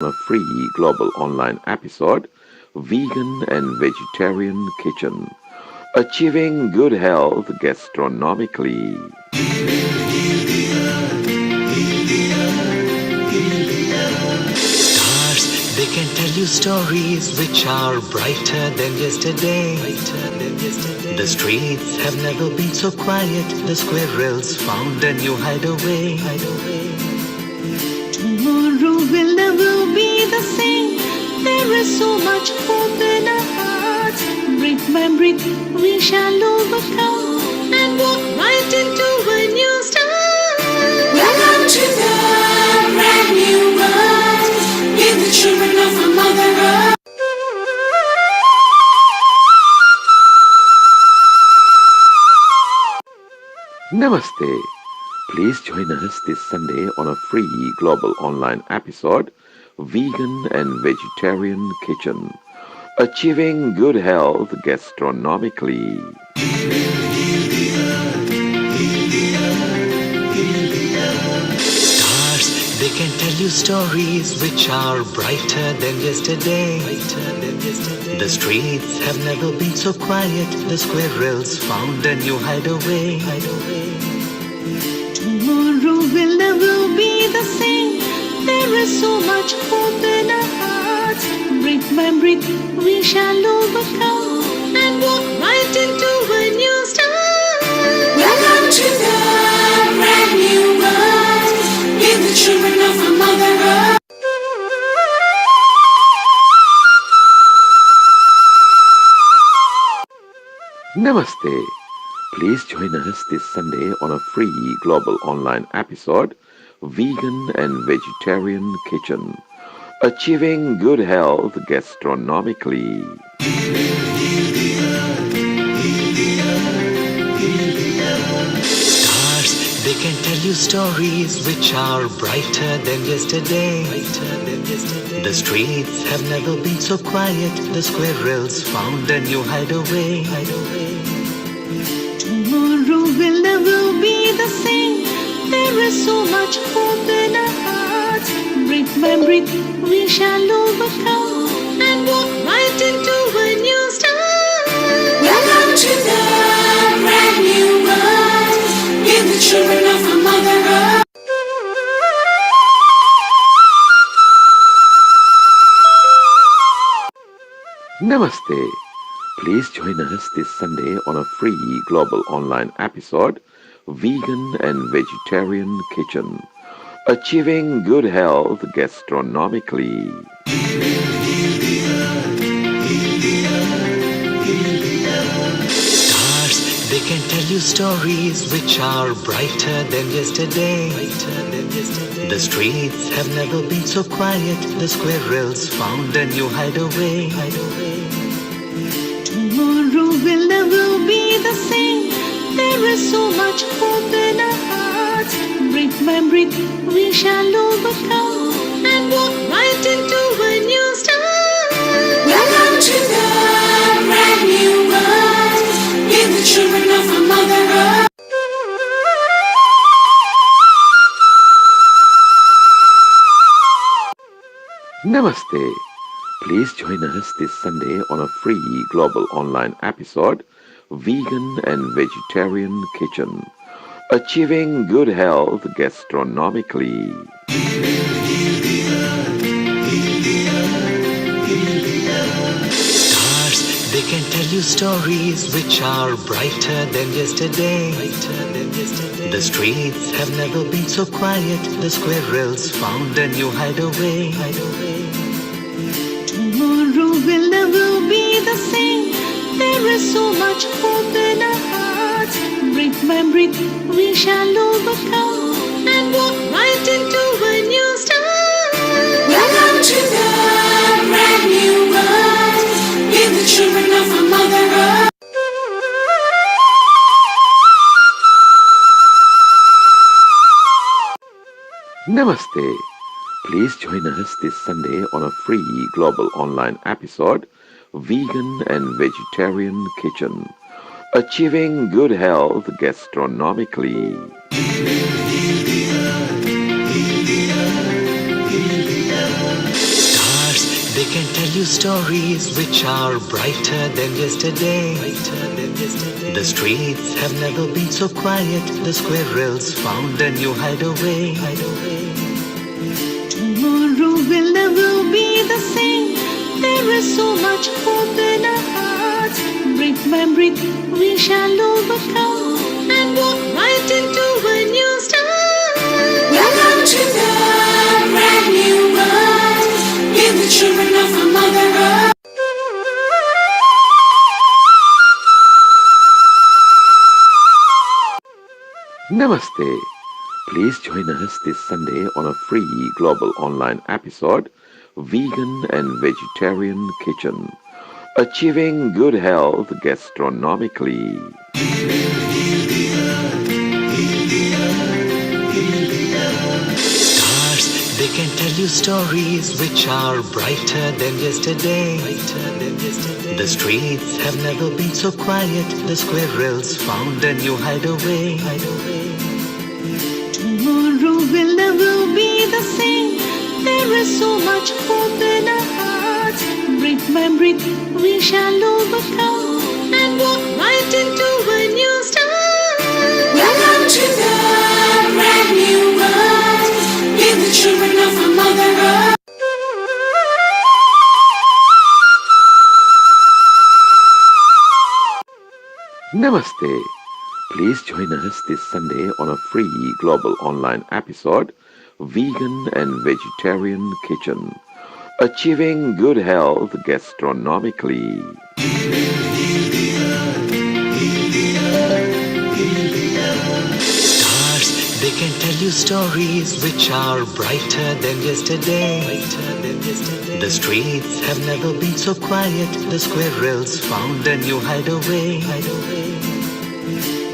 a free global online episode, Vegan and Vegetarian Kitchen, achieving good health gastronomically. Stars, they can tell you stories which are brighter than yesterday. The streets have never been so quiet. The squirrels found a new hideaway. Tomorrow will never be the same. There is so much hope in our hearts. Brick by brick, we shall overcome and walk right into a new start. Welcome to the brand new world. Give the children of our Mother Earth. Namaste. Please join us this Sunday on a free global online episode, Vegan and Vegetarian Kitchen, achieving good health gastronomically. Stars, they can tell you stories which are brighter than yesterday. The streets have never been so quiet. The squirrels found a new hideaway. Tomorrow will never be the same. There is so much hope in our hearts. Brick by brick, we shall overcome and walk right into a new start. Welcome to the brand new world. Give the children of our Mother Earth. Namaste. Please join us this Sunday on a free global online episode, Vegan and Vegetarian Kitchen, achieving good health gastronomically. Stars, they can tell you stories which are brighter than yesterday. The streets have never been so quiet. The squirrels found a new hideaway. Tomorrow will never be the same. There is so much hope in our hearts. Brick by brick, we shall overcome and walk right into a new start. Welcome to the brand new world. Give the children of our Mother Earth. Namaste. Please join us this Sunday on a free global online episode, Vegan and Vegetarian Kitchen, achieving good health gastronomically. Stars, they can tell you stories which are brighter than yesterday. The streets have never been so quiet. The squirrels found a new hideaway. Tomorrow will never be the same. There is so much hope in our hearts. Brick by brick, we shall overcome and walk right into a new start. Welcome to the brand new world. Give the children of our Mother Earth. Namaste. Please join us this Sunday on a free global online episode, Vegan and Vegetarian Kitchen, achieving good health gastronomically. Stars, they can tell you stories which are brighter than yesterday. The streets have never been so quiet. The squirrels found a new hideaway. Tomorrow will never be the same. There is so much hope in our hearts. Brick by brick, we shall overcome and walk right into a new start. Welcome to the brand new world. Give the children of our Mother Earth. Namaste. Please join us this Sunday on a free global online episode, Vegan and Vegetarian Kitchen, achieving good health gastronomically. can tell you stories which are brighter than yesterday. The streets have never been so quiet. The squirrels found a new hideaway. Tomorrow will never be the same. There is so much hope in our hearts. Breath by breath, we shall overcome and walk right into a new start. Welcome to the brand new world. Give the children of our Mother Earth. Namaste. Please join us this Sunday on a free global online episode, Vegan and Vegetarian Kitchen, achieving good health gastronomically. Stars, they can tell you stories which are brighter than yesterday. The streets have never been so quiet. The squirrels found a new hideaway. Tomorrow will never be the same. There is so much hope in our hearts. Breath by breath, we shall overcome and walk right into a new start. Welcome to the brand new world. Give the children of our Mother Earth. Namaste. Please join us this Sunday on a free global online episode, Vegan and Vegetarian Kitchen, achieving good health gastronomically. Stars, they can tell you stories which are brighter than yesterday. The streets have never been so quiet. The squirrels found a new hideaway.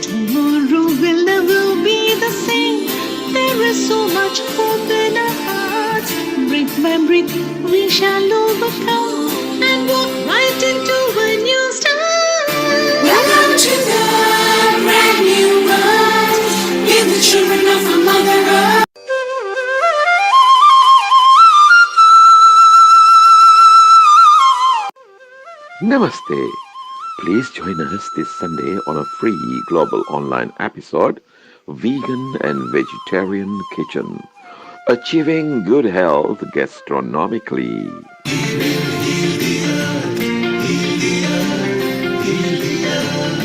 Tomorrow will never be the same. There is so much hope in our hearts. Breath by breath, we shall overcome and walk right into a new start. Welcome to the brand new world. Give the children of our Mother Earth. Namaste. Please join us this Sunday on a free global online episode, Vegan and Vegetarian Kitchen, achieving good health gastronomically.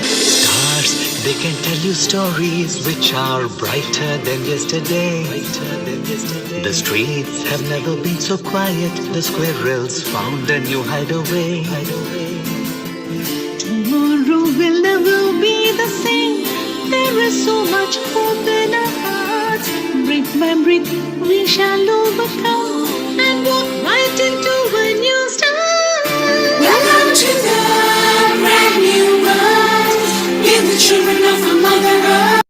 Stars, they can tell you stories which are brighter than yesterday. The streets have never been so quiet. The squirrels found a new hideaway. Tomorrow will never be the same. There is so much hope in our hearts. Breath by breath, we shall overcome and walk right into a new start. Welcome to the brand new world. Give the children of our Mother Earth.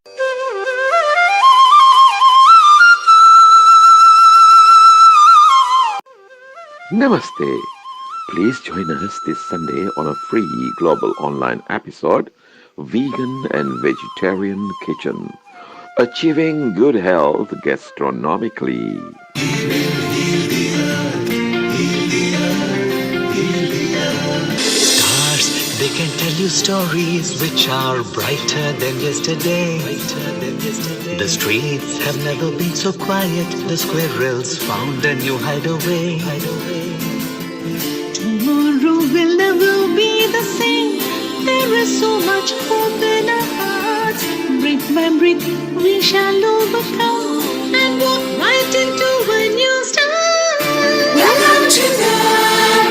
Namaste. Please join us this Sunday on a free global online episode, Vegan and Vegetarian Kitchen, achieving good health gastronomically. Stars, they can tell you stories which are brighter than yesterday. The streets have never been so quiet. The squirrels found a new hideaway. Tomorrow will never be the same. There is so much hope in our hearts. Breath by breath, we shall overcome and walk right into a new start. Welcome to the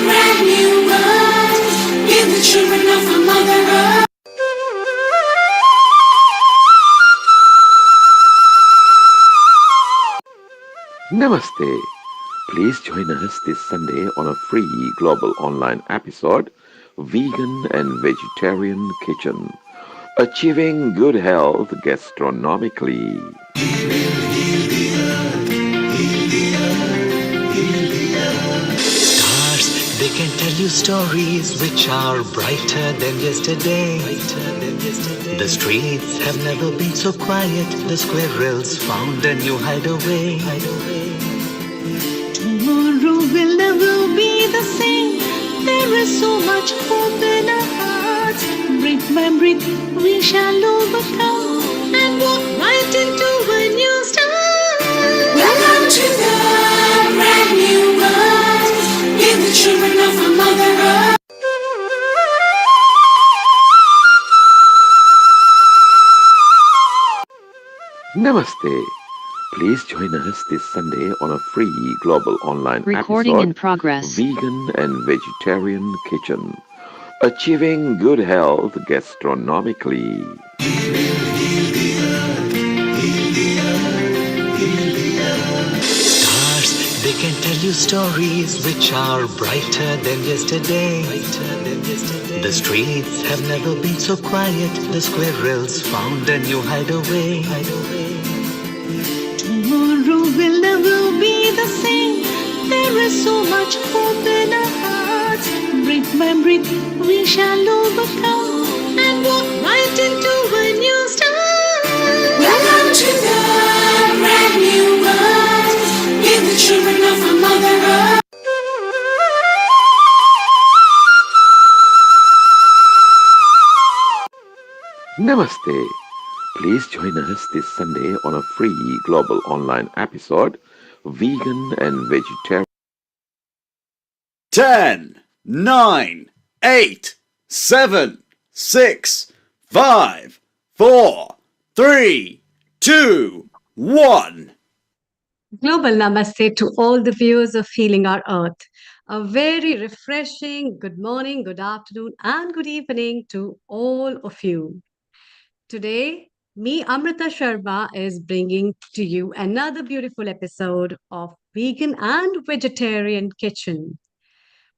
brand new world. Give the children of our Mother Earth. Namaste. Please join us this Sunday on a free global online episode, Vegan and Vegetarian Kitchen, achieving good health gastronomically. Stars, they can tell you stories which are brighter than yesterday. The streets have never been so quiet. The squirrels found a new hideaway. Tomorrow will never be the same. breathe, we shall overcome and walk right into a new start. Welcome to the brand new world. We're the children of our Mother Earth. Namaste. Please join us this Sunday on a free global online Recording in episode, progress. Vegan and Vegetarian Kitchen, achieving good health gastronomically. Stars, they can tell you stories which are brighter than yesterday. The streets have never been so quiet. The squirrels found a new hideaway. Tomorrow will never be the same. There is so much hope in our hearts. Breath by breath, we shall overcome and walk right into a new start. Welcome to the brand new world. We're the children of our Mother Earth. Namaste. Please join us this Sunday on a free global online episode, Vegan and Vegetarian. 10, 9, 8, 7, 6, 5, 4, 3, 2, 1. Global namaste to all the viewers of Healing Our Earth. A very refreshing good morning, good afternoon, and good evening to all of you. Today, me, Amrita Sharma, is bringing to you another beautiful episode of Vegan and Vegetarian Kitchen,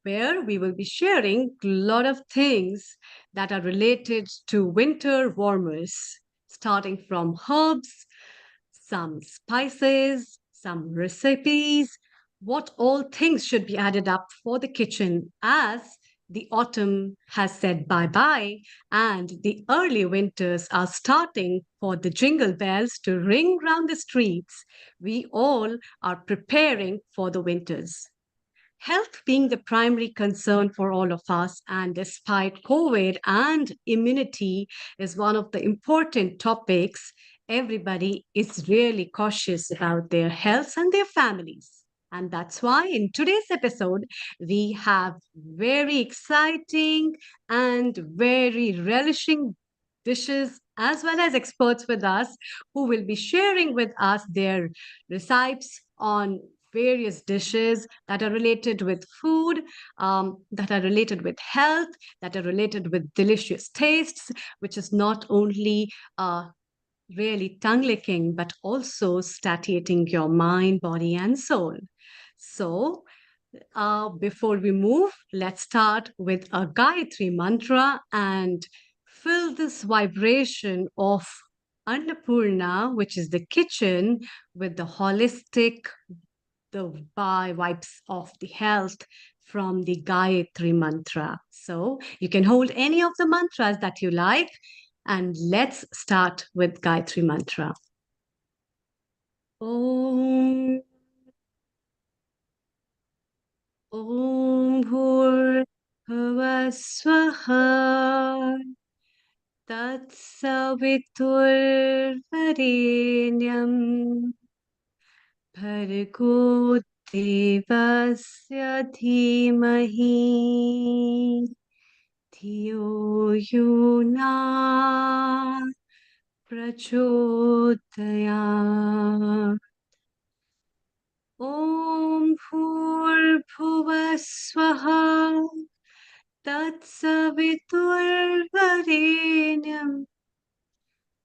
where we will be sharing a lot of things that are related to winter warmers, starting from herbs, some spices, some recipes, what all things should be added up for the kitchen as the autumn has said bye bye and the early winters are starting for the jingle bells to ring round the streets. We all are preparing for the winters. Health being the primary concern for all of us, and despite COVID and immunity is one of the important topics, everybody is really cautious about their health and their families. And that's why in today's episode, we have very exciting and very relishing dishes as well as experts with us who will be sharing with us their recipes on various dishes that are related with food, that are related with health, that are related with delicious tastes, which is not only really tongue licking, but also satiating your mind, body, and soul. So, before we move, let's start with a Gayatri mantra and fill this vibration of Annapurna, which is the kitchen, with the holistic, the vibes of the health from the Gayatri mantra. So you can hold any of the mantras that you like, and let's start with Gayatri mantra. Om Om Bhur Swaha Tatsavitur Varenyam Bhargo Devasya Dhimahi Dhiyo Yuna Prachodaya Om Bhurbhuva Swaha Tatsavitur Varenyam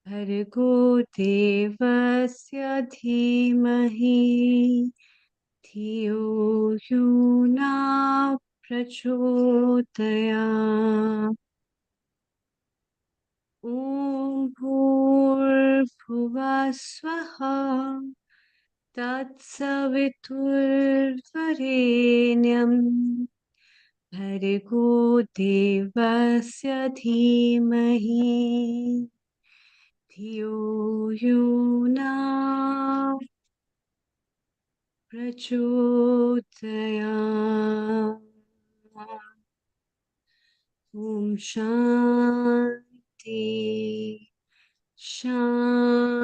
Bhargo Devasya Dhimahi Dhiyo Yuna Prachodaya Om Bhurbhuva Swaha Tatsavitur Varenyam Bhargo Devasya Dhimahi Dhiyo Yuna Prachodaya Om Shanti Shanti, Shanti.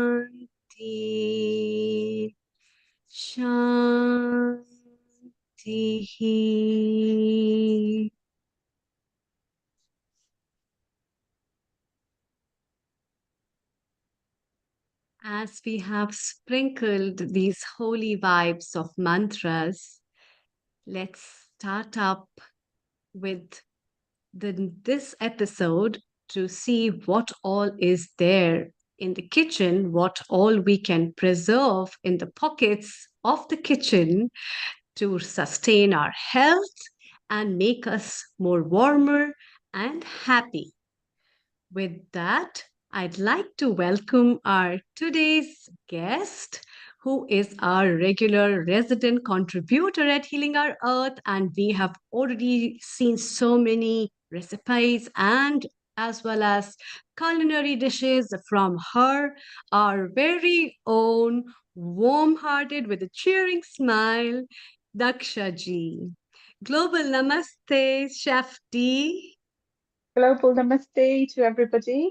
As we have sprinkled these holy vibes of mantras, let's start up with this episode to see what all is there in the kitchen, what all we can preserve in the pockets of the kitchen to sustain our health and make us more warmer and happy. With that, I'd like to welcome our today's guest, who is our regular resident contributor at Healing Our Earth. And we have already seen so many recipes and as well as culinary dishes from her, our very own warm hearted with a cheering smile, Daksha ji. Global Namaste, Chef D. Global Namaste to everybody.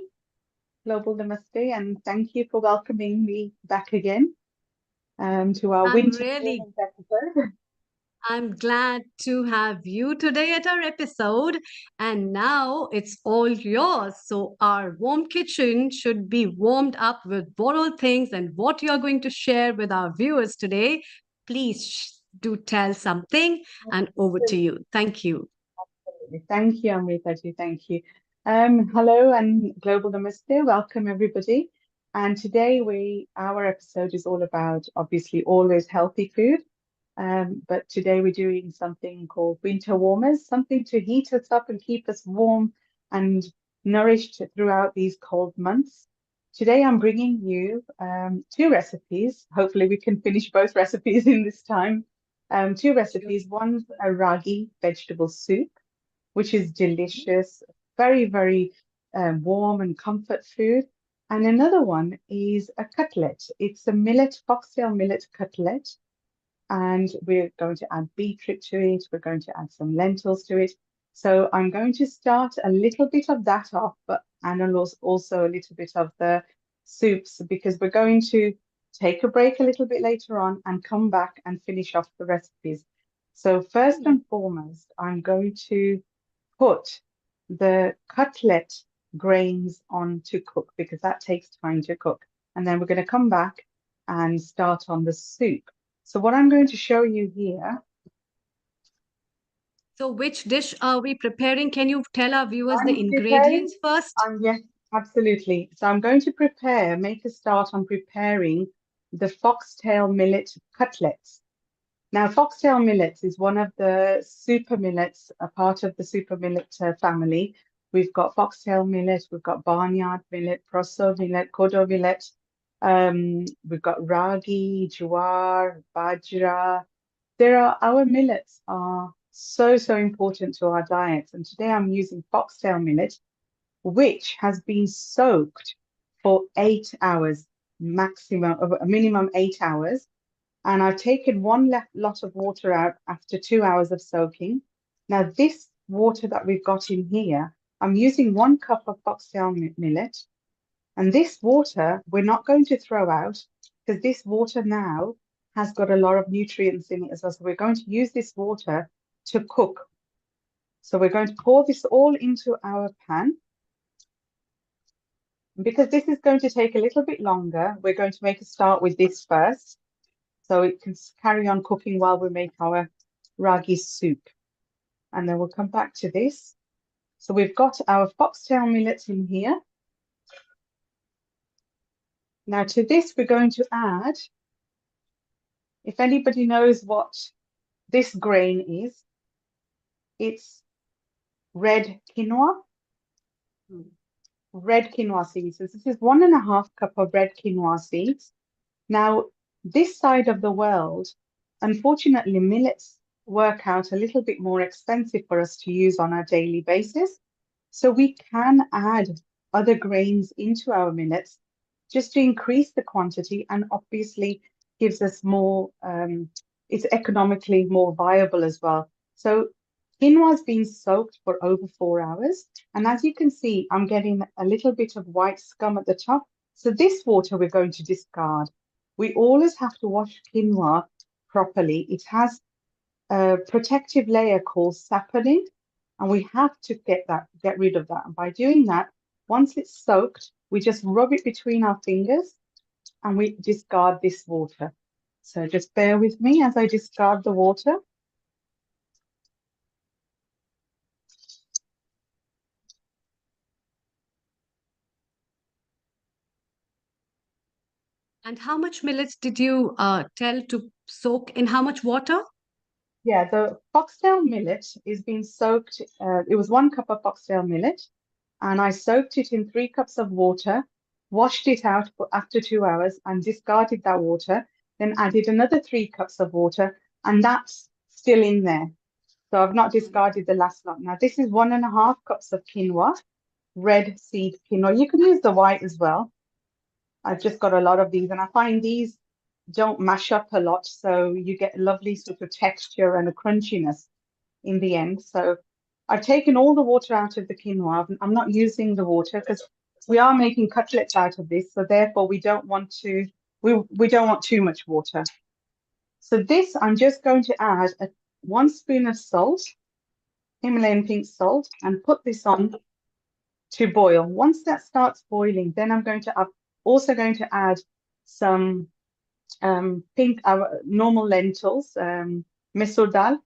Global Namaste, and thank you for welcoming me back again to our I'm winter really cleaning episode. I'm glad to have you today at our episode. And now it's all yours. So, our warm kitchen should be warmed up with what all things and what you're going to share with our viewers today. Please do tell something, and over to you. Thank you. Thank you, Amrita. Thank you. Hello and Global Namaste. Welcome everybody. And today our episode is all about obviously always healthy food. But today we're doing something called winter warmers, something to heat us up and keep us warm and nourished throughout these cold months. Today I'm bringing you two recipes. Hopefully we can finish both recipes in this time. Two recipes. One's a ragi vegetable soup, which is delicious, very, very warm and comfort food. And another one is a cutlet. It's a foxtail millet cutlet, and we're going to add beetroot to it. We're going to add some lentils to it. So I'm going to start a little bit of that off, and also a little bit of the soups, because we're going to take a break a little bit later on and come back and finish off the recipes. So first and foremost, I'm going to put the cutlet grains on to cook, because that takes time to cook. And then we're going to come back and start on the soup. So what I'm going to show you here. So, which dish are we preparing? Can you tell our viewers the I'm ingredients first? yes, absolutely. So I'm going to make a start on preparing the foxtail millet cutlets. Now, foxtail millets is one of the super millets, a part of the super millet family. We've got foxtail millet, we've got barnyard millet, proso millet, kodo millet. We've got ragi, jowar, bajra. Our millets are so, so important to our diets. And today I'm using foxtail millet, which has been soaked for 8 hours, a minimum 8 hours. And I've taken one lot of water out after 2 hours of soaking. Now, this water that we've got in here, I'm using 1 cup of foxtail millet. And this water, we're not going to throw out, because this water now has got a lot of nutrients in it as well. So we're going to use this water to cook. So we're going to pour this all into our pan. Because this is going to take a little bit longer, we're going to make a start with this first, so it can carry on cooking while we make our ragi soup. And then we'll come back to this. So we've got our foxtail millets in here. Now to this, we're going to add, if anybody knows what this grain is, it's red quinoa. Red quinoa seeds. So this is 1.5 cup of red quinoa seeds. Now, this side of the world, unfortunately, millets work out a little bit more expensive for us to use on a daily basis. So we can add other grains into our millets just to increase the quantity, and obviously gives us more, it's economically more viable as well. So Quinoa's been soaked for over 4 hours. And as you can see, I'm getting a little bit of white scum at the top. So this water we're going to discard. We always have to wash quinoa properly. It has a protective layer called saponin, and we have to get rid of that. And by doing that, once it's soaked, we just rub it between our fingers and we discard this water. So just bear with me as I discard the water. And how much millets did you tell to soak in how much water? Yeah, the foxtail millet is being soaked. It was 1 cup of foxtail millet, and I soaked it in 3 cups of water, washed it out for after 2 hours, and discarded that water. Then added another 3 cups of water, and that's still in there. So I've not discarded the last lot. Now this is 1.5 cups of quinoa, red seed quinoa. You can use the white as well. I've just got a lot of these, and I find these don't mash up a lot, so you get a lovely sort of texture and a crunchiness in the end. So I've taken all the water out of the quinoa. I'm not using the water because we are making cutlets out of this, so therefore we don't want too much water. So this, I'm just going to add 1 spoon of salt, Himalayan pink salt, and put this on to boil. Once that starts boiling, then I'm also going to add some pink normal lentils, misur dal.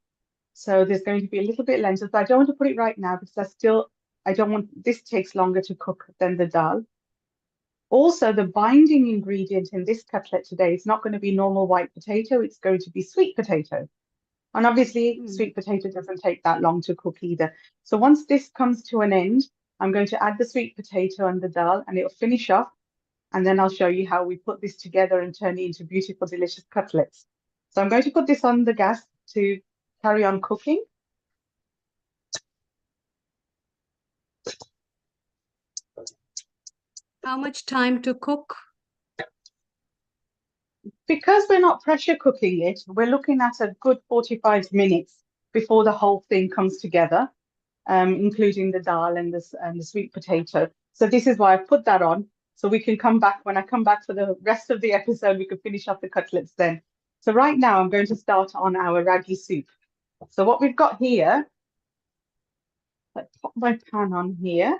So there's going to be a little bit of lentils. But I don't want to put it right now because I don't want, this takes longer to cook than the dal. Also, the binding ingredient in this cutlet today is not going to be normal white potato. It's going to be sweet potato. And obviously, sweet potato doesn't take that long to cook either. So once this comes to an end, I'm going to add the sweet potato and the dal, and it'll finish off. And then I'll show you how we put this together and turn it into beautiful, delicious cutlets. So I'm going to put this on the gas to carry on cooking. How much time to cook? Because we're not pressure cooking it, we're looking at a good 45 minutes before the whole thing comes together, including the dal and the sweet potato. So this is why I put that on. So we can come back, when I come back for the rest of the episode, we can finish off the cutlets then. So right now I'm going to start on our ragi soup. So what we've got here, let's pop my pan on here.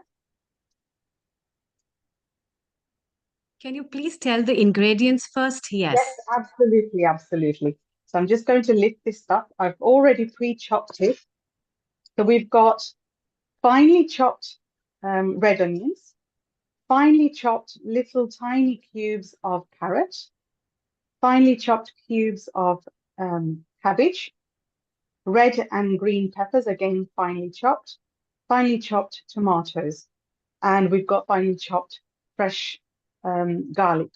Can you please tell the ingredients first? Yes. Yes, absolutely, absolutely. So I'm just going to lift this up. I've already pre-chopped it. So we've got finely chopped red onions, finely chopped little tiny cubes of carrot, finely chopped cubes of cabbage, red and green peppers, again finely chopped tomatoes, and we've got finely chopped fresh garlic.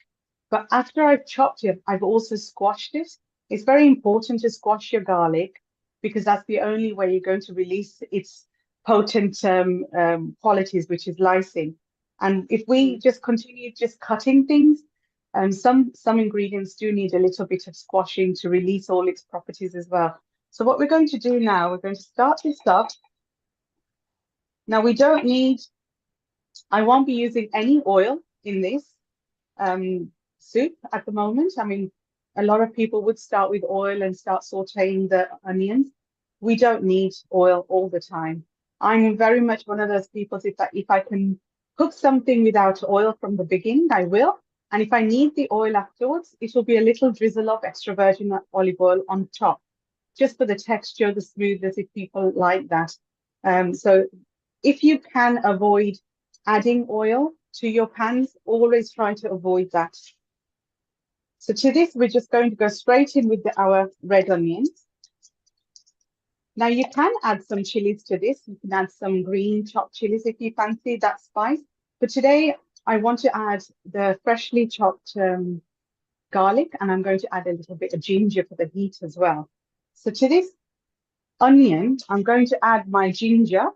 But after I've chopped it, I've also squashed it. It's very important to squash your garlic because that's the only way you're going to release its potent qualities, which is lysine. And if we just continue just cutting things, some ingredients do need a little bit of squashing to release all its properties as well. So what we're going to do now, we're going to start this up. Now we don't need, I won't be using any oil in this soup at the moment. I mean, a lot of people would start with oil and start sauteing the onions. We don't need oil all the time. I'm very much one of those people, if I can cook something without oil from the beginning, I will. And if I need the oil afterwards, it will be a little drizzle of extra virgin olive oil on top, just for the texture, the smoothness, if people like that. So if you can avoid adding oil to your pans, always try to avoid that. So to this, we're just going to go straight in with our red onions. Now you can add some chilies to this. You can add some green chopped chilies if you fancy that spice. But today I want to add the freshly chopped garlic, and I'm going to add a little bit of ginger for the heat as well. So to this onion, I'm going to add my ginger.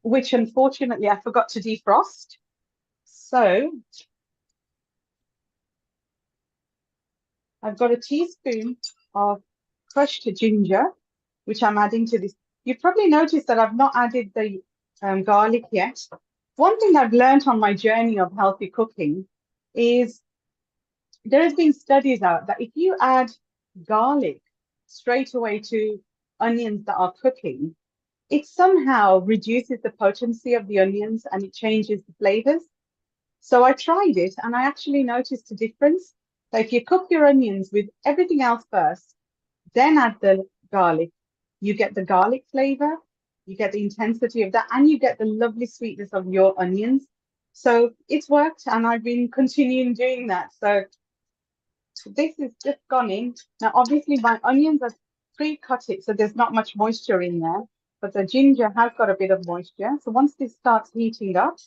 Which unfortunately I forgot to defrost. So I've got a teaspoon of crushed ginger, which I'm adding to this. You've probably noticed that I've not added the garlic yet. One thing I've learned on my journey of healthy cooking is there has been studies out that if you add garlic straight away to onions that are cooking, it somehow reduces the potency of the onions and it changes the flavors. So I tried it and I actually noticed a difference. So if you cook your onions with everything else first, then add the garlic, you get the garlic flavor, you get the intensity of that, and you get the lovely sweetness of your onions. So it's worked and I've been continuing doing that. So this is just gone in. Now, obviously my onions are pre-cut it, so there's not much moisture in there, but the ginger has got a bit of moisture. So once this starts heating up,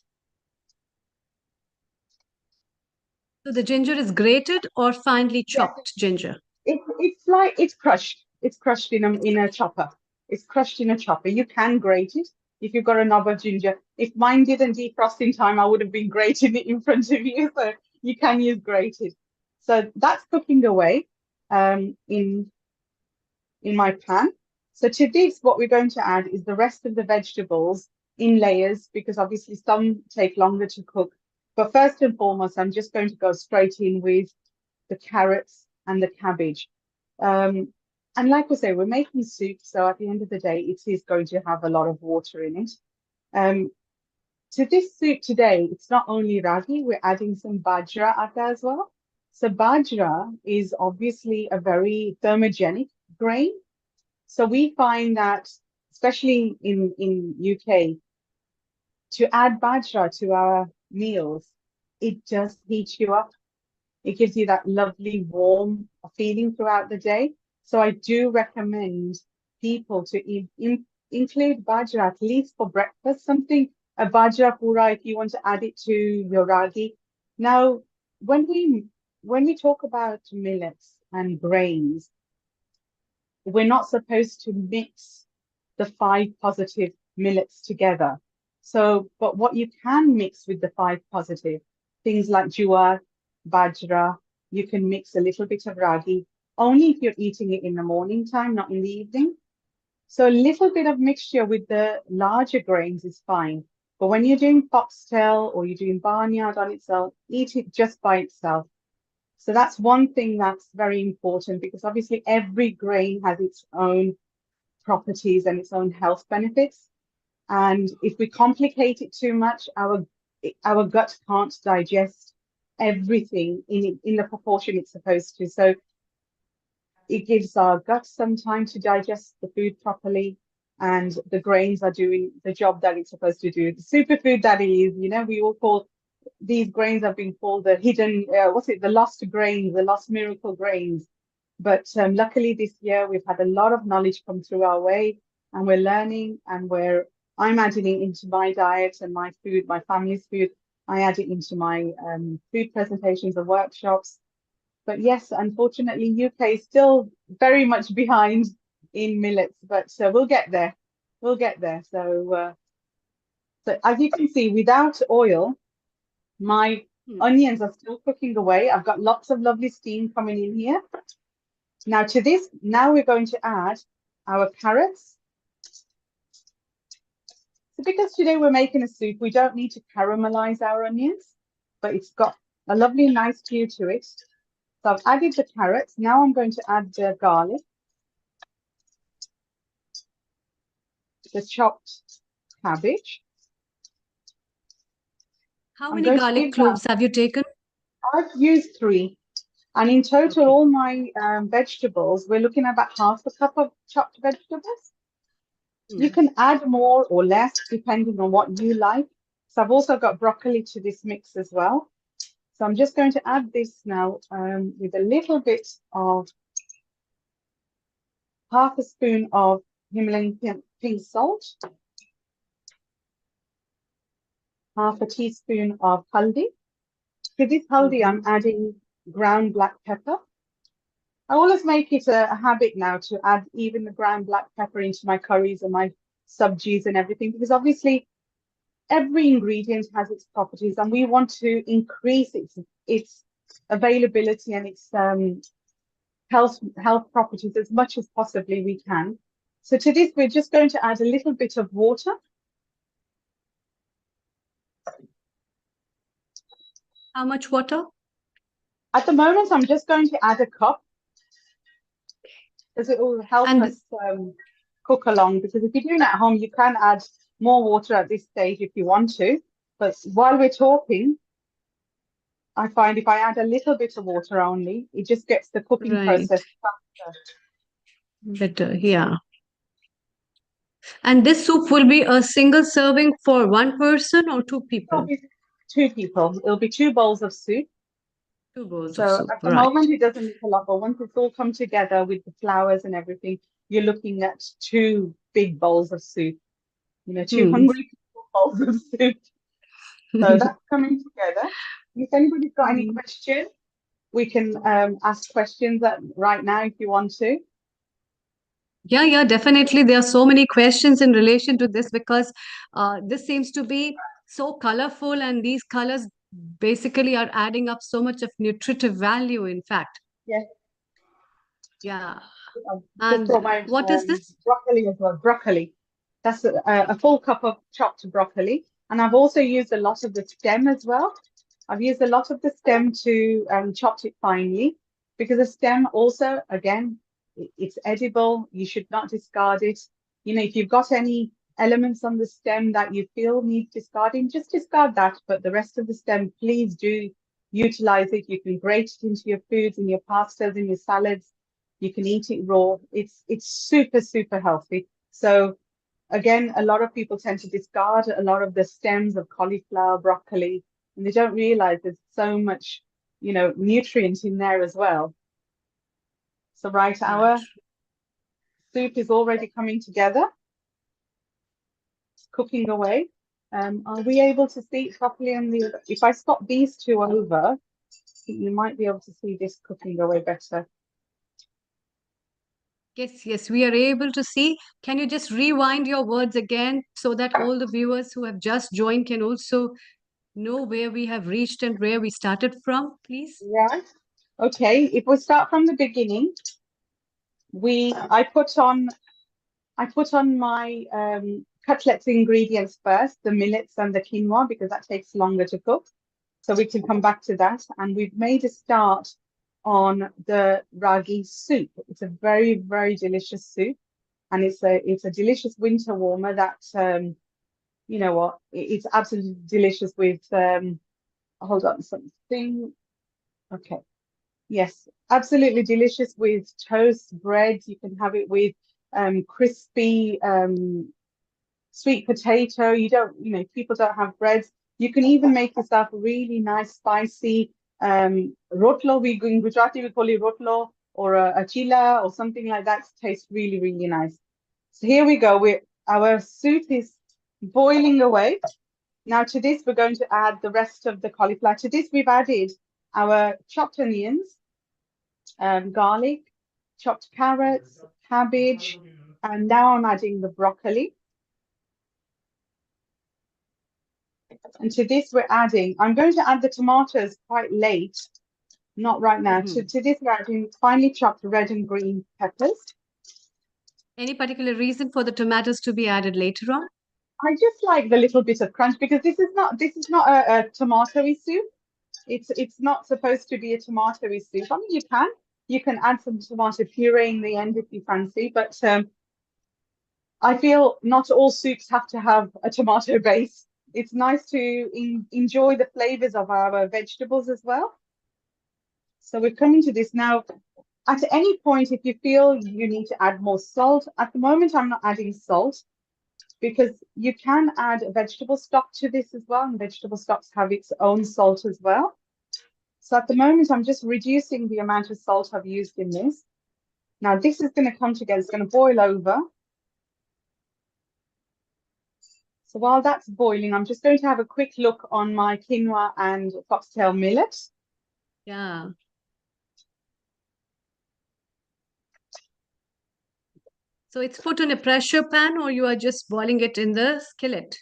So the ginger is grated or finely yes, chopped ginger? it's like it's crushed. It's crushed in a chopper. It's crushed in a chopper. You can grate it if you've got a knob of ginger. If mine didn't defrost in time, I would have been grating it in front of you. So you can use grated. So that's cooking away in my pan. So to this, what we're going to add is the rest of the vegetables in layers, because obviously some take longer to cook. But first and foremost, I'm just going to go straight in with the carrots and the cabbage. And like I say, we're making soup, so at the end of the day, it is going to have a lot of water in it. To this soup today, it's not only ragi, we're adding some bajra atta as well. So bajra is obviously a very thermogenic grain. So we find that, especially in UK, to add bajra to our meals, it just heats you up. It gives you that lovely warm feeling throughout the day. So I do recommend people to include bajra at least for breakfast, something, a bajra pura if you want to add it to your ragi. Now, when we talk about millets and grains, we're not supposed to mix the 5 positive millets together. So, but what you can mix with the 5 positive, things like jowar, bajra, you can mix a little bit of ragi, only if you're eating it in the morning time, not in the evening. So a little bit of mixture with the larger grains is fine. But when you're doing foxtail or you're doing barnyard on itself, eat it just by itself. So that's one thing that's very important, because obviously every grain has its own properties and its own health benefits. And if we complicate it too much, our gut can't digest everything in the proportion it's supposed to. So it gives our gut some time to digest the food properly, and the grains are doing the job that it's supposed to do. The superfood that it is, we all call these grains have been called the hidden, the lost grains, the lost miracle grains. But luckily this year we've had a lot of knowledge come through our way, and we're learning, and I'm adding it into my diet and my food, my family's food. I add it into my food presentations and workshops. But yes, unfortunately, UK is still very much behind in millets, but we'll get there. We'll get there. So as you can see, without oil, my onions are still cooking away. I've got lots of lovely steam coming in here. Now to this, now we're going to add our carrots. So because today we're making a soup, we don't need to caramelize our onions, but it's got a lovely nice hue to it. So I've added the carrots. Now I'm going to add the garlic, the chopped cabbage. How I'm many going to garlic give that, cloves have you taken? I've used 3. And in total, all my vegetables, we're looking at about half a cup of chopped vegetables. You can add more or less depending on what you like. So I've also got broccoli to this mix as well. So I'm just going to add this now with a little bit of half a spoon of Himalayan pink salt, half a teaspoon of haldi. To this haldi, I'm adding ground black pepper. I always make it a habit now to add even the ground black pepper into my curries and my subjis and everything, because obviously every ingredient has its properties, and we want to increase its availability and its health properties as much as possibly we can. So to this, we're just going to add a little bit of water. How much water? At the moment, I'm just going to add a cup because it will help And us cook along. Because if you're doing it at home, you can add more water at this stage if you want to. But while we're talking, I find if I add a little bit of water only, it just gets the cooking right, process faster. better, yeah. And this soup will be a single serving for one person or two It'll people? be 2 people. It'll be 2 bowls of soup. Two bowls of So soup, at the right. moment, it doesn't look a lot, but once it's all come together with the flowers and everything, you're looking at 2 big bowls of soup. You know, two Hmm. hungry people bowls of soup. So that's coming together. If anybody's got any Hmm. questions, we can ask questions right now if you want to. Yeah, definitely. There are so many questions in relation to this because this seems to be so colorful, and these colors basically are adding up so much of nutritive value, in fact. Yes, Yeah. I've just And brought my what is this? broccoli as well. Broccoli. That's a full cup of chopped broccoli. And I've also used a lot of the stem as well. I've used a lot of the stem to chop it finely because the stem also, again, it's edible. You should not discard it. You know, if you've got any elements on the stem that you feel need discarding, just discard that. But the rest of the stem, please do utilize it. You can grate it into your foods, in your pastas, in your salads. You can eat it raw. It's super, super healthy. So again, a lot of people tend to discard a lot of the stems of cauliflower, broccoli, and they don't realize there's so much, you know, nutrient in there as well. So right, Right. our soup is already coming together. It's cooking away. Are we able to see it properly on the other? If I swap these two over, you might be able to see this cooking away better. Yes, we are able to see. Can you just rewind your words again so that all the viewers who have just joined can also know where we have reached and where we started from, please? Right. Okay. If we start from the beginning, I put on my cutlets ingredients first, the millets and the quinoa, because that takes longer to cook. So we can come back to that. And we've made a start on the ragi soup. It's a very, very delicious soup. And it's a delicious winter warmer that, you know what, it's absolutely delicious with, hold on, something. Okay. Yes, absolutely delicious with toast, bread. You can have it with crispy sweet potato. People don't have breads. You can even make yourself a really nice spicy rotlo. In Gujarati we call it rotlo or a chila or something like that. It tastes really, really nice. So here we go. Our soup is boiling away. Now to this, we're going to add the rest of the cauliflower. To this, we've added our chopped onions, garlic, chopped carrots, cabbage, and now I'm adding the broccoli. And to this, I'm going to add the tomatoes quite late, not right now. To this, we're adding finely chopped red and green peppers. Any particular reason for the tomatoes to be added later on? I just like the little bit of crunch because this is not a tomatoey soup. It's not supposed to be a tomatoey soup. I mean, you can add some tomato puree in the end if you fancy, but I feel not all soups have to have a tomato base. It's nice to enjoy the flavors of our vegetables as well. So we're coming to this now. At any point, if you feel you need to add more salt, at the moment I'm not adding salt because you can add vegetable stock to this as well, and vegetable stocks have its own salt as well. So at the moment, I'm just reducing the amount of salt I've used in this. Now this is going to come together, it's going to boil over. So while that's boiling, I'm just going to have a quick look on my quinoa and foxtail millet. Yeah. So it's put in a pressure pan or you are just boiling it in the skillet?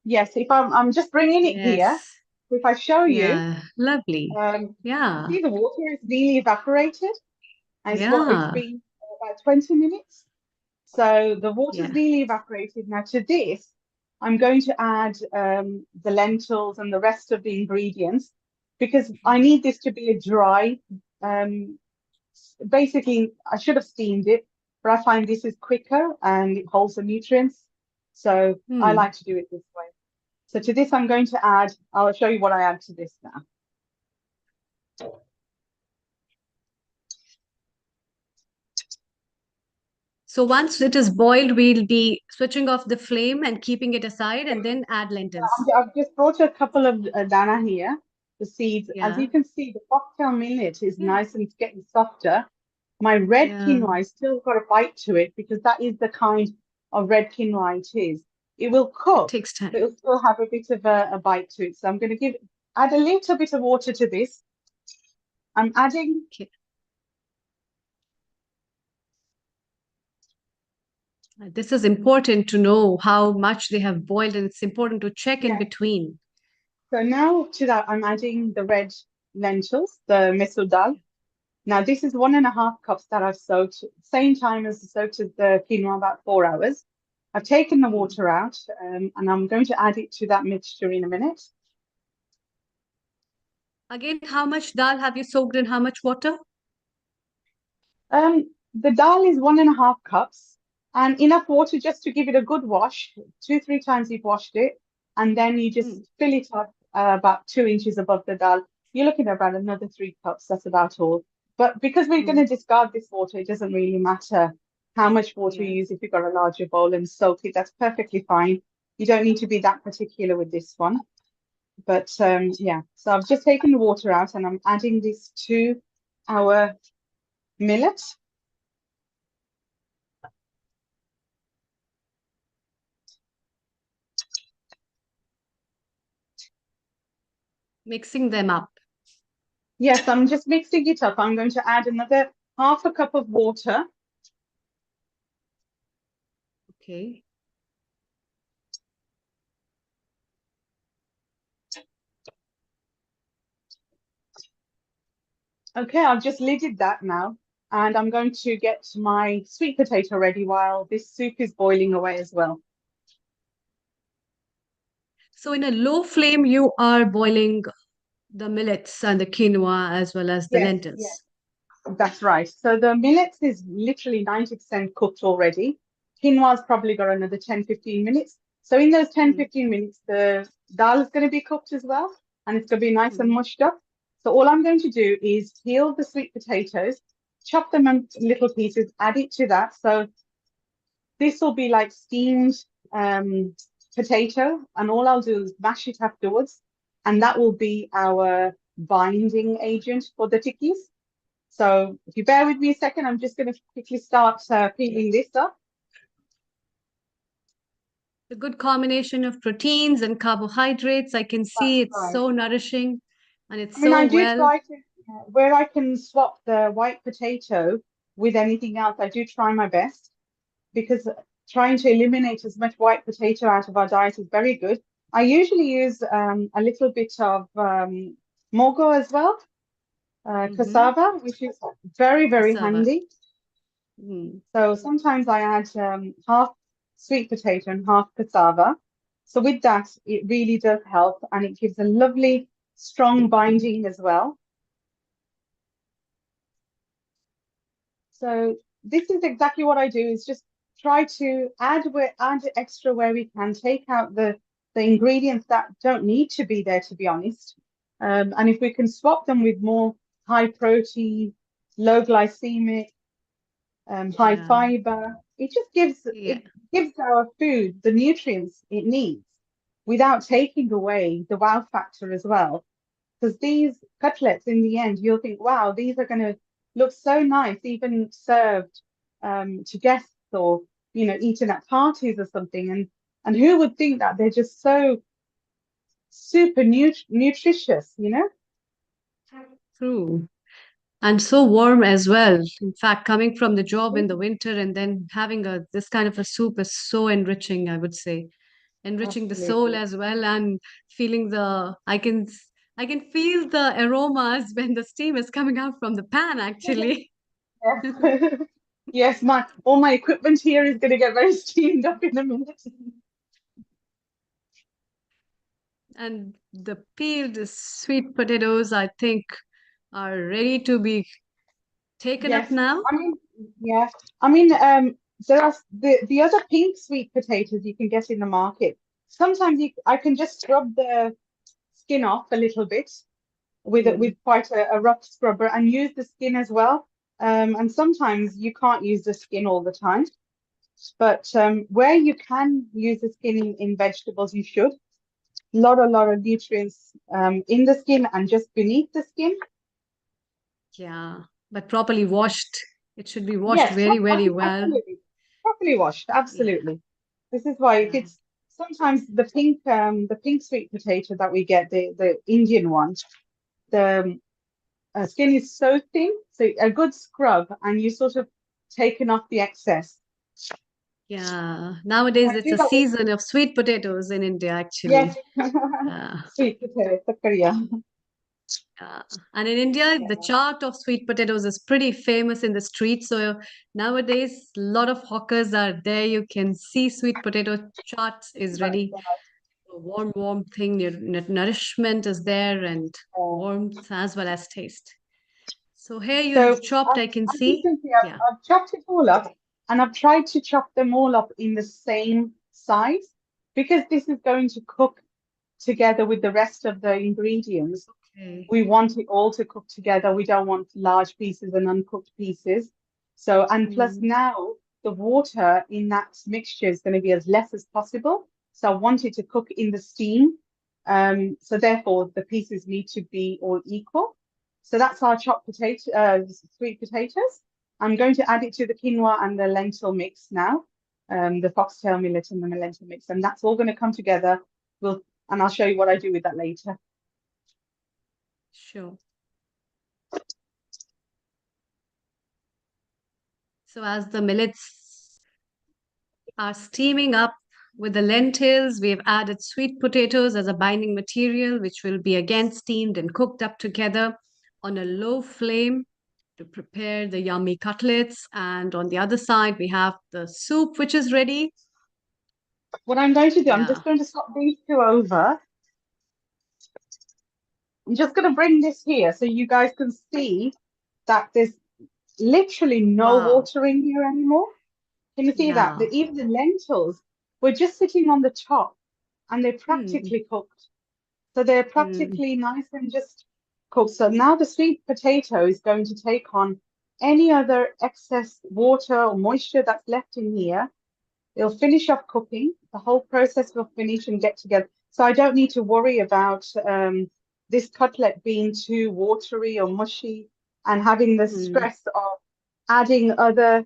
Yes, if I'm just bringing it here. Yes. If I show you, Yeah, lovely. you Yeah. see the water is really evaporated. and it's Yeah. been about 20 minutes. So the water's Yeah. nearly evaporated. Now to this, I'm going to add the lentils and the rest of the ingredients because I need this to be a dry. Um, Basically, I should have steamed it, but I find this is quicker and it holds the nutrients. So I Hmm. like to do it this way. So to this, I'm going to add, I'll show you what I add to this now. So once it is boiled, we'll be switching off the flame and keeping it aside and then add lentils. I've just brought a couple of dana here, the seeds. As you Yeah. can see, the cocktail millet is Yeah. nice and it's getting softer. My red Yeah. quinoa has still got a bite to it because that is the kind of red quinoa it is. It will It cook, takes but time. it'll still have a bit of a bite to it. So I'm going to add a little bit of water to this. I'm adding, Okay. This is important to know how much they have boiled, and it's important to check in yeah. between. So now to that, I'm adding the red lentils, the mesur dal. Now this is 1.5 cups that I've soaked, same time as the soaked as the quinoa, about 4 hours. I've taken the Hmm. water out, and I'm going to add it to that mixture in a minute. Again, how much dal have you soaked in how much water? The dal is 1.5 cups and enough water just to give it a good wash. 2, 3 times you've washed it, and then you Hmm. just fill it up about 2 inches above the dal. You're looking at about another 3 cups. That's about all. But because we're going Hmm. to discard this water, it doesn't really matter how much water Yeah. you use. If you've got a larger bowl and soak it, that's perfectly fine. You don't need to be that particular with this one. But yeah, so I've just taken the water out and I'm adding this to our millet. Mixing them up. Yes, I'm just mixing it up. I'm going to add another 1/2 cup of water. Okay. Okay, I've just lidded that now. And I'm going to get my sweet potato ready while this soup is boiling away as well. So in a low flame, you are boiling the millets and the quinoa as well as the Yes, yes, lentils. that's right. So the millets is literally 90% cooked already. Quinoa's probably got another 10, 15 minutes. So in those 10, Hmm. 15 minutes, the dal is going to be cooked as well. And it's going to be nice and Hmm. mushed up. So all I'm going to do is peel the sweet potatoes, chop them in little pieces, add it to that. So this will be like steamed um, potato, and all I'll do is mash it afterwards, and that will be our binding agent for the tikkis. So if you bear with me a second, I'm just going to quickly start peeling this up. A good combination of proteins and carbohydrates. I can see That's it's right. so nourishing and it's I mean, so I do well. try to, where I can swap the white potato with anything else, I do try my best because trying to eliminate as much white potato out of our diet is very good. I usually use a little bit of mogo as well, Mm-hmm. cassava, which is very, very Cassava. handy. Mm. So sometimes I add half sweet potato and half cassava. So with that, it really does help and it gives a lovely, strong binding as well. So this is exactly what I do is just try to add extra where we can, take out the ingredients that don't need to be there, to be honest. And if we can swap them with more high protein, low glycemic, high Yeah. fiber, Yeah. it gives our food the nutrients it needs without taking away the wow factor as well. Because these cutlets, in the end, you'll think, wow, these are going to look so nice, even served to guests or eaten at parties or something. And who would think that they're just so super nutritious, you know? True. And so warm as well. In fact, coming from the job in the winter and then having a this kind of a soup is so enriching, I would say. Enriching the soul Absolutely. as well and feeling I can feel the aromas when the steam is coming out from the pan actually. Yes. Yes, all my equipment here is going to get very steamed up in a minute. And the peeled sweet potatoes, I think, are ready to be taken up Yes, now. I mean, yeah, I mean, there are the other pink sweet potatoes you can get in the market. Sometimes I can just scrub the skin off a little bit with quite a rough scrubber and use the skin as well. And sometimes you can't use the skin all the time, but where you can use the skin in vegetables, you should. Lot of nutrients in the skin and just beneath the skin. Yeah, but properly washed. It should be washed Yes, very, very well. absolutely. Properly washed, Yeah, absolutely. This is why if yeah, it's sometimes the pink sweet potato that we get, the Indian one, the skin is so thin, so a good scrub and you sort of taken off the excess. yeah. Nowadays, I it's do a that with, season of sweet potatoes in India, yes, actually. Yeah. sweet potato, sakaria. Yeah. And in India, the Yeah, chart of sweet potatoes is pretty famous in the streets. So nowadays, a lot of hawkers are there. You can see sweet potato charts is that's ready. A warm, warm thing. Nourishment is there and right. warmth as well as taste. So here you So have chopped, I can as you see. can see, Yeah. I've chopped it all up and I've tried to chop them all up in the same size because this is going to cook together with the rest of the ingredients. Okay. We want it all to cook together. We don't want large pieces and uncooked pieces. So, and plus Mm, now the water in that mixture is going to be as less as possible. So I want it to cook in the steam. So therefore the pieces need to be all equal. So that's our chopped potato, sweet potatoes. I'm going to add it to the quinoa and the lentil mix now, the foxtail millet and the lentil mix, and that's all going to come together. And I'll show you what I do with that later. sure. So as the millets are steaming up with the lentils, we have added sweet potatoes as a binding material, which will be again steamed and cooked up together on a low flame to prepare the yummy cutlets. And on the other side, we have the soup, which is ready. What I'm going to do, I'm Yeah. just going to swap these two over. I'm just going to bring this here so you guys can see that there's literally no Wow. water in here anymore. Can you see that? Yeah. Even the lentils were just sitting on the top and they're Hmm. practically cooked. So they're Hmm. practically nice and just cooked. So now the sweet potato is going to take on any other excess water or moisture that's left in here. It'll finish off cooking. The whole process will finish and get together. So I don't need to worry about this cutlet being too watery or mushy and having the Hmm. stress of adding other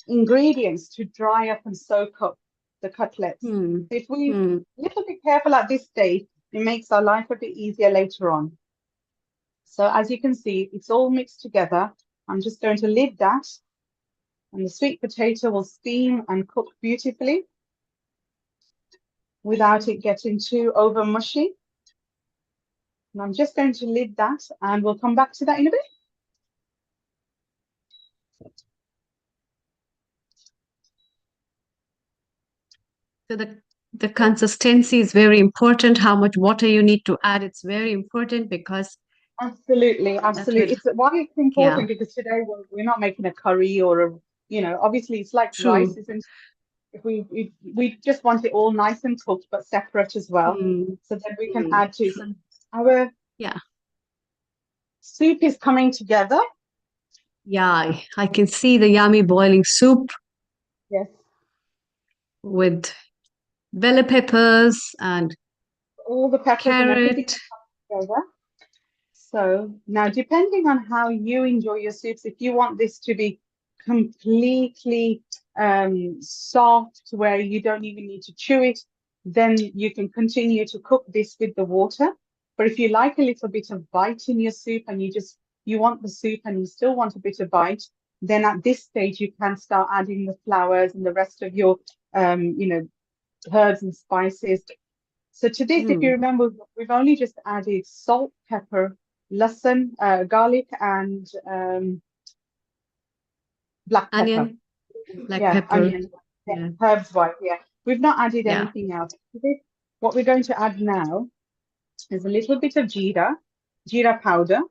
ingredients to dry up and soak up the cutlets. Hmm. If we Hmm. a little bit careful at this stage, it makes our life a bit easier later on. So as you can see, it's all mixed together. I'm just going to lid that and the sweet potato will steam and cook beautifully without it getting too over mushy. And I'm just going to lid that and we'll come back to that in a bit. So the consistency is very important. How much water you need to add, it's very important because Absolutely, that will, absolutely. It's why it's yeah, important because today we're not making a curry or a, obviously it's like rice, true. isn't it? If we just want it all nice and cooked but separate as well. Mm, So then we can mm, add to. So true. our Yeah, soup is coming together. yeah. I can see the yummy boiling soup Yes. with bell peppers and All the peppers and everything carrot. has come together. So now, depending on how you enjoy your soups, if you want this to be completely soft, where you don't even need to chew it, then you can continue to cook this with the water. But if you like a little bit of bite in your soup and you want the soup and you still want a bit of bite, then at this stage you can start adding the flowers and the rest of your herbs and spices. So to this, if you Mm, remember, we've only just added salt, pepper, lesson, garlic, and black pepper. Onion, black Yeah, pepper. onion. Yeah, Yeah. herbs white. Yeah, we've not added Yeah. anything else. What we're going to add now is a little bit of jeera powder,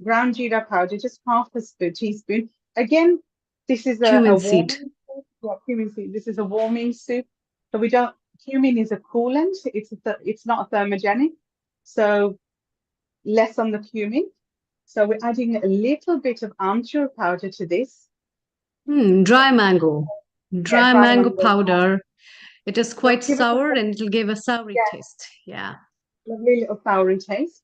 ground jeera powder, just half a teaspoon. Again, this is a Cumin seed. warming soup. Yeah, cumin seed. This is a warming soup. So we don't, cumin is a coolant. It's not a thermogenic. So less on the cumin. So we're adding a little bit of amchur powder to this. Dry mango. Yeah, Dry dry mango mango. powder. It is So quite give it sour and it'll give a soury yeah, taste. Yeah. lovely little soury taste.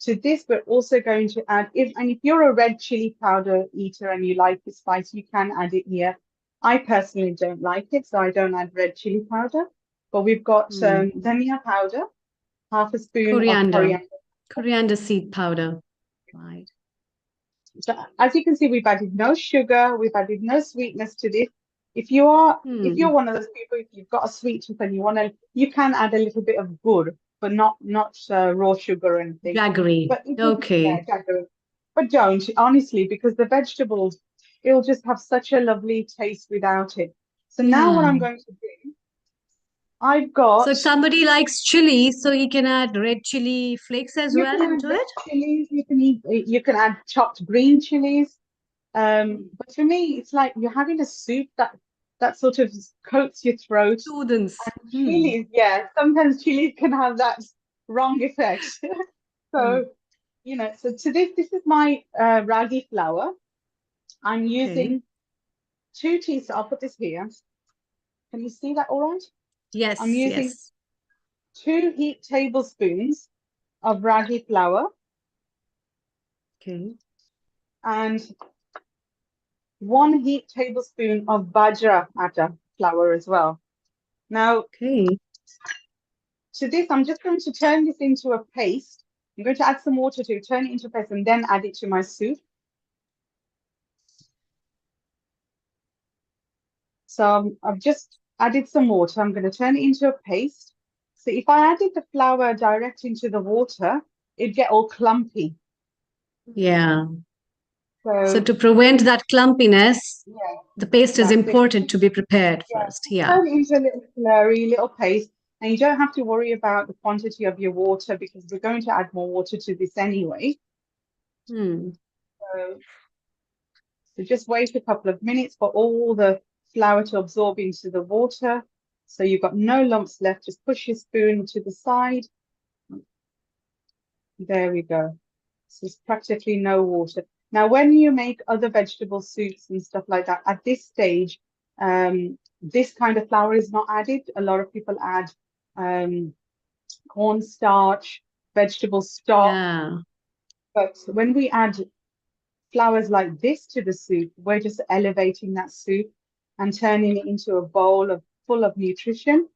To this, we're also going to add, if you're a red chili powder eater and you like the spice, you can add it here. I personally don't like it, so I don't add red chili powder. But we've got Mm. dhania powder, half a spoon of Coriander. coriander. Coriander seed powder. Right. So as you can see, we've added no sugar, we've added no sweetness to this. If you're one of those people, if you've got a sweet tooth and you can add a little bit of gur, but not raw sugar or anything. Jaggery. But it will be, yeah, Okay. jaggery. But don't, honestly, because the vegetables, it'll just have such a lovely taste without it. So now what Yeah. I'm going to do, I've So got if somebody likes chili, so he can add red chili flakes as you well can add into red it? chilies, you can add chopped green chilies. But for me, it's like you're having a soup that sort of coats your throat. Students. And chilies, yeah, sometimes chilies can have that wrong effect. Hmm. So, so this is my ragi flour. I'm Okay. using 2 teaspoons. I'll put this here. Can you see that all right? I'm Yes, using yes. 2 heaped tablespoons of ragi flour Okay. and 1 heaped tablespoon of bajra atta flour as well. Now, Okay. to this, I'm just going to turn this into a paste. I'm going to add some water to it, turn it into a paste, and then add it to my soup. So I've just added some water. I'm going to turn it into a paste. So if I added the flour direct into the water, it'd get all clumpy. Yeah. So So to prevent that clumpiness, yeah, the paste is that's it. important to be prepared Yeah, first. just Yeah. turn it into a little slurry, little paste, and you don't have to worry about the quantity of your water because we're going to add more water to this anyway. Hmm. So just wait a couple of minutes for all the flour to absorb into the water. So you've got no lumps left. Just push your spoon to the side. There we go. So it's practically no water. Now, when you make other vegetable soups and stuff like that, at this stage, this kind of flour is not added. A lot of people add cornstarch, vegetable stock. Yeah. But when we add flours like this to the soup, we're just elevating that soup and turning it into a bowl full of nutrition.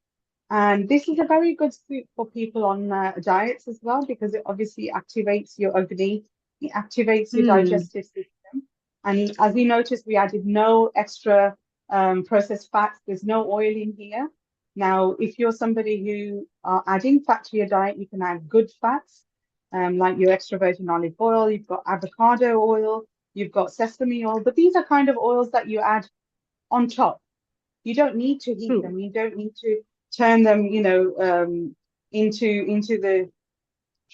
And this is a very good soup for people on diets as well, because it obviously activates your agni, it activates your Hmm. digestive system. And as we noticed, we added no extra processed fats. There's no oil in here. Now, if you're somebody who are adding fat to your diet, you can add good fats, like your extra virgin olive oil. You've got avocado oil, you've got sesame oil, but these are kind of oils that you add on top. You don't need to heat True. them. You don't need to turn them, into the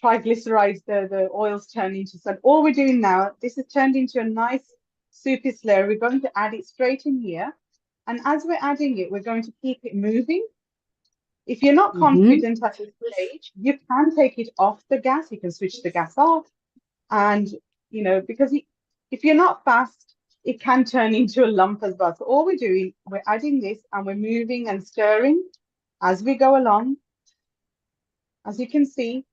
triglycerides. The oils turn into sun. All we're doing now, this is turned into a nice soupy slurry. We're going to add it straight in here, and as we're adding it, we're going to keep it moving. If you're not Mm-hmm. confident at this stage, you can take it off the gas. You can switch the gas off, and because if you're not fast, it can turn into a lump as well. So all we're doing, we're adding this and we're moving and stirring as we go along. As you can see,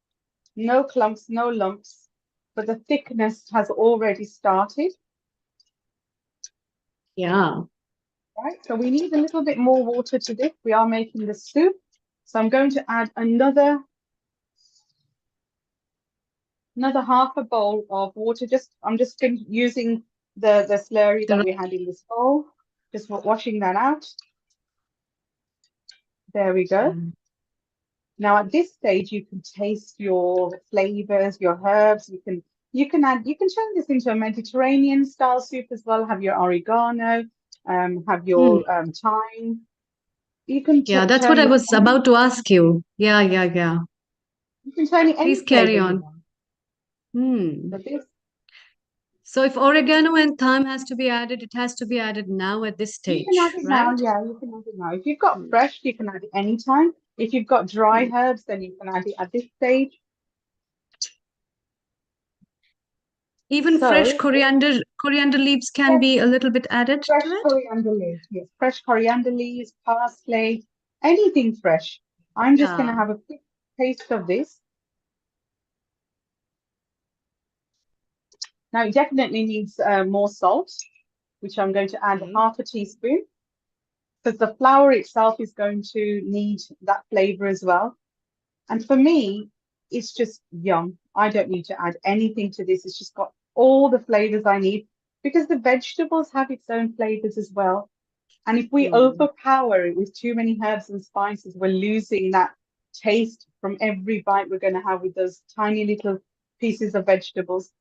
no clumps, no lumps, but the thickness has already started. Yeah. Right, so we need a little bit more water to this. We are making the soup. So I'm going to add another half a bowl of water. I'm just using the slurry that The we had in this bowl, just washing that out. There we go. yeah. Now at this stage, you can taste your flavors, your herbs. You can You can turn this into a Mediterranean style soup as well. Have your oregano, have your Hmm. thyme. You can Yeah, that's what turn I it was about to ask you. Yeah, yeah, yeah. you can turn it any Please carry flavor you on. want. Hmm. But this So if oregano and thyme has to be added, it has to be added now at this you can add stage, it now, right? yeah, you can add it now. If you've got Hmm. fresh, you can add it anytime. If you've got dry Hmm. herbs, then you can add it at this stage. Even fresh So coriander leaves can yes, be a little bit added to fresh it. coriander leaves, yes, fresh coriander leaves, parsley, anything fresh. I'm just going to Yeah. have a quick taste of this. Now, it definitely needs more salt, which I'm going to add Okay. half a teaspoon, because the flour itself is going to need that flavor as well. And for me, it's just yum. I don't need to add anything to this. It's just got all the flavors I need because the vegetables have its own flavors as well. And if we Hmm. overpower it with too many herbs and spices, we're losing that taste from every bite we're going to have with those tiny little pieces of vegetables.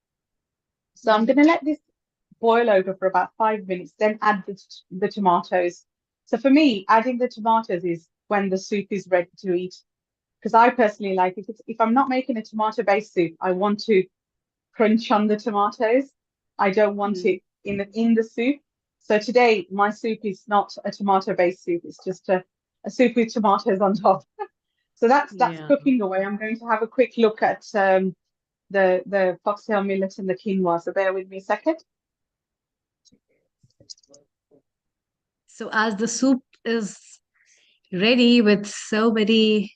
So I'm going to let this boil over for about 5 minutes, then add the tomatoes. So for me, adding the tomatoes is when the soup is ready to eat. Because I personally like if I'm not making a tomato-based soup, I want to crunch on the tomatoes. I don't want Hmm. it in the soup. So today my soup is not a tomato-based soup. It's just a soup with tomatoes on top. So that's Yeah. cooking away. I'm going to have a quick look at the foxtail millet and the quinoa. So bear with me a second. So as the soup is ready with so many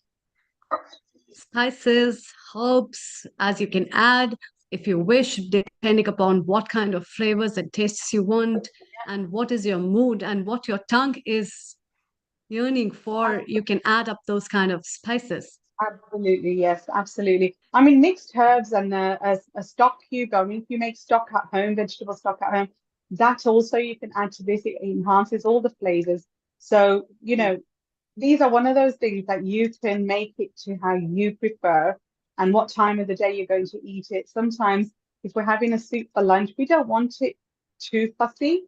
spices, herbs, as you can add, if you wish, depending upon what kind of flavors and tastes you want, and what is your mood and what your tongue is yearning for, you can add up those kind of spices. Absolutely, yes, absolutely. I mean, mixed herbs and a stock cube. I mean, if you make stock at home, vegetable stock at home, that also you can add to this. It enhances all the flavors. So, Mm. these are one of those things that you can make it to how you prefer and what time of the day you're going to eat it. Sometimes, if we're having a soup for lunch, we don't want it too fussy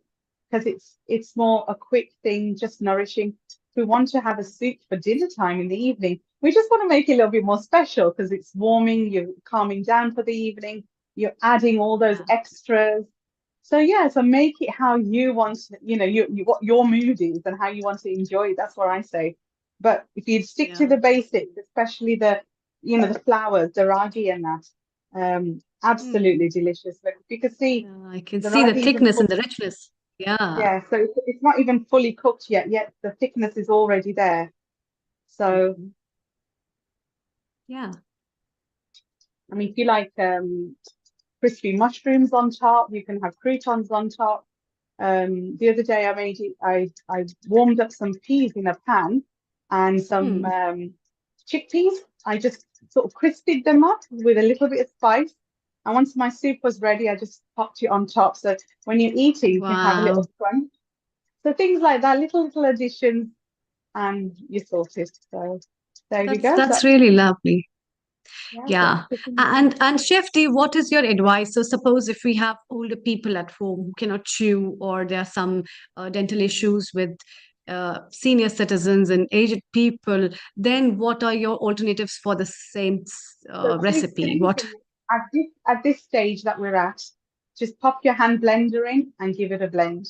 because it's more a quick thing, just nourishing. If we want to have a soup for dinner time in the evening, we just want to make it a little bit more special because it's warming, you're calming down for the evening, you're adding all those Yeah, extras. So yeah, so make it how you want, what your mood is and how you want to enjoy it. That's what I say. But if you stick to yeah, the basics, especially the flowers, the ragi and that, mm. absolutely delicious. Like you can see, Yeah, I can the see the ragi isn't thickness and cooked. the richness. Yeah. Yeah, so it's not even fully cooked yet the thickness is already there. So Mhm. Yeah. I mean, if you like crispy mushrooms on top, you can have croutons on top. The other day I made it, I warmed up some peas in a pan and some Hmm. chickpeas. I just sort of crisped them up with a little bit of spice. And once my soup was ready, I just popped it on top. So when you're eating, you can have a Wow. little crunch. So things like that, little additions, and you're sorted. So there we go. That's really lovely. That's Yeah. cooking away. And Chef D, what is your advice? So suppose if we have older people at home who cannot chew, or there are some dental issues with senior citizens and aged people, then what are your alternatives for the same So recipe? same What? thing. At this stage that we're at, just pop your hand blender in and give it a blend.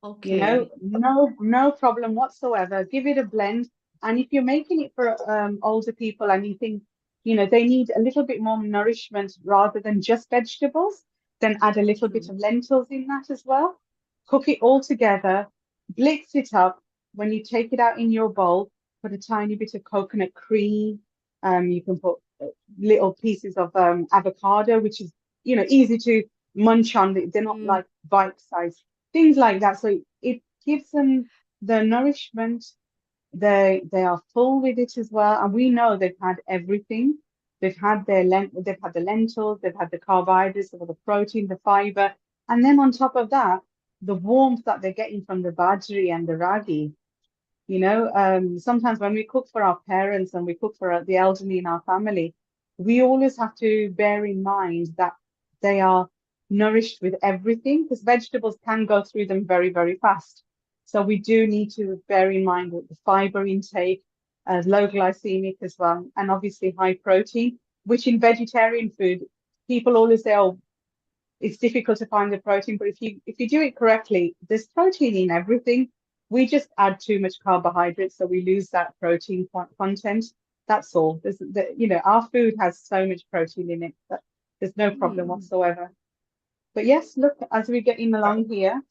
Okay. No problem whatsoever. Give it a blend. And if you're making it for older people and you think, they need a little bit more nourishment rather than just vegetables, then add a little bit Hmm. of lentils in that as well. Cook it all together, blitz it up. When you take it out in your bowl, put a tiny bit of coconut cream. You can put little pieces of avocado, which is, easy to munch on. They're not Hmm. like bite size things like that. So it gives them the nourishment. They are full with it as well, and we know they've had everything. They've had the lentils, they've had the carbohydrates, they've had the protein, the fiber, and then on top of that, the warmth that they're getting from the bajri and the ragi. Sometimes when we cook for our parents and we cook for the elderly in our family, we always have to bear in mind that they are nourished with everything, because vegetables can go through them very, very fast. So we do need to bear in mind that the fiber intake, low glycemic as well, and obviously high protein, which in vegetarian food, people always say, oh, it's difficult to find the protein, but if you do it correctly, there's protein in everything. We just add too much carbohydrates, so we lose that protein content. That's all. Our food has so much protein in it that there's no problem whatsoever. But yes, look, as we're getting along here,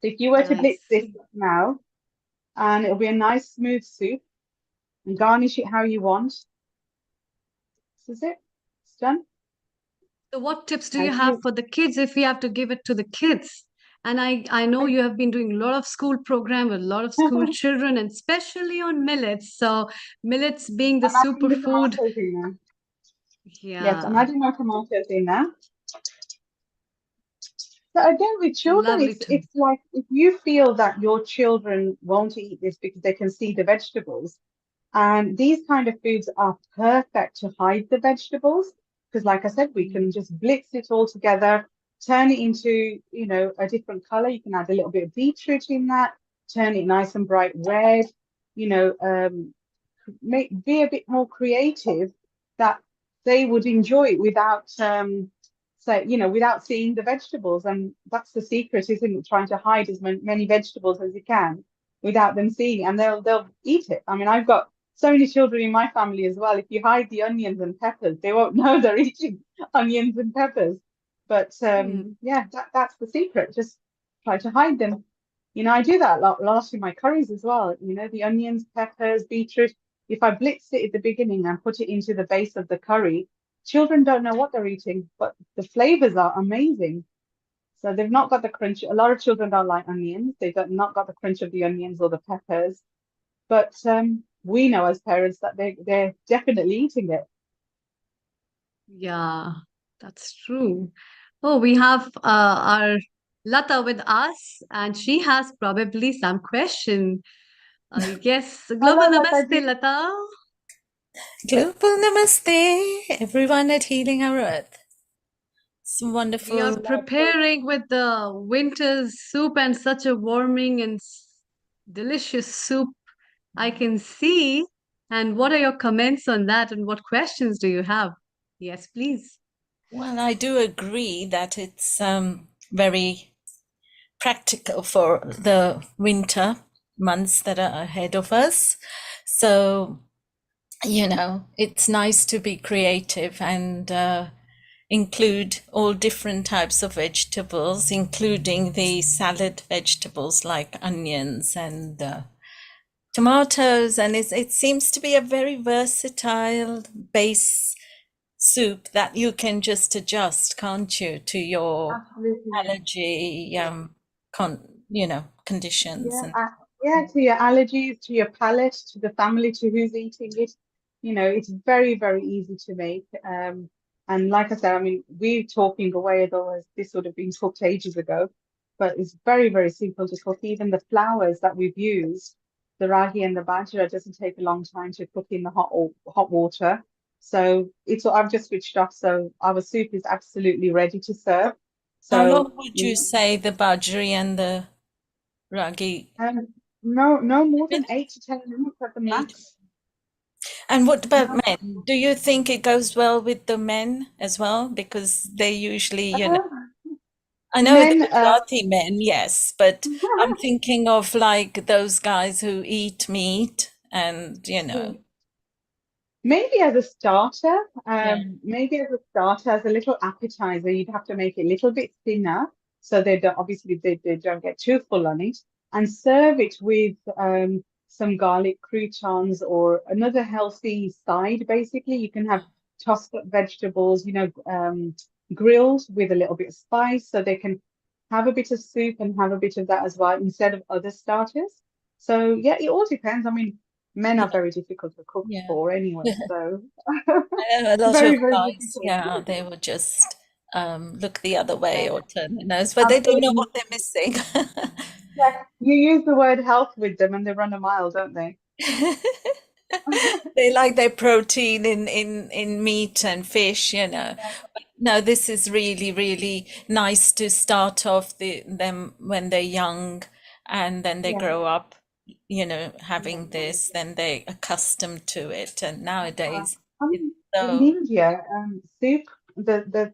if you were to blitz this now, and it'll be a nice smooth soup, and garnish it how you want. This is it. It's done. So what tips do you have for the kids if we have to give it to the kids? And I know you have been doing a lot of school program with a lot of school children, and especially on millets. So millets being the I'm adding the superfood. tomatoes in now. Yes, I'm Yeah. adding my tomatoes in now. So again, with children, Lovely it's like if you feel that your children won't eat this because they can see the vegetables, and these kind of foods are perfect to hide the vegetables, because like I said, we can just blitz it all together, turn it into, a different color. You can add a little bit of beetroot in that, turn it nice and bright red, be a bit more creative, that they would enjoy it without without seeing the vegetables. And that's the secret, isn't it? Trying to hide as many vegetables as you can without them seeing, and they'll eat it. I mean, I've got so many children in my family as well. If you hide the onions and peppers, they won't know they're eating onions and peppers. But yeah, that's the secret. Just try to hide them. I do that a lot in my curries as well. The onions, peppers, beetroot. If I blitz it at the beginning and put it into the base of the curry, children don't know what they're eating, but the flavors are amazing. So they've not got the crunch. A lot of children don't like onions. They've not got the crunch of the onions or the peppers. But we know as parents that they're definitely eating it. Yeah, that's true. Oh, we have our Lata with us, and she has probably some question. Yes, global Hello, namaste, Lataji. Lata. Global namaste, everyone at Healing Our Earth. It's We wonderful. are preparing with the winter's soup, and such a warming and delicious soup I can see. And what are your comments on that, and what questions do you have? Yes, please. Well, I do agree that it's very practical for the winter months that are ahead of us. So, it's nice to be creative and include all different types of vegetables, including the salad vegetables like onions and tomatoes. And it seems to be a very versatile base soup that you can just adjust, can't you, to your allergy conditions. To your allergies, to your palate, to the family, to who's eating it. It's very, very easy to make. And like I said, I mean, we're talking away, otherwise this would have been cooked ages ago. But it's very, very simple to cook. Even the flours that we've used, the ragi and the bajra, doesn't take a long time to cook in the hot water. So I've just switched off. So our soup is absolutely ready to serve. So how long would you say the bajri and the ragi? No more than 8 to 10 minutes at the max. And what about men? Do you think it goes well with the men as well? Because they usually, I know the Gujarati men, yes, but I'm thinking of like those guys who eat meat and, Maybe as a starter, as a little appetizer, you'd have to make it a little bit thinner so they don't get too full on it, and serve it with some garlic croutons or another healthy side. Basically, you can have tossed up vegetables, grilled with a little bit of spice, so they can have a bit of soup and have a bit of that as well instead of other starters. So yeah, it all depends. I mean, men are very difficult to cook for anyway, so I know a lot very, of very guys, difficult. they will just look the other way or turn their nose, but they don't know what they're missing. Yeah, you use the word health with them and they run a mile, don't they? They like their protein in meat and fish, No, this is really, really nice to start off them when they're young, and then they Yeah. grow up, having this, then they're accustomed to it. And nowadays, I it's mean, in so, India, soup, the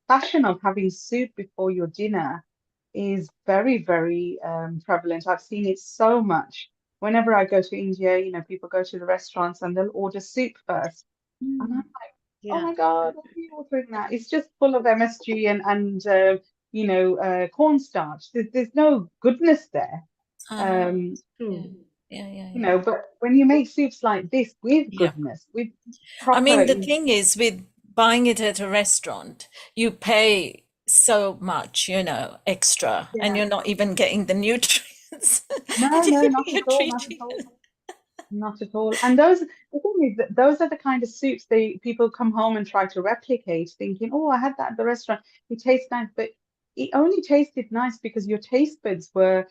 fashion of having soup before your dinner is very, very prevalent. I've seen it so much. Whenever I go to India, people go to the restaurants and they'll order soup first. And I'm like, oh Yeah. my God, what are you ordering that? It's just full of MSG and cornstarch. There's no goodness there. uh-huh. Um, Yeah, True. yeah, yeah, yeah. but when you make soups like this with Yeah. goodness, with I proper, mean, the thing is, with buying it at a restaurant, you pay so much, extra, and yeah. you're not even getting the nutrients. No, no, not You're at all, not at treating all. it. Not at all. And the thing is that those are the kind of soups people come home and try to replicate, thinking, oh, I had that at the restaurant. It tastes nice, but it only tasted nice because your taste buds were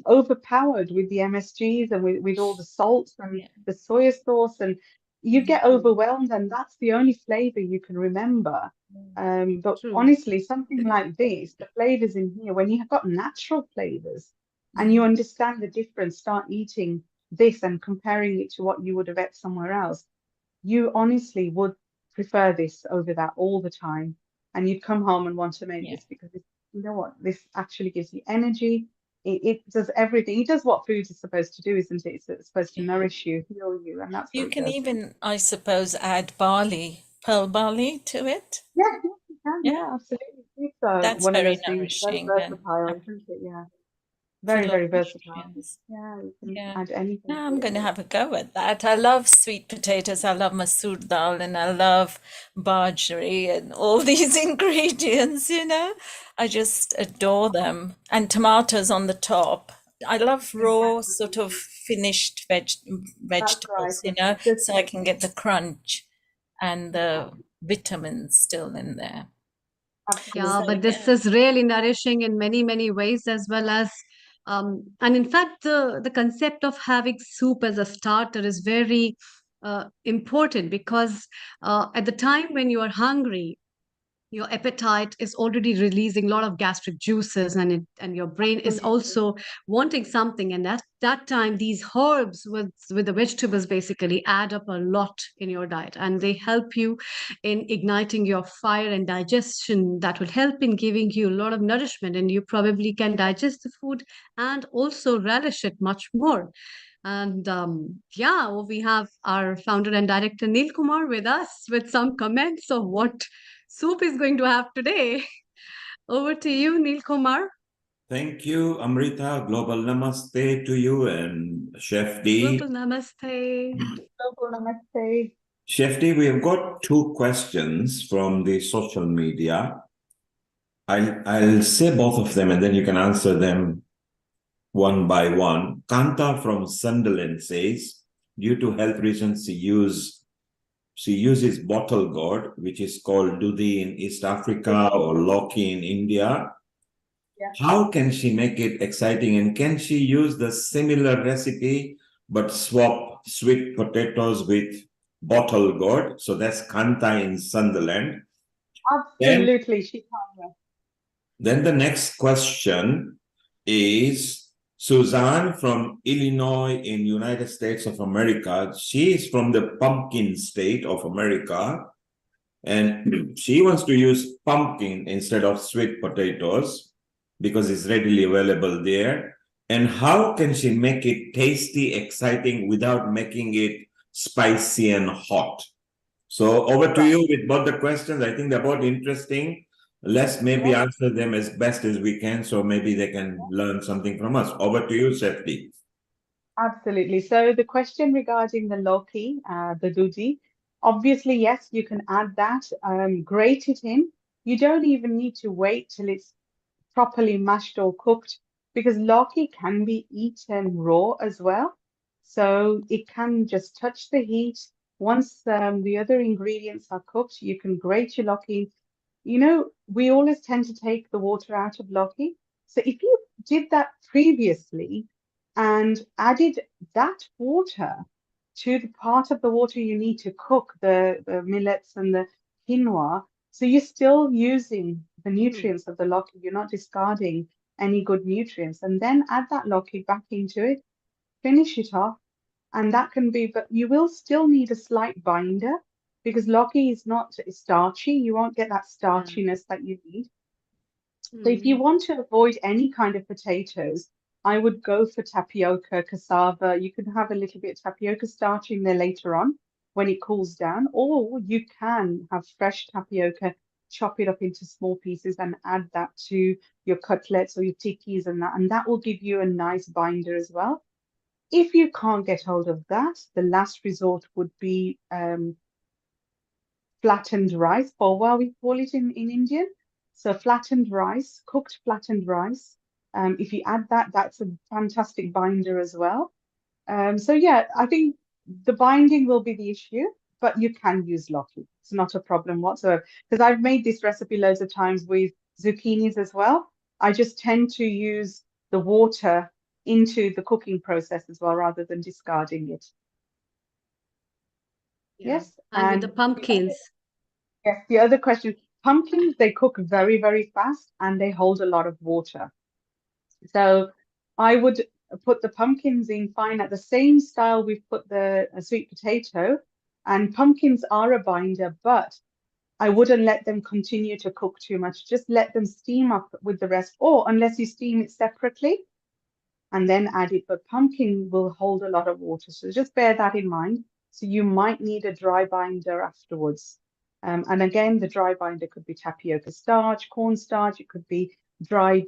overpowered with the MSGs and with all the salts and Yeah. the soy sauce, and you get overwhelmed, and that's the only flavor you can remember. But True. honestly, something like this, the flavors in here, when you have got natural flavors and you understand the difference, start eating this and comparing it to what you would have ate somewhere else, you honestly would prefer this over that all the time. And you'd come home and want to make Yeah. this because you know what? This actually gives you energy. It does everything. It does what food is supposed to do, isn't it? It's supposed to nourish you, heal you, and that's what You it can does. even, I suppose, add barley, pearl barley to it. Yeah, yeah, you can. Yeah, Yeah, absolutely. It's that's one of very those things, very nourishing and versatile, isn't it? Yeah, very, full of very versatile. nutrients. Yeah, you can Yeah. add anything Now to I'm it. going to have a go at that. I love sweet potatoes. I love masoor dal and I love bajri and all these ingredients, I just adore them. And tomatoes on the top. I love raw, Exactly. sort of finished That's right. vegetables, It's just so I can get the crunch and the exactly. vitamins still in there. Yeah, So Absolutely. but this yeah. is really nourishing in many, many ways, as well as, and in fact, the concept of having soup as a starter is very important because at the time when you are hungry, your appetite is already releasing a lot of gastric juices, and your brain is Absolutely. also wanting something, and at that time these herbs with the vegetables basically add up a lot in your diet, and they help you in igniting your fire and digestion. That will help in giving you a lot of nourishment, and you probably can digest the food and also relish it much more. And yeah, we have our founder and director Neil Kumar with us with some comments of what soup is going to have today. Over to you, Neil Kumar. Thank you, Amrita. Global Namaste to you and Chef D. Global Namaste. Global namaste. Chef D, we have got two questions from the social media. I'll say both of them and then you can answer them one by one. Kanta from Sunderland says, due to health reasons, she uses bottle gourd, which is called dudhi in East Africa or loki in India. Yeah. How can she make it exciting? And can she use the similar recipe but swap sweet potatoes with bottle gourd? So that's Kanta in Sunderland. Then, Absolutely. She can. then the next question is Suzanne from Illinois in United States of America. She is from the pumpkin state of America. And she wants to use pumpkin instead of sweet potatoes because it's readily available there. And how can she make it tasty, exciting without making it spicy and hot? So over to you with both the questions. I think they're both interesting. Let's maybe Yeah. answer them as best as we can, so maybe they can learn something from us. Over to you, Sefti. Absolutely. So the question regarding the loki, the dudi, obviously, yes, you can add that, grate it in. You don't even need to wait till it's properly mashed or cooked because loki can be eaten raw as well. So it can just touch the heat. Once the other ingredients are cooked, you can grate your loki. We always tend to take the water out of loki. So if you did that previously and added that water to the part of the water you need to cook the millets and the quinoa, So you're still using the nutrients of the loki. You're not discarding any good nutrients. And then add that loki back into it, finish it off, and that can be, but you will still need a slight binder because loki is not starchy. You won't get that starchiness that you need. So if you want to avoid any kind of potatoes, I would go for tapioca, cassava. You can have a little bit of tapioca starch in there later on when it cools down, or you can have fresh tapioca, chop it up into small pieces and add that to your cutlets or your tikkis and that will give you a nice binder as well. If you can't get hold of that, the last resort would be flattened rice, powa we call it in Indian. So flattened rice, cooked flattened rice. If you add that, that's a fantastic binder as well. So yeah, I think the binding will be the issue, but you can use loki. It's not a problem whatsoever. Because I've made this recipe loads of times with zucchinis as well. I just tend to use the water into the cooking process as well, rather than discarding it. Yes. And with the pumpkins. Yes, the other question, pumpkins, they cook very, very fast and they hold a lot of water. So I would put the pumpkins in fine at the same style we've put the sweet potato, and pumpkins are a binder, but I wouldn't let them continue to cook too much. Just let them steam up with the rest, or unless you steam it separately and then add it, but pumpkin will hold a lot of water. So just bear that in mind. So you might need a dry binder afterwards. And again, the dry binder could be tapioca starch, cornstarch, it could be dried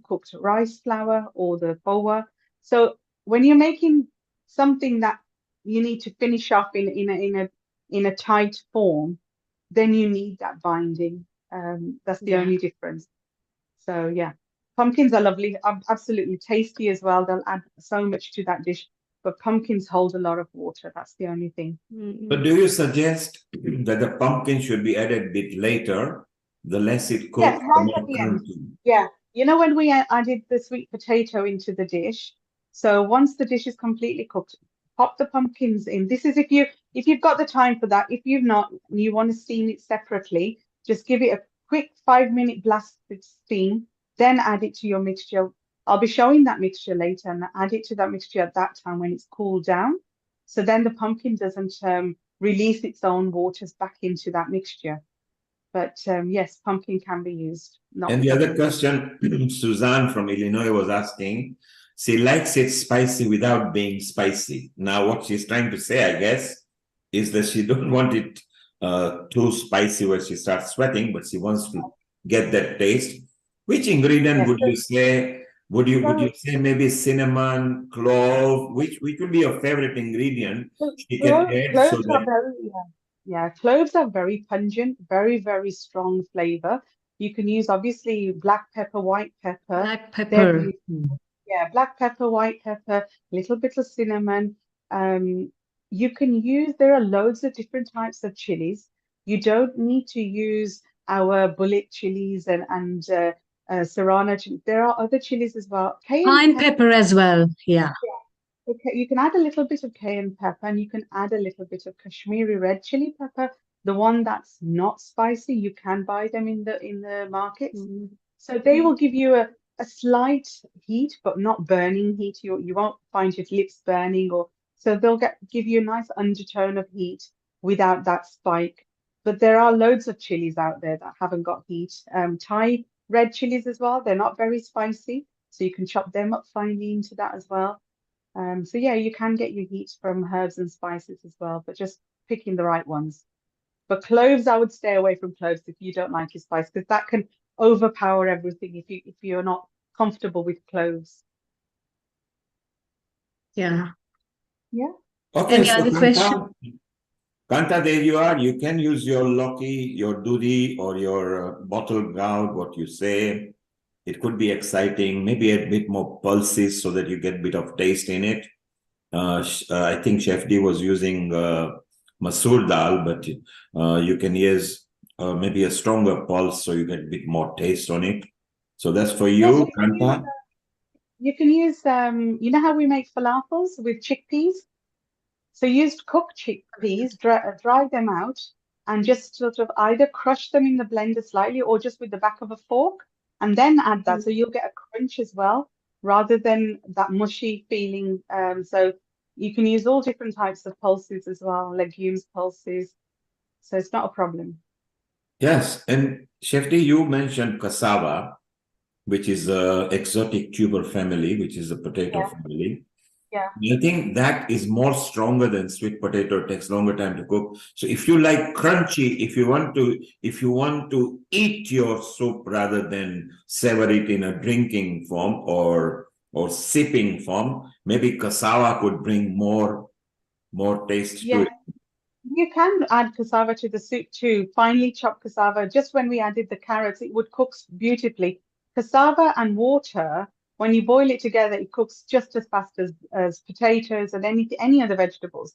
cooked rice flour or the powa. So when you're making something that you need to finish off in a tight form, then you need that binding. That's the only difference. So yeah, pumpkins are lovely, absolutely tasty as well. They'll add so much to that dish, but pumpkins hold a lot of water. That's the only thing. But do you suggest that the pumpkin should be added a bit later? The less it cooks, Yes, the right more at the end. crunchy. Yeah, you know when we added the sweet potato into the dish. So once the dish is completely cooked, pop the pumpkins in. This is if you've got the time for that. If you've not, and you want to steam it separately, just give it a quick 5-minute blast of steam, then add it to your mixture. I'll be showing that mixture later, and add it to that mixture at that time when it's cooled down. So then the pumpkin doesn't release its own waters back into that mixture. But yes, pumpkin can be used. And the other question, Suzanne from Illinois was asking, she likes it spicy without being spicy. Now, what she's trying to say, I guess, is that she don't want it too spicy where she starts sweating, but she wants to get that taste. Which ingredient would you say? Would you say maybe cinnamon, clove? Which would be your favorite ingredient she can add so Cloves that are cloves are very pungent, very, very strong flavor. You can use obviously black pepper, white pepper. Black pepper. Black pepper, white pepper, little bit of cinnamon. You can use, there are loads of different types of chilies. You don't need to use our bullet chilies and serrano chili. There are other chilies as well. Pine pepper as well. Yeah. Okay, you can add a little bit of cayenne pepper and you can add a little bit of Kashmiri red chili pepper. The one that's not spicy, you can buy them in the markets. So they will give you a slight heat, but not burning heat. You won't find your lips burning, or so they'll give you a nice undertone of heat without that spike. But there are loads of chilies out there that haven't got heat. Thai red chilies as well. They're not very spicy, so you can chop them up finely into that as well. So yeah, you can get your heat from herbs and spices as well, but just picking the right ones. But cloves, I would stay away from cloves if you don't like your spice, because that can overpower everything if you're not comfortable with cloves. Yeah. Yeah. Okay, Any so other question? Kanta, there you are. You can use your loki, your dudi, or your bottle gourd, what you say. It could be exciting, maybe a bit more pulses so that you get a bit of taste in it. I think Chef D was using masoor dal, but you can use maybe a stronger pulse so you get a bit more taste on it. So that's for you, Kanta. You can use, you know how we make falafels with chickpeas? So use cooked chickpeas, dry them out, and just sort of either crush them in the blender slightly or just with the back of a fork and then add that. So you'll get a crunch as well rather than that mushy feeling. So you can use all different types of pulses as well, legumes, pulses. So it's not a problem. Yes, and Shefti, you mentioned cassava, which is a exotic tuber family, which is a potato Yeah, family. yeah. I think that is more stronger than sweet potato. It takes longer time to cook. So if you like crunchy, if you want to eat your soup rather than savor it in a drinking form or sipping form, maybe cassava could bring more taste to Yeah, it. you can add cassava to the soup too. Finely chopped cassava. Just when we added the carrots, it would cook beautifully. Cassava and water, when you boil it together, it cooks just as fast as potatoes and any other vegetables.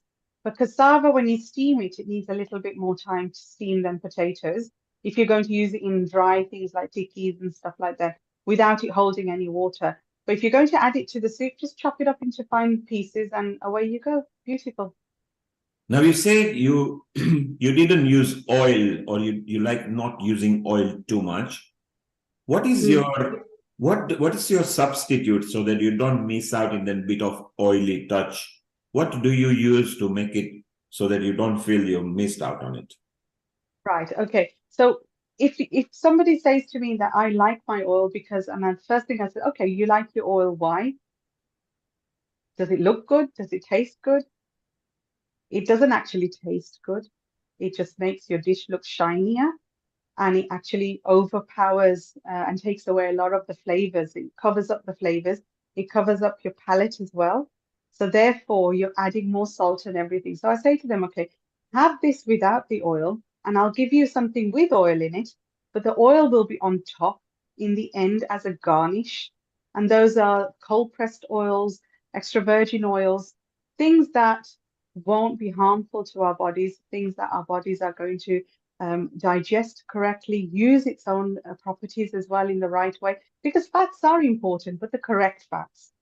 But cassava, when you steam it, it needs a little bit more time to steam than potatoes. If you're going to use it in dry things like tikkis and stuff like that, without it holding any water. But if you're going to add it to the soup, just chop it up into fine pieces and away you go. Beautiful. Now you said you you didn't use oil or you like not using oil too much. What is Mm. your what is your substitute so that you don't miss out in that bit of oily touch? What do you use to make it so that you don't feel you missed out on it? Right. Okay. So if somebody says to me that I like my oil because, and the first thing I said, okay, you like your oil, why? Does it look good? Does it taste good? It doesn't actually taste good. It just makes your dish look shinier and it actually overpowers and takes away a lot of the flavors. It covers up the flavors. It covers up your palate as well. So therefore, you're adding more salt and everything. So I say to them, okay, have this without the oil, and I'll give you something with oil in it, but the oil will be on top in the end as a garnish. And those are cold pressed oils, extra virgin oils, things that won't be harmful to our bodies, things that our bodies are going to digest correctly, use its own properties as well in the right way, because fats are important, but the correct fats.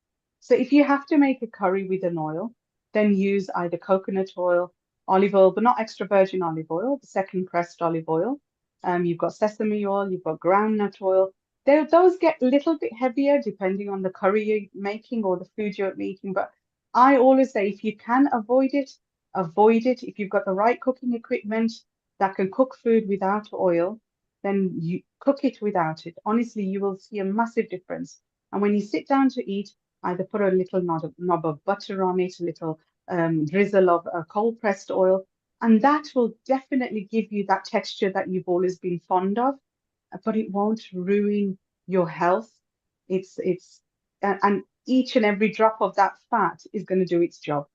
So if you have to make a curry with an oil, then use either coconut oil, olive oil, but not extra virgin olive oil, the second pressed olive oil. You've got sesame oil, you've got groundnut oil. Those get a little bit heavier depending on the curry you're making or the food you're making. But I always say if you can avoid it, avoid it. If you've got the right cooking equipment, that can cook food without oil, then you cook it without it. Honestly, you will see a massive difference. And when you sit down to eat, either put a little knob of butter on it, a little drizzle of cold pressed oil, and that will definitely give you that texture that you've always been fond of, but it won't ruin your health. And each and every drop of that fat is going to do its job.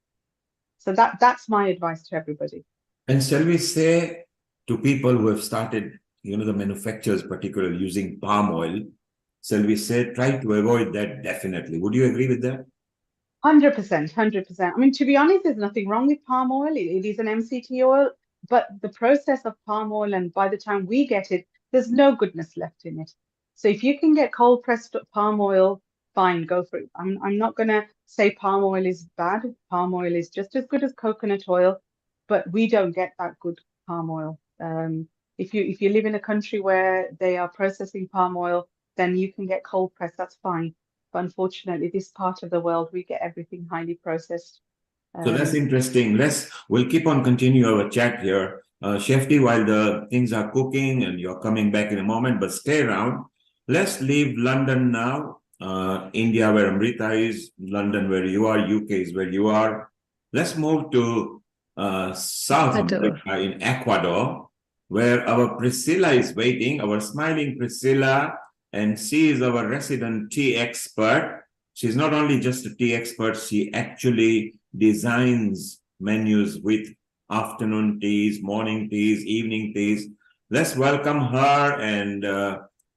So that's my advice to everybody. And shall we say to people who have started, the manufacturers particularly using palm oil, shall we say try to avoid that definitely? Would you agree with that? 100%, 100%. I mean, to be honest, there's nothing wrong with palm oil. It is an MCT oil, but the process of palm oil, and by the time we get it, there's no goodness left in it. So if you can get cold pressed palm oil, fine, go for it. I'm not gonna say palm oil is bad. Palm oil is just as good as coconut oil, but we don't get that good palm oil. If you live in a country where they are processing palm oil, then you can get cold pressed. That's fine. But unfortunately, this part of the world, we get everything highly processed. So that's interesting. We'll keep on continue our chat here. Shefti, while the things are cooking and you're coming back in a moment, but stay around. Let's leave London now. India, where Amrita is, London, where you are, UK is where you are. Let's move to South Ecuador. America in Ecuador, where our Priscilla is waiting, our smiling Priscilla, and she is our resident tea expert. She's not only just a tea expert, she actually designs menus with afternoon teas, morning teas, evening teas. Let's welcome her, and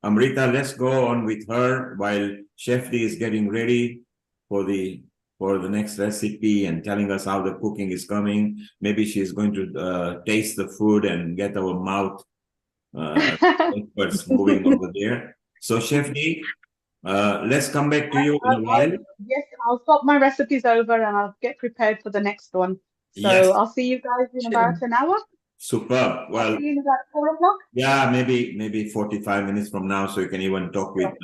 Amrita, let's go on with her while Shefti is getting ready for the next recipe and telling us how the cooking is coming. Maybe she's going to taste the food and get our mouth experts moving over there. So Shefti, let's come back to you in a while. Yes, I'll swap my recipes over and I'll get prepared for the next one. So Yes. I'll see you guys in about an hour. Superb. Well, See you about 4 o'clock. yeah, maybe 45 minutes from now, so you can even talk with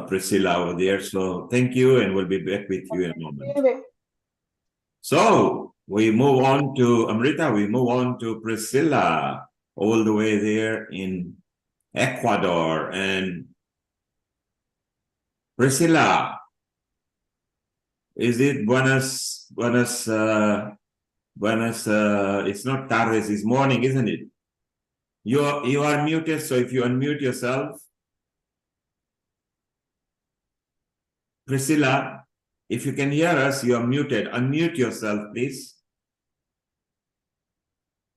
Priscilla over there. So thank you, and we'll be back with you in a moment. So we move on to Amrita. We move on to Priscilla, all the way there in Ecuador. And Priscilla, is it buenas? It's not tardes, it's morning, isn't it? You are muted, so if you unmute yourself, Priscilla, if you can hear us, you are muted. Unmute yourself, please.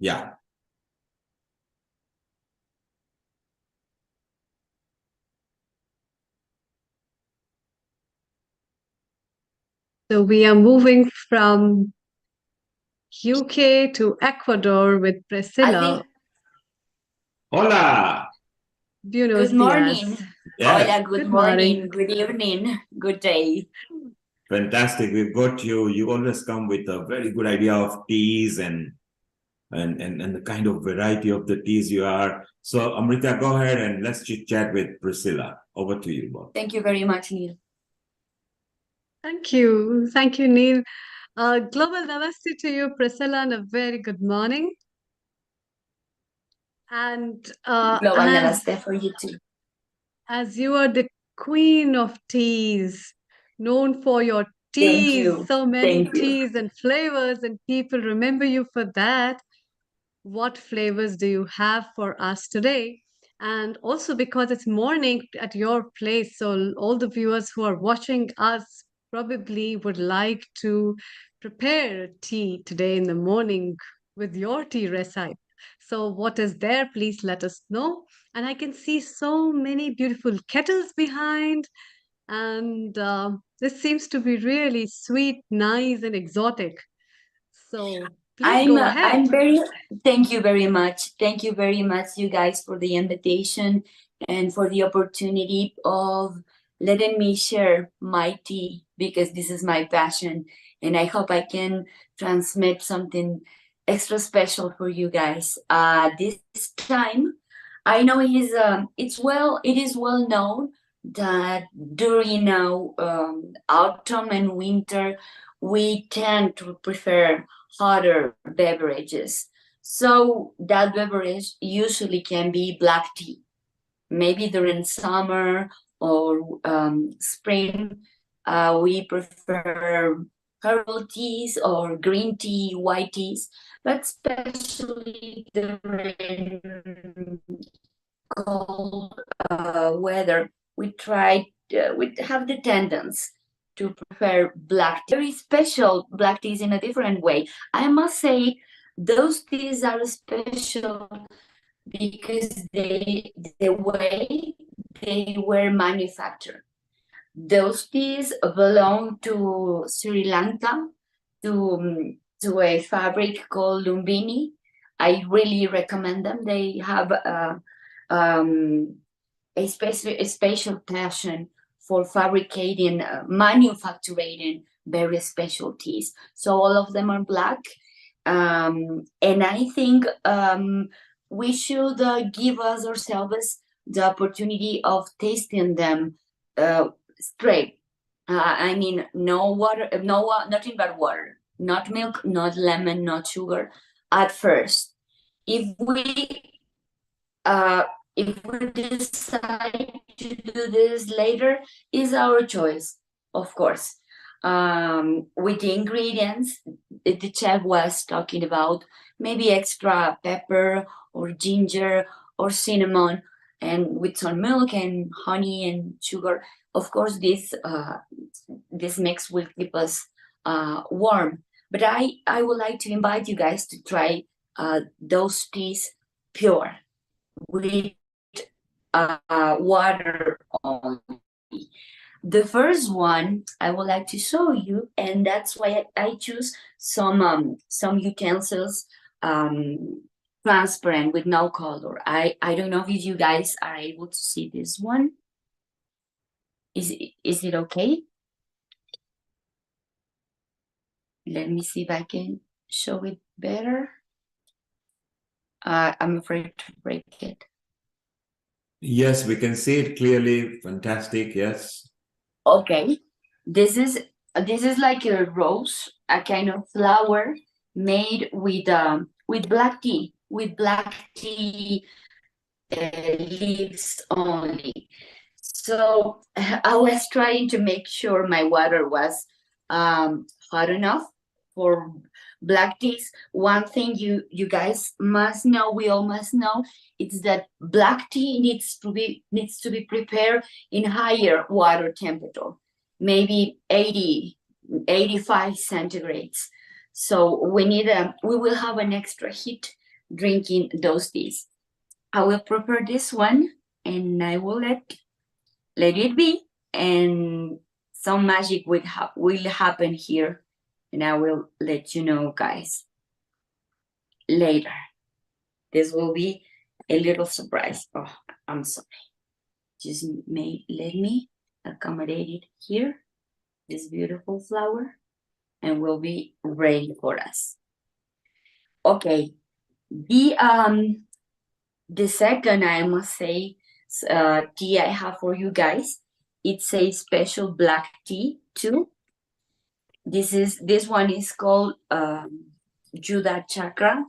Yeah. So we are moving from UK to Ecuador with Priscilla. Hola. Buenos Good morning. dias. Yes. Hola, good Good morning, morning. good evening, good day. Fantastic. We've got you. You always come with a very good idea of teas and the kind of variety of the teas you are. So Amrita, go ahead and let's chit chat with Priscilla. Over to you, both. Thank you very much, Neil. Thank you. Thank you, Neil. Global namaste to you, Priscilla, and a very good morning. And Global namaste for you too. as you are the queen of teas, known for your Thank teas, you. so many Thank you. teas and flavors, and people remember you for that. What flavors do you have for us today? And also because it's morning at your place, so all the viewers who are watching us probably would like to prepare tea today in the morning with your tea recipe. So what is there? Please let us know. And I can see so many beautiful kettles behind. And this seems to be really sweet, nice, and exotic. So please go ahead. I'm very, thank you very much. Thank you very much, you guys, for the invitation and for the opportunity of letting me share my tea, because this is my passion. And I hope I can transmit something extra special for you guys. This time, I know it is well known that during now autumn and winter, we tend to prefer hotter beverages. So that beverage usually can be black tea. Maybe during summer or spring, we prefer herbal teas or green tea, white teas, but especially during cold weather, we have the tendency to prefer black tea. Very special black teas in a different way. I must say, those teas are special because the way they were manufactured. Those teas belong to Sri Lanka, to a fabric called Lumbini. I really recommend them. They have a special passion for fabricating, manufacturing very special teas. So all of them are black. And I think we should give us ourselves the opportunity of tasting them straight. I mean, no water, nothing but water, not milk, not lemon, not sugar at first. If we decide to do this later, is our choice, of course. With the ingredients the chef was talking about, maybe extra pepper or ginger or cinnamon, and with some milk and honey and sugar. Of course, this mix will keep us warm. But I would like to invite you guys to try those teas pure, with water only. The first one I would like to show you, and that's why I choose some utensils transparent with no color. I don't know if you guys are able to see this one. Is it okay? Let me see if I can show it better. I'm afraid to break it. Yes, we can see it clearly. Fantastic. Yes. Okay, this is like a rose, a kind of flower made with black tea, leaves only. So I was trying to make sure my water was hot enough for black teas. One thing you guys must know, we all must know, is that black tea needs to be prepared in higher water temperature, maybe 85 centigrades. So we will have an extra heat drinking those teas. I will prepare this one and I will let it be, and some magic will happen here, and I will let you know, guys, later. This will be a little surprise. Oh, I'm sorry. Just let me accommodate it here, this beautiful flower, and will be ready for us. Okay, the second, I must say, tea I have for you guys, it's a special black tea too. This one is called Juda Chakra.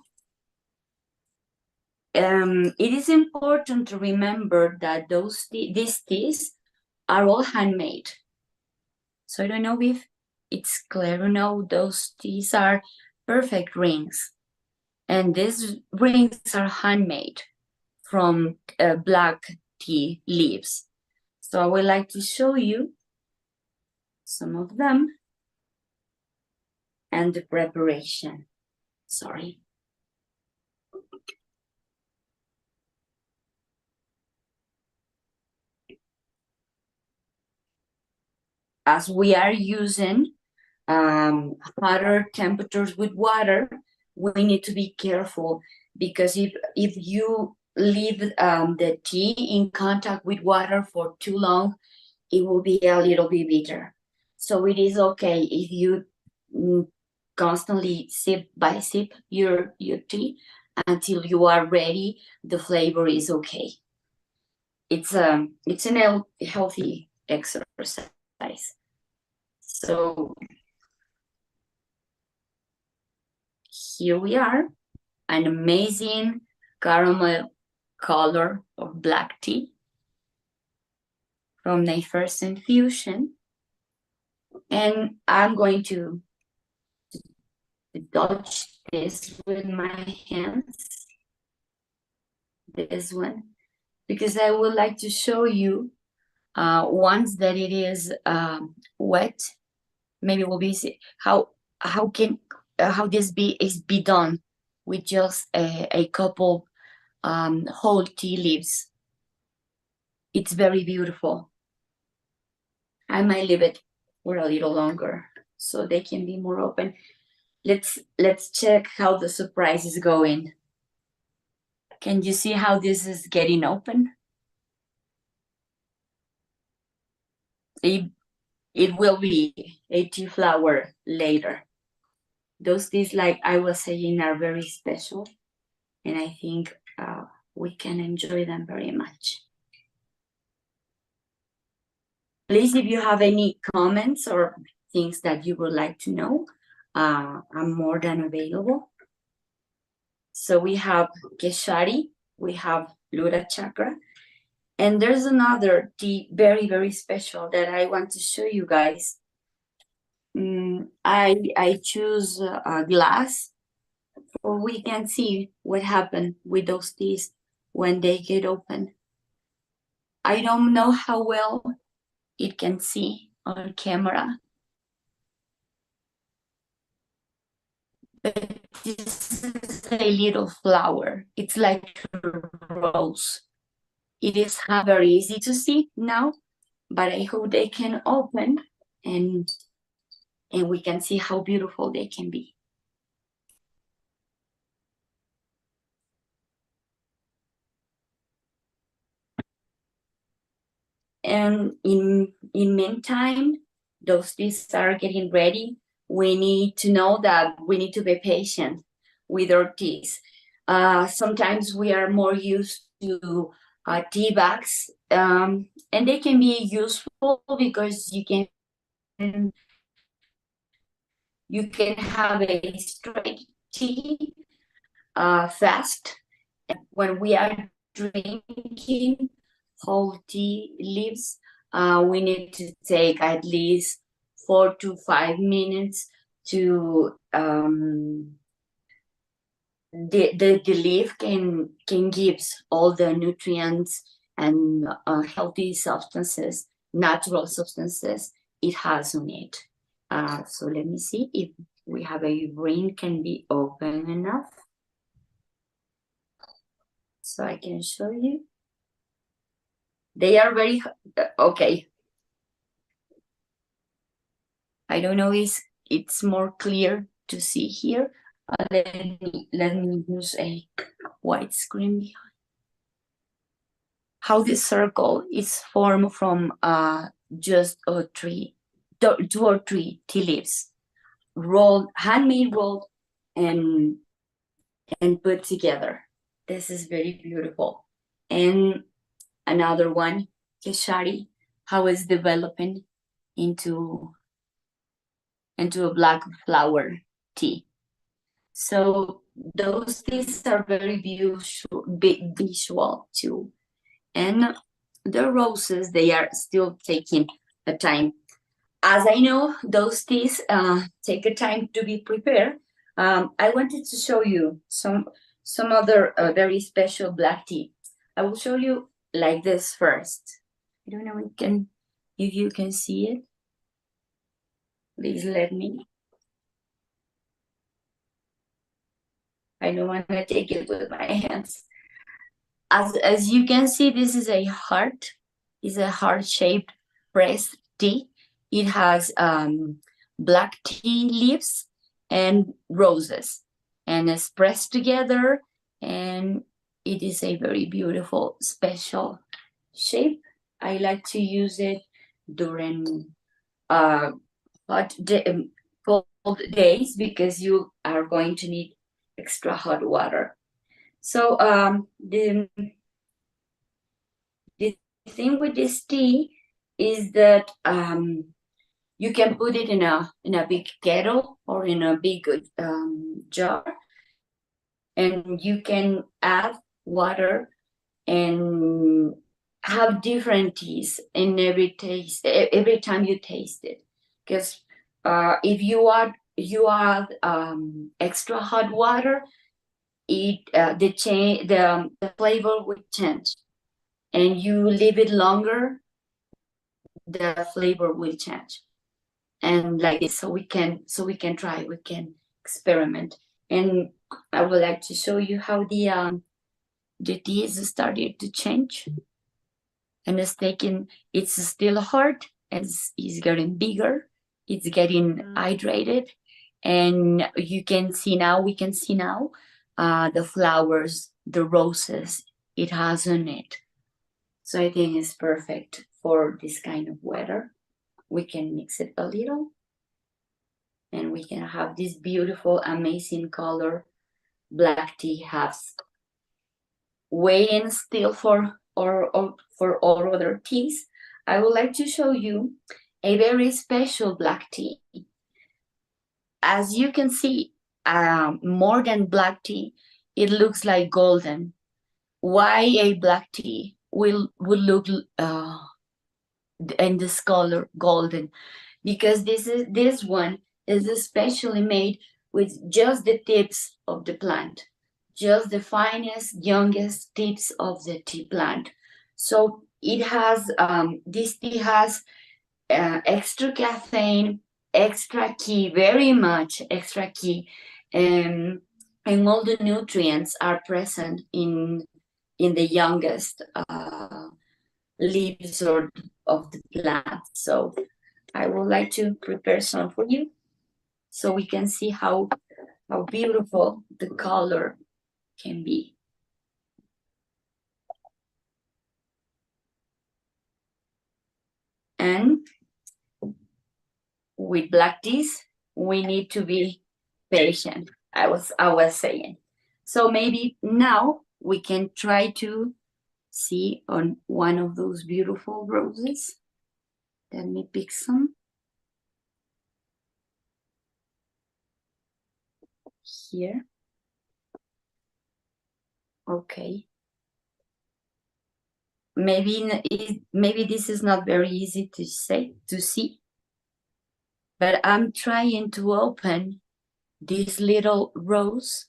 It is important to remember that these teas are all handmade. So I don't know if it's clear to know those teas are perfect rings, and these rings are handmade from black tea leaves. So I would like to show you some of them and the preparation. Sorry. As we are using hotter temperatures with water, we need to be careful, because if you leave the tea in contact with water for too long, it will be a little bit bitter. So it is okay if you constantly sip by sip your tea until you are ready. The flavor is okay. It's a healthy exercise. So here we are, an amazing caramel color of black tea from my first infusion. And I'm going to touch this with my hands, this one, because I would like to show you once that it is wet, maybe we'll be how this is be done with just a couple whole tea leaves. It's very beautiful. I might leave it for a little longer so they can be more open. Let's check how the surprise is going. Can you see how this is getting open? It will be a tea flower later. Those teas, like I was saying, are very special, and I think we can enjoy them very much. Please, if you have any comments or things that you would like to know, I'm more than available. So we have Keshari, we have Lura Chakra, and there's another tea very, very special that I want to show you guys. I choose a glass so we can see what happened with those teas when they get open. I don't know how well it can see on camera, but this is a little flower. It's like a rose. It is not very easy to see now, but I hope they can open and we can see how beautiful they can be. And in meantime, those teas are getting ready. We need to know that we need to be patient with our teas. Sometimes we are more used to tea bags, and they can be useful because you can have a straight tea fast. And when we are drinking whole tea leaves, we need to take at least 4 to 5 minutes to the leaf can gives all the nutrients and healthy substances, natural substances it has on it. So let me see if we have a ring can be open enough. So I can show you. They are very, okay. I don't know if it's more clear to see here. Let me use a white screen behind. How this circle is formed from just 2 or 3 tea leaves, rolled, handmade rolled, and put together. This is very beautiful. And another one, Keshari, how it's developing into a black flower tea. So those teas are very visual too. And the roses, they are still taking a time. As I know, those teas take a time to be prepared. I wanted to show you some other very special black tea. I will show you like this first. I don't know if you can see it. Please let me. I don't want to take it with my hands. As you can see, this is a heart. It's a heart-shaped pressed tea. It has black tea leaves and roses, and it's pressed together, and it is a very beautiful, special shape. I like to use it during cold days because you are going to need extra hot water. So the thing with this tea is that you can put it in a big kettle or in a big jar, and you can add water and have different teas in every time you taste it. Because if you add extra hot water, the flavor will change, and you leave it longer, the flavor will change. And like this, so we can try, we can experiment. And I would like to show you how the tea is started to change, and it's still hard, it's getting bigger, it's getting hydrated, and we can see now the flowers, the roses it has on it. So I think it's perfect for this kind of weather. We can mix it a little, and we can have this beautiful, amazing color black tea has. Waiting still for all other teas, I would like to show you a very special black tea. As you can see, more than black tea, it looks like golden. Why a black tea will look in this color golden? Because this one is especially made with just the tips of the plant, just the finest, youngest tips of the tea plant. So it has this tea has extra caffeine, extra key, very much extra key, and all the nutrients are present in the youngest leaves of the plant. So I would like to prepare some for you, so we can see how beautiful the color can be. And with black teas, we need to be patient. I was saying. So maybe now we can try to see on one of those beautiful roses. Let me pick some. Here. Okay. Maybe this is not very easy to see, but I'm trying to open this little rose.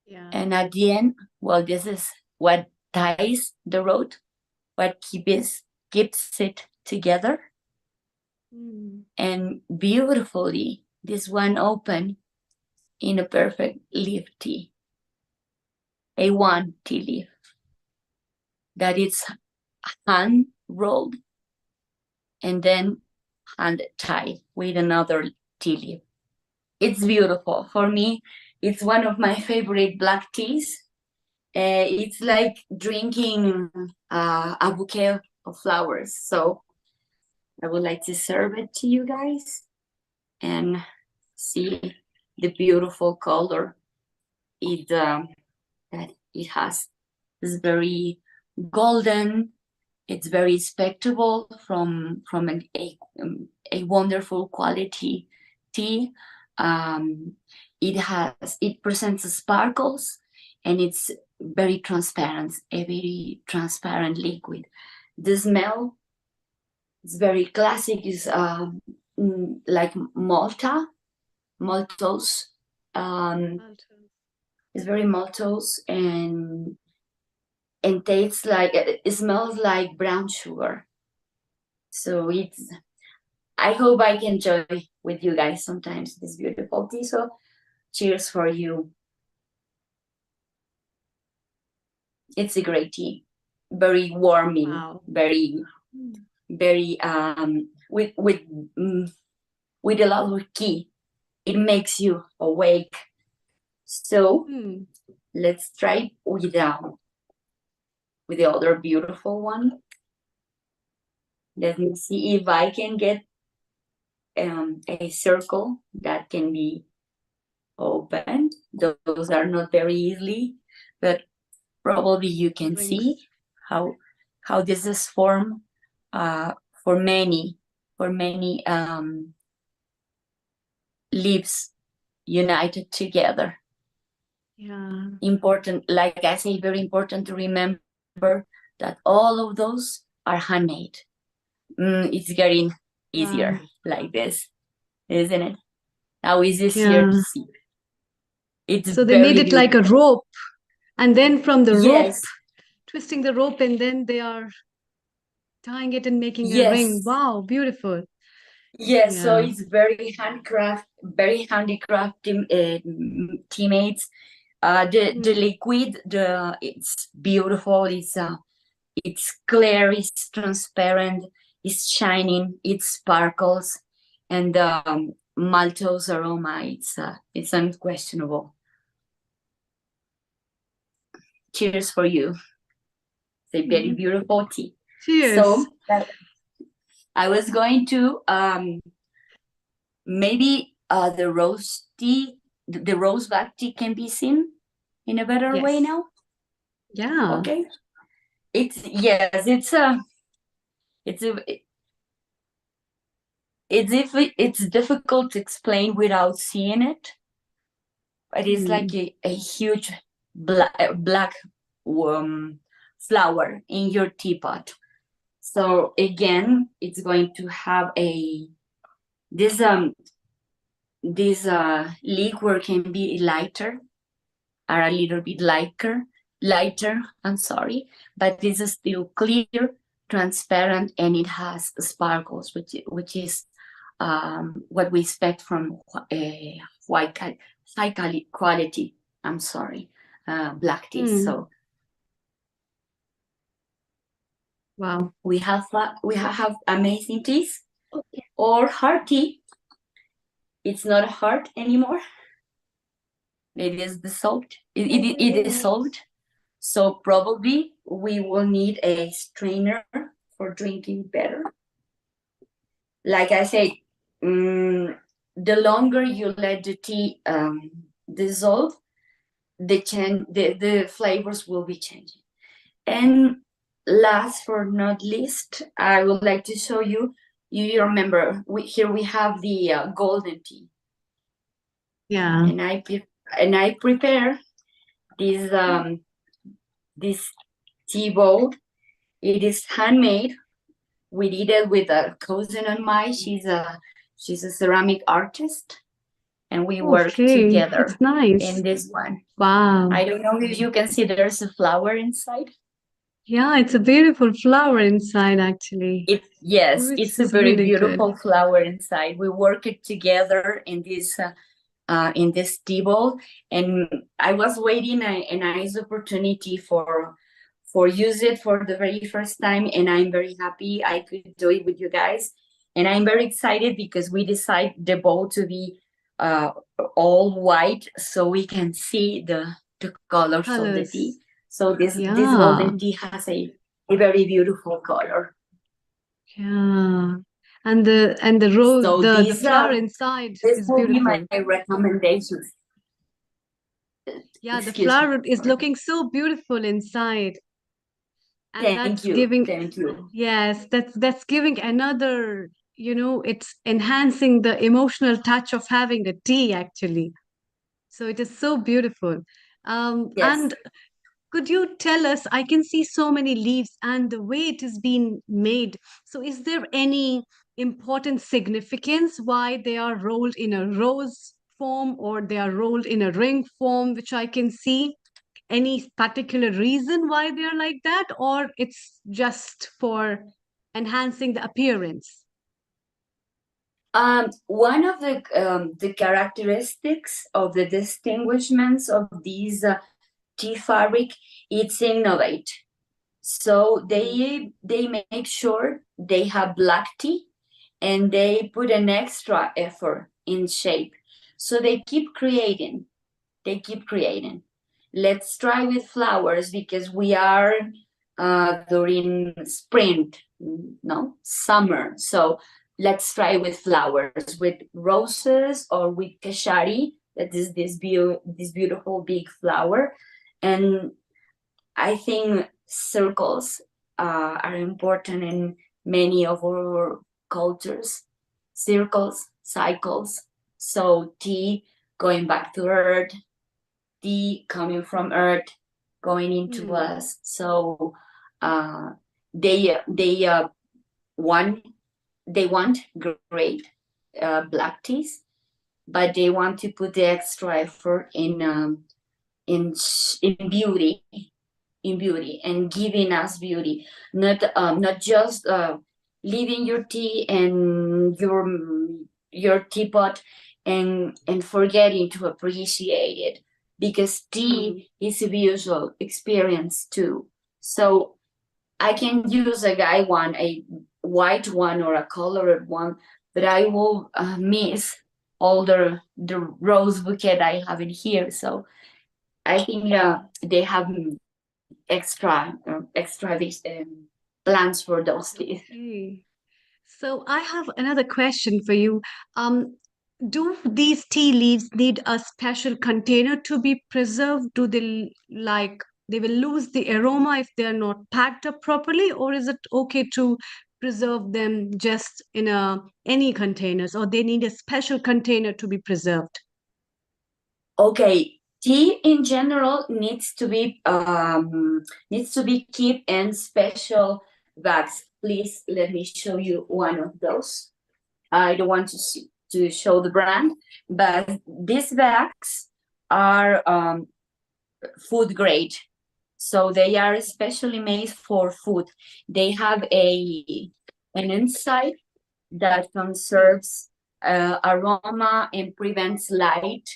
Yeah. And at the end, well, this is what ties the road, what keeps it together. And beautifully, this one open in a perfect leaf tea. A1 tea leaf that is hand rolled and then hand tied with another tea leaf. It's beautiful. For me, it's one of my favorite black teas. It's like drinking a bouquet of flowers. So I would like to serve it to you guys and see the beautiful color that it has. It's very golden. It's very respectable from a wonderful quality tea. It presents sparkles, and it's very transparent, a very transparent liquid. The smell is very classic. Is like maltose. It's very maltose and tastes like, it smells like brown sugar. So I hope I can enjoy with you guys sometimes this beautiful tea. So cheers for you. It's a great tea, very warming. Wow. very with a lot of ki. It makes you awake. So let's try with the other beautiful one. Let me see if I can get a circle that can be opened. Those are not very easily, but probably you can see how this is formed for many leaves united together. Yeah. Important, like I say, very important to remember that all of those are handmade. It's getting easier like this, isn't it? Now it's easier to see. So they made it beautiful. Like a rope, and then from the rope, twisting the rope, and then they are tying it and making a ring. Wow, beautiful. Yes, so it's very handicraft teammates. The liquid, it's beautiful. It's clear, it's transparent, it's shining, it sparkles, and maltose aroma. It's unquestionable. Cheers for you. It's a very beautiful tea. Cheers. So I was going to maybe the rose tea, the rose back tea can be seen in a better way now. Yeah. Okay. It's difficult to explain without seeing it, but it's like a huge black flower in your teapot. So again, it's going to have this liquor can be lighter, or a little bit lighter. I'm sorry, but this is still clear, transparent, and it has sparkles, which is what we expect from high quality. I'm sorry, black tea. So wow, we have amazing teas, or hard tea. It's not hard anymore. It is dissolved. It is dissolved. So probably we will need a strainer for drinking better. Like I said, the longer you let the tea dissolve, the flavors will be changing. And last but not least, I would like to show you. You remember here we have the golden tea. Yeah. And I prepare this tea bowl. It is handmade. We did it with a cousin of mine. She's a ceramic artist, and we work together. It's nice. In this one. Wow. I don't know if you can see there's a flower inside. Yeah, it's a beautiful flower inside, actually. It's a very really beautiful good. flower inside. We work it together in this table, and I was waiting a nice opportunity for use it for the very first time, and I'm very happy I could do it with you guys. And I'm very excited because we decide the bowl to be all white so we can see the colors of the tea. So this golden tea has a very beautiful color. Yeah. And the rose, So the flower inside is will be beautiful. my recommendations. Yeah, the Excuse flower me, is sorry. looking so beautiful inside. And Thank you. Thank you. Yes, that's giving another, it's enhancing the emotional touch of having a tea, actually. So it is so beautiful. Yes. And could you tell us, I can see so many leaves and the way it is being made. So is there any important significance why they are rolled in a rose form or they are rolled in a ring form, which I can see? Any particular reason why they are like that, or it's just for enhancing the appearance? One of the characteristics of the distinguishments of these tea fabric, it's innovate. So they make sure they have black tea, and they put an extra effort in shape. So they keep creating. Let's try with flowers because we are during spring, no, summer. So let's try with flowers, with roses or with kashari, that is this beautiful big flower. And I think circles are important in many of our cultures. Circles, cycles. So tea going back to earth, tea coming from earth, going into us. So they want great black teas, but they want to put the extra effort in beauty, and giving us beauty, not just leaving your tea and your teapot and forgetting to appreciate it, because tea is a visual experience too. So I can use a white one or a colored one, but I will miss all the rose bouquet I have in here. So I think they have extra plans for those teas. Okay. So I have another question for you. Do these tea leaves need a special container to be preserved? Do they they will lose the aroma if they are not packed up properly, or is it okay to preserve them just in any containers, or they need a special container to be preserved? Okay, tea in general needs to be kept in special bags. Please let me show you one of those. I don't want to show the brand, but these bags are food grade. So they are especially made for food. They have an inside that conserves aroma and prevents light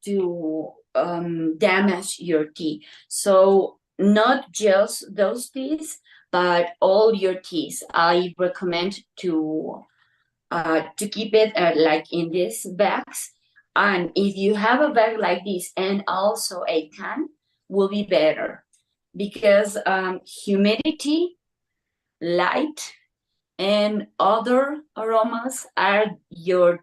to damage your tea. So not just those teas, but all your teas. I recommend to keep it like in these bags. And if you have a bag like this and also a can, will be better, because humidity, light, and other aromas are your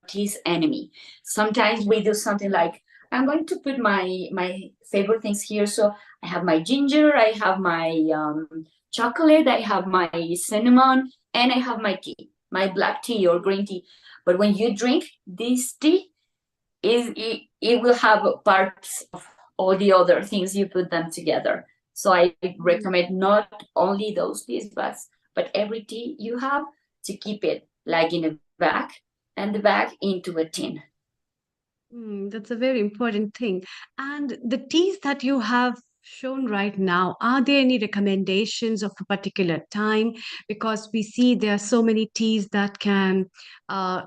tea's enemy. Sometimes we do something like I'm going to put my favorite things here. So I have my ginger, I have my chocolate, I have my cinnamon, and I have my tea, my black tea or green tea. But when you drink this tea, it will have parts of all the other things you put them together. So I recommend not only those teas, but every tea you have to keep it like in a bag and the bag into a tin. That's a very important thing. And the teas that you have shown right now, are there any recommendations of a particular time? Because we see there are so many teas that can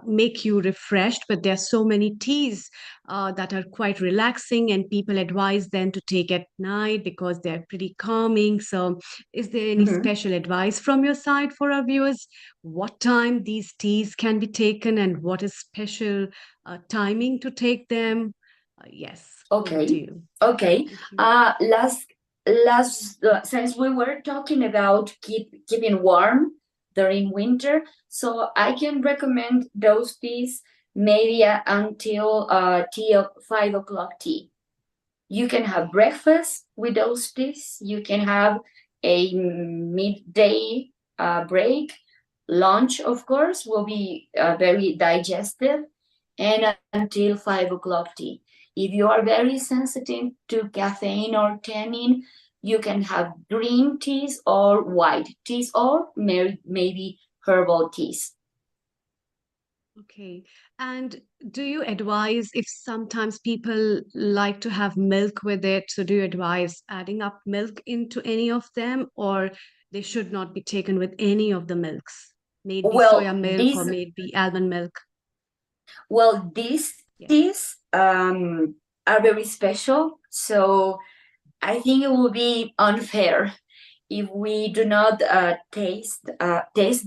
make you refreshed, but there are so many teas that are quite relaxing, and people advise them to take at night because they're pretty calming. So, is there any Mhm. special advice from your side for our viewers? What time these teas can be taken, and what is special timing to take them? Yes, over to Okay. you. Okay. Thank you. Last since we were talking about keeping warm during winter, so I can recommend those teas maybe until tea of 5 o'clock tea. You can have breakfast with those teas. You can have a midday break. Lunch, of course, will be very digestive, and until 5 o'clock tea. If you are very sensitive to caffeine or tannin, you can have green teas or white teas or maybe herbal teas. Okay. And do you advise if sometimes people like to have milk with it? So do you advise adding up milk into any of them, or they should not be taken with any of the milks? Maybe Well, soya milk or these maybe almond milk. these Yes. teas are very special. So I think it will be unfair if we do not taste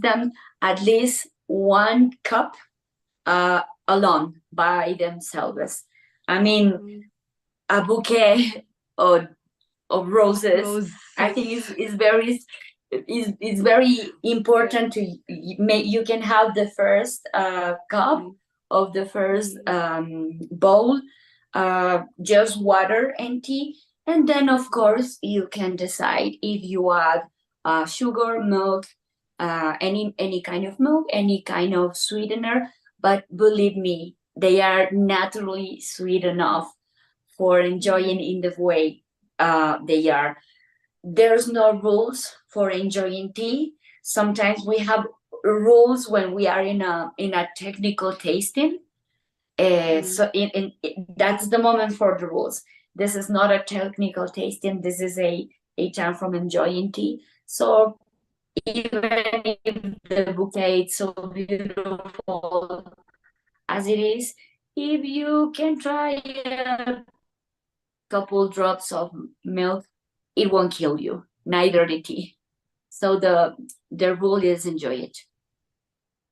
them at least 1 cup alone by themselves. I mean, Mm, a bouquet of, of roses, I think roses. is very important to make. You can have the first cup Mm, of the first mm, bowl, just water and tea, and then of mm, course you can decide if you add sugar, milk, any kind of milk, any kind of sweetener. But believe me, they are naturally sweet enough for enjoying mm. in the way they are. There's no rules for enjoying tea. Sometimes we have rules when we are in a technical tasting. Mm. So that's the moment for the rules. This is not a technical tasting. This is a time from enjoying tea. So even if the bouquet is so beautiful as it is, if you can try a couple drops of milk, it won't kill you, neither the tea. So the rule is enjoy it.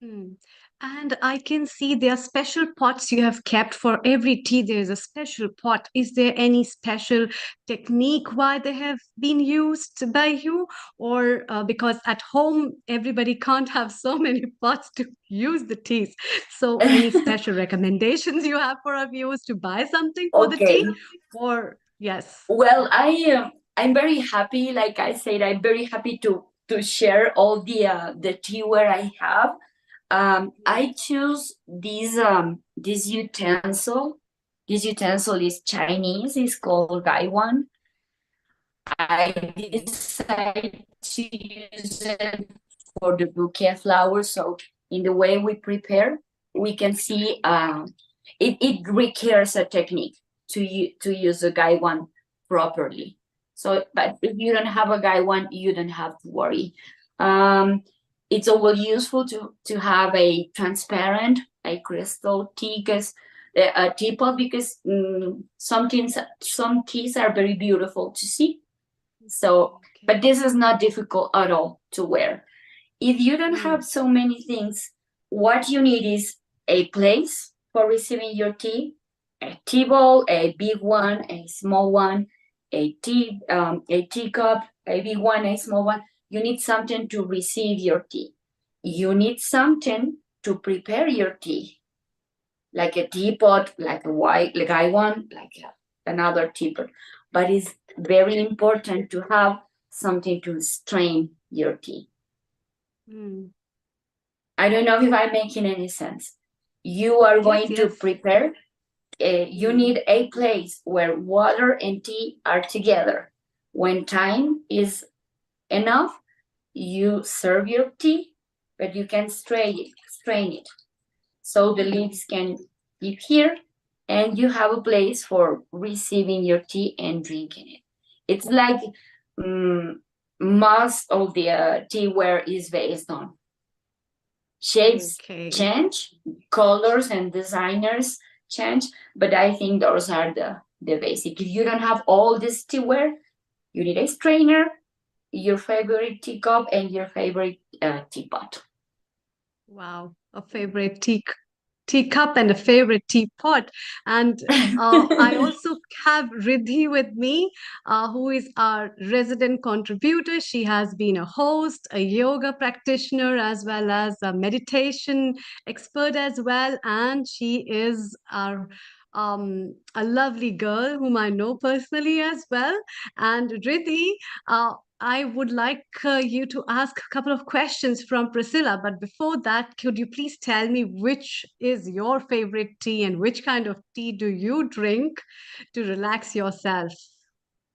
Mm. And I can see there are special pots you have kept for every tea. There is a special pot. Is there any special technique why they have been used by you? Or because at home, everybody can't have so many pots to use the teas. So, any special recommendations you have for our viewers to buy something for the tea? Okay. Or, yes. Well, I'm very happy. Like I said, I'm very happy to share all the tea where I have. I choose this utensil. This utensil is Chinese. It's called Gaiwan. I decided to use it for the bouquet flowers. So in the way we prepare, we can see it requires a technique to use a Gaiwan properly. So, but if you don't have a Gaiwan, you don't have to worry. Um, it's always useful to have a transparent, a crystal tea, because a teapot, because some teas are very beautiful to see. So, Okay. but this is not difficult at all to wear. If you don't Mm. have so many things, what you need is a place for receiving your tea, a tea bowl, a big one, a small one, a teacup, a big one, a small one. You need something to receive your tea. You need something to prepare your tea. like a teapot, like a white, like I want, like another teapot. But it's very important to have something to strain your tea. Mm. I don't know if I'm making any sense. You are going to Yes. prepare, you need a place where water and tea are together. When time is enough, you serve your tea, but you can strain it. So the leaves can keep here, and you have a place for receiving your tea and drinking it. It's like most of the teaware is based on. Shapes Okay. change, colors and designers change, but I think those are the basic. If you don't have all this teaware, you need a strainer, your favorite teacup, and your favorite teapot. Wow, a favorite teacup and a favorite teapot. And I also have Riddhi with me, who is our resident contributor. She has been a host, a yoga practitioner, as well as a meditation expert as well. And she is a lovely girl whom I know personally as well. And Riddhi, I would like you to ask a couple of questions from Priscilla. But before that, could you please tell me which is your favorite tea and which kind of tea do you drink to relax yourself?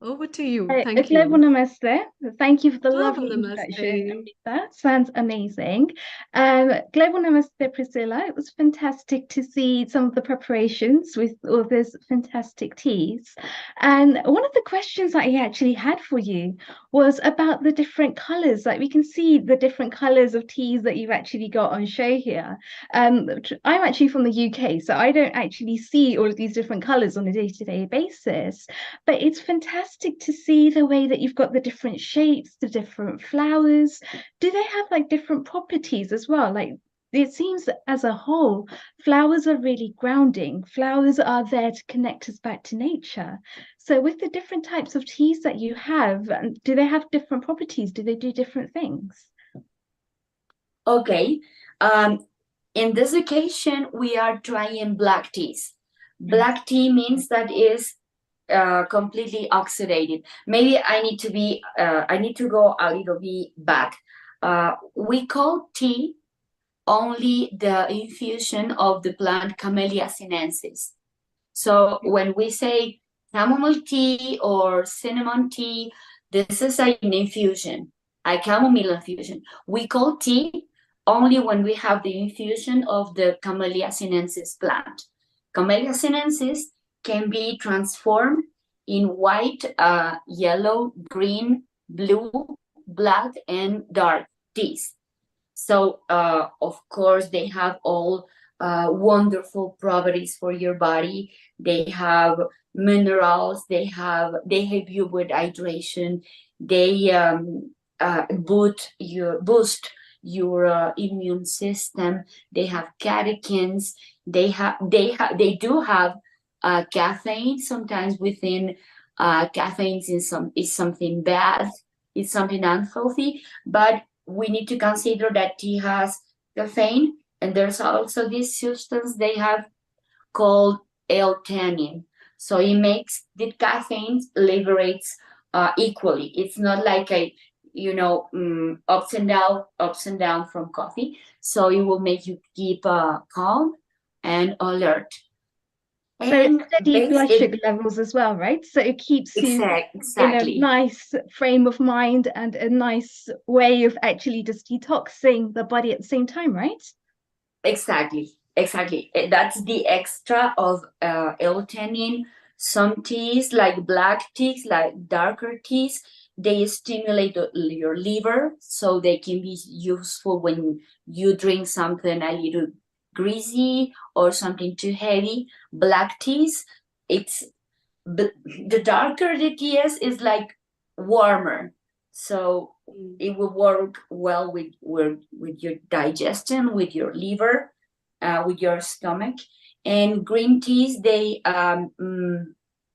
Over to you. A Thank global you. namaste. Thank you for the Global lovely introduction, namaste. Amrita. Sounds amazing. Global namaste, Priscilla. It was fantastic to see some of the preparations with all those fantastic teas. And one of the questions that I actually had for you was about the different colors. Like we can see the different colors of teas that you've actually got on show here. I'm actually from the UK, so I don't actually see all of these different colors on a day-to-day basis. But it's fantastic to see the way that you've got the different shapes, the different flowers. Do they have like different properties as well? Like it seems that as a whole, flowers are really grounding. Flowers are there to connect us back to nature. So with the different types of teas that you have, do they have different properties? Do they do different things? Okay. In this occasion, we are trying black teas. Black tea means that is completely oxidated. Maybe I need to go a little bit back. We call tea only the infusion of the plant Camellia sinensis. So when we say chamomile tea or cinnamon tea, this is an infusion, a chamomile infusion. We call tea only when we have the infusion of the Camellia sinensis plant. Camellia sinensis can be transformed in white, yellow, green, blue, black, and dark teas. So, of course, they have all wonderful properties for your body. They have minerals. They help you with hydration. They boost your immune system. They have catechins. They do have caffeine. Sometimes within caffeine is something bad. It's something unhealthy, but we need to consider that tea has caffeine, and there's also this substance they have called L-theanine. So it makes the caffeine liberates equally. It's not like a ups and down from coffee. So it will make you keep calm and alert. So it's steady blood sugar levels as well, right? So it keeps you in a nice frame of mind and a nice way of actually just detoxing the body at the same time, right? Exactly. That's the extra of L-theanine. Some teas, like black teas, like darker teas, they stimulate your liver, so they can be useful when you drink something a little greasy or something too heavy. Black teas, the darker the tea is like warmer, so it will work well with your digestion, with your liver, with your stomach. And green teas, they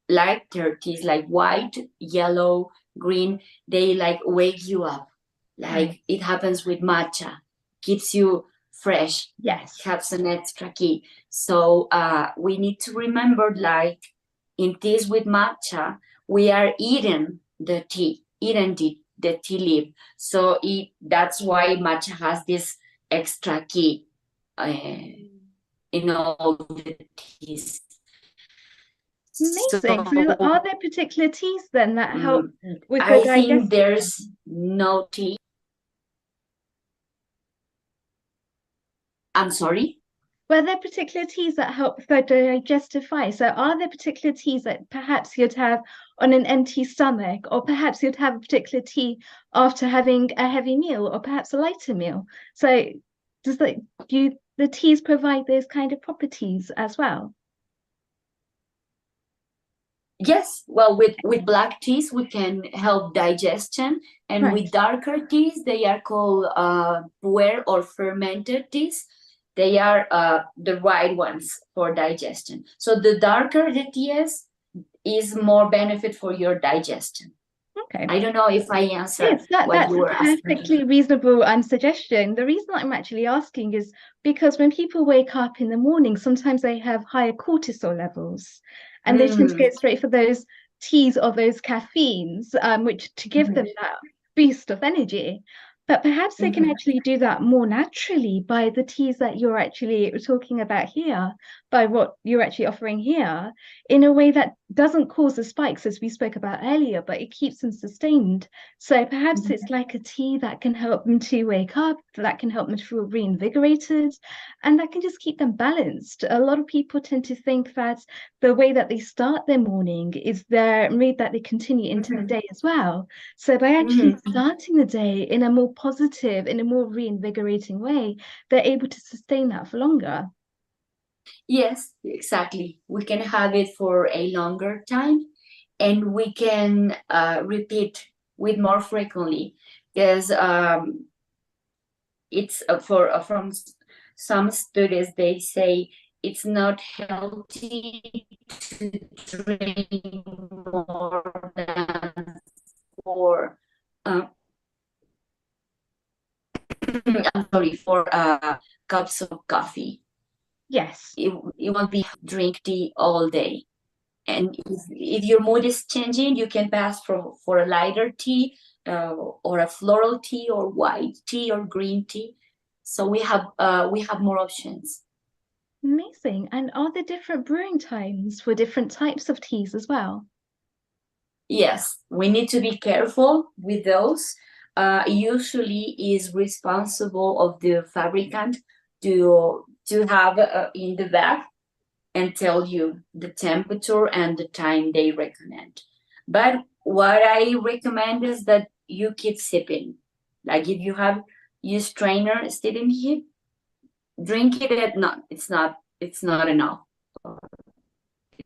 lighter teas like white, yellow, green, they like wake you up, like it happens with matcha, keeps you fresh. Yes. Has an extra key. So we need to remember, like in teas with matcha, we are eating the tea, eating the tea leaf. So that's why matcha has this extra key in all the teas. Amazing. So are there particular teas then that help with the I digestion? think there's no tea. I'm sorry? Were there particular teas that help with the digestify? So are there particular teas that perhaps you'd have on an empty stomach, or perhaps you'd have a particular tea after having a heavy meal, or perhaps a lighter meal? So does the teas provide those kind of properties as well? Yes, well, with black teas, we can help digestion. And Right. with darker teas, they are called puer or fermented teas. They are the right ones for digestion. So the darker the tea is more benefit for your digestion. Okay. I don't know if I answered Yes, what that's you were a asking. perfectly reasonable suggestion. The reason I'm actually asking is because when people wake up in the morning, sometimes they have higher cortisol levels, and they tend to go straight for those teas or those caffeines, which to give them that boost of energy. But perhaps they can actually do that more naturally by the teas that you're actually talking about here, by what you're actually offering here, in a way that doesn't cause the spikes as we spoke about earlier, but it keeps them sustained. So perhaps it's like a tea that can help them to wake up, that can help them to feel reinvigorated, and that can just keep them balanced. A lot of people tend to think that the way that they start their morning is their mood that they continue into the day as well. So by actually starting the day in a more positive, in a more reinvigorating way, they're able to sustain that for longer. Yes, exactly. We can have it for a longer time, and we can repeat with more frequently, because it's from some studies, they say it's not healthy to drink more than 4 4 cups of coffee. Yes. It won't be drink tea all day. And if your mood is changing, you can pass for a lighter tea or a floral tea or white tea or green tea. So we have more options. Amazing. And are there different brewing times for different types of teas as well? Yes, we need to be careful with those. Usually is responsible of the fabricant to have in the bag and tell you the temperature and the time they recommend. But what I recommend is that you keep sipping. Like if you have your strainer sitting here, drink it at not. It's not enough.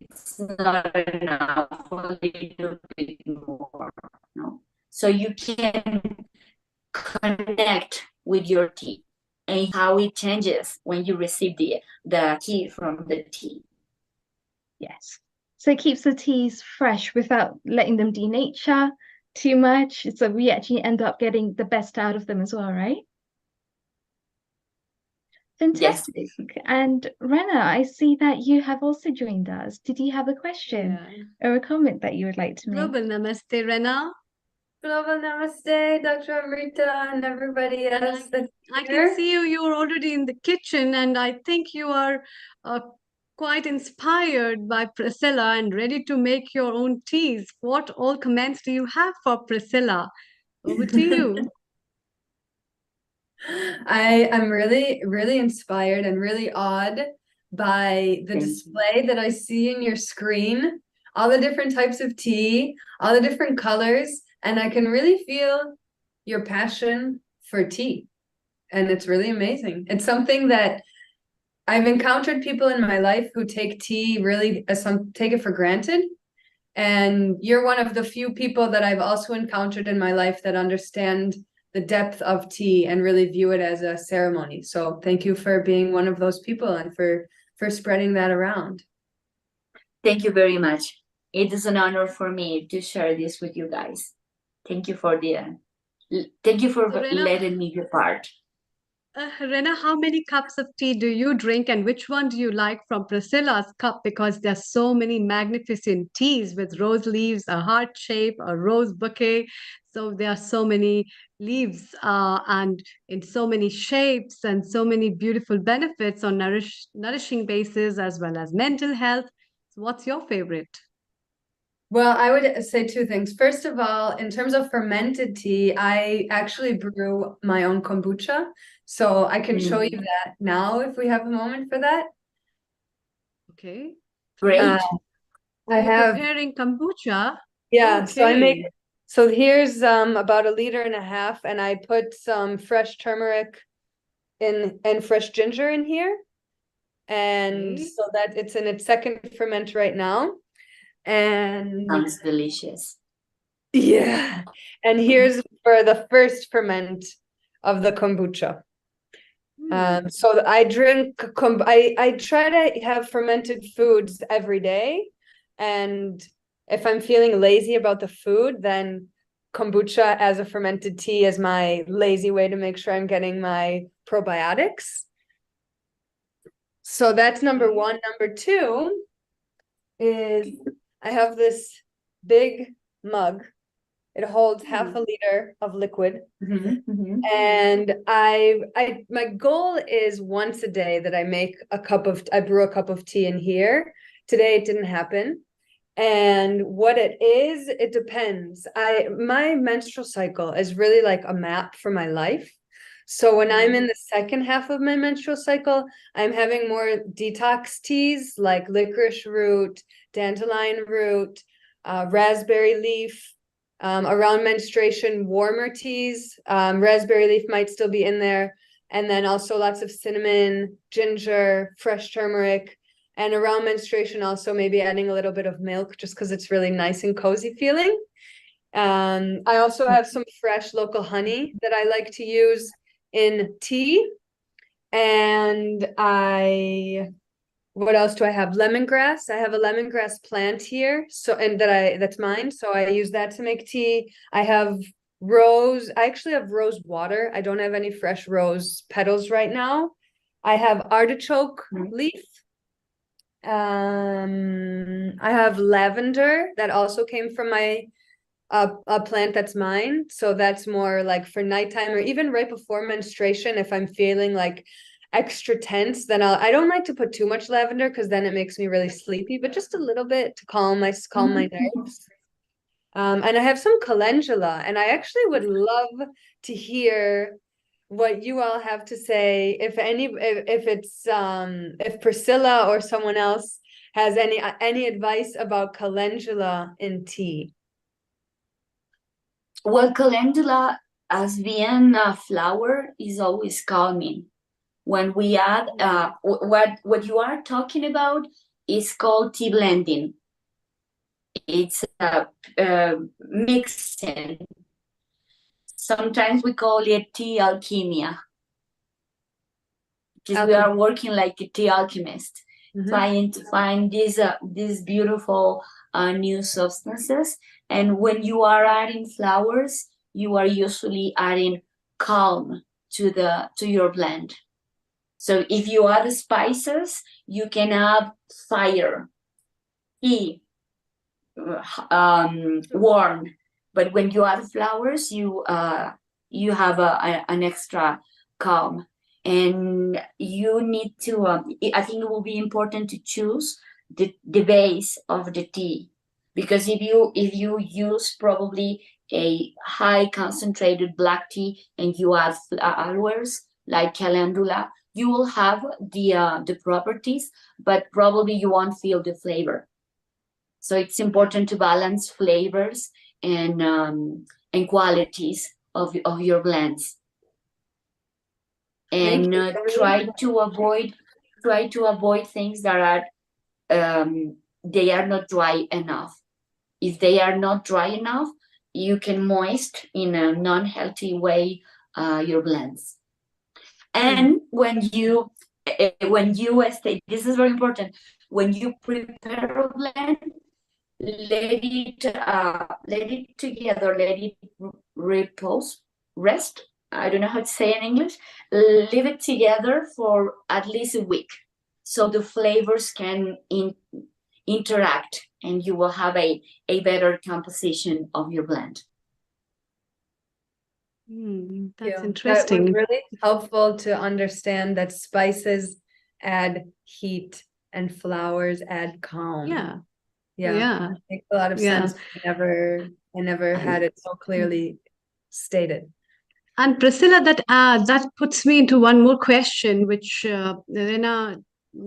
It's not enough. A little bit more. No. So you can connect with your tea and how it changes when you receive the key from the tea. Yes. So it keeps the teas fresh without letting them denature too much. So we actually end up getting the best out of them as well, right? Fantastic. Yes. And Rena, I see that you have also joined us. Did you have a question or a comment that you would like to make? Global Namaste, Rena. Global Namaste, Dr. Amrita, and everybody else. I can see you're already in the kitchen, and I think you are quite inspired by Priscilla and ready to make your own teas. What all comments do you have for Priscilla? Over to you. I am really, really inspired and really awed by the display that I see in your screen, all the different types of tea, all the different colors, and I can really feel your passion for tea. And it's really amazing. It's something that I've encountered people in my life who take tea really take it for granted. And you're one of the few people that I've also encountered in my life that understand the depth of tea and really view it as a ceremony. So thank you for being one of those people and for spreading that around. Thank you very much. It is an honor for me to share this with you guys. Thank you for letting me be part. Rena, how many cups of tea do you drink, and which one do you like from Priscilla's cup? Because there's so many magnificent teas with rose leaves, a heart shape, a rose bouquet. So there are so many leaves and in so many shapes and so many beautiful benefits on nourishing basis as well as mental health. So what's your favorite? Well, I would say two things. First of all, in terms of fermented tea, I actually brew my own kombucha. So I can show you that now if we have a moment for that. Okay. Great. I You're have, preparing kombucha. yeah, so I make, Okay. so here's about 1.5 liters, and I put some fresh turmeric and fresh ginger in here. And Okay. so that it's in its second ferment right now. And Sounds delicious. yeah, and here's for the first ferment of the kombucha. So I drink I try to have fermented foods every day, and if I'm feeling lazy about the food, then kombucha as a fermented tea is my lazy way to make sure I'm getting my probiotics. So that's number one. Number two is I have this big mug. It holds 1/2 liter of liquid. And my goal is once a day that I brew a cup of tea in here. Today it didn't happen. And what it is, it depends. My menstrual cycle is really like a map for my life. So when I'm in the second half of my menstrual cycle, I'm having more detox teas like licorice root, dandelion root, raspberry leaf. Around menstruation, warmer teas. Raspberry leaf might still be in there. And then also lots of cinnamon, ginger, fresh turmeric. And around menstruation, also maybe adding a little bit of milk just because it's really nice and cozy feeling. I also have some fresh local honey that I like to use in tea. And what else do I have? Lemongrass. I have a lemongrass plant here. So, and that's mine. So I use that to make tea. I have rose. I actually have rose water. I don't have any fresh rose petals right now. I have artichoke leaf. I have lavender that also came from my a plant that's mine. So that's more like for nighttime or even right before menstruation. If I'm feeling like extra tense, then I don't like to put too much lavender because then it makes me really sleepy, but just a little bit to calm my nerves. And I have some calendula, and I actually would love to hear what you all have to say. If Priscilla or someone else has any advice about calendula in tea. Well, calendula as being a flower is always calming. When we add what you are talking about is called tea blending. It's mixing. Sometimes we call it tea alchemia, because we are working like a tea alchemist, trying to find these beautiful new substances. And when you are adding flowers, you are usually adding calm to your blend. So if you add spices, you can add fire, heat, warm. But when you add flowers, you have an extra calm. And you need to, I think it will be important to choose the base of the tea. Because if you use probably a high concentrated black tea and you add flowers like calendula, you will have the properties, but probably you won't feel the flavor. So it's important to balance flavors and qualities of your blends, and try to avoid things that are they are not dry enough. If they are not dry enough, you can moist in a non-healthy way your blends. And when you stay, this is very important. When you prepare a blend, let it together, let it rest I don't know how to say in English, leave it together for at least a week, so the flavors can interact, and you will have a better composition of your blend. That's That was interesting. really helpful to understand that spices add heat and flowers add calm. Yeah. Yeah, makes a lot of Yeah. sense. I never had it so clearly stated. And Priscilla, that puts me into one more question, which Elena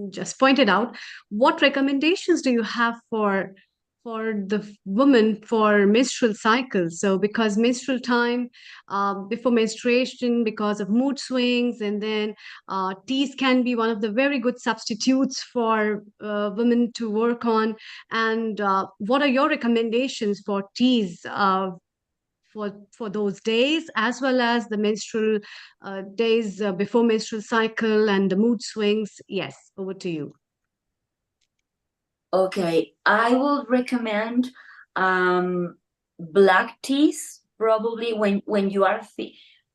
just pointed out. What recommendations do you have for the woman for menstrual cycles? So, because menstrual time, before menstruation, because of mood swings, and then teas can be one of the very good substitutes for women to work on. And what are your recommendations for teas? For those days, as well as the menstrual days before menstrual cycle and the mood swings. Yes, over to you. Okay, I will recommend black teas, probably when you are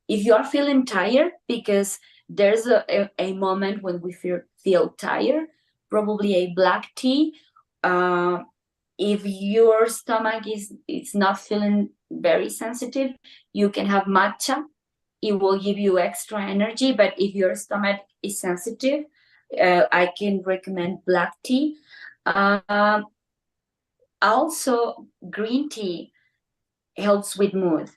if you are feeling tired, because there's a moment when we feel tired, probably a black tea. If your stomach is not feeling very sensitive, you can have matcha. It will give you extra energy. But if your stomach is sensitive, I can recommend black tea. Also, green tea helps with mood.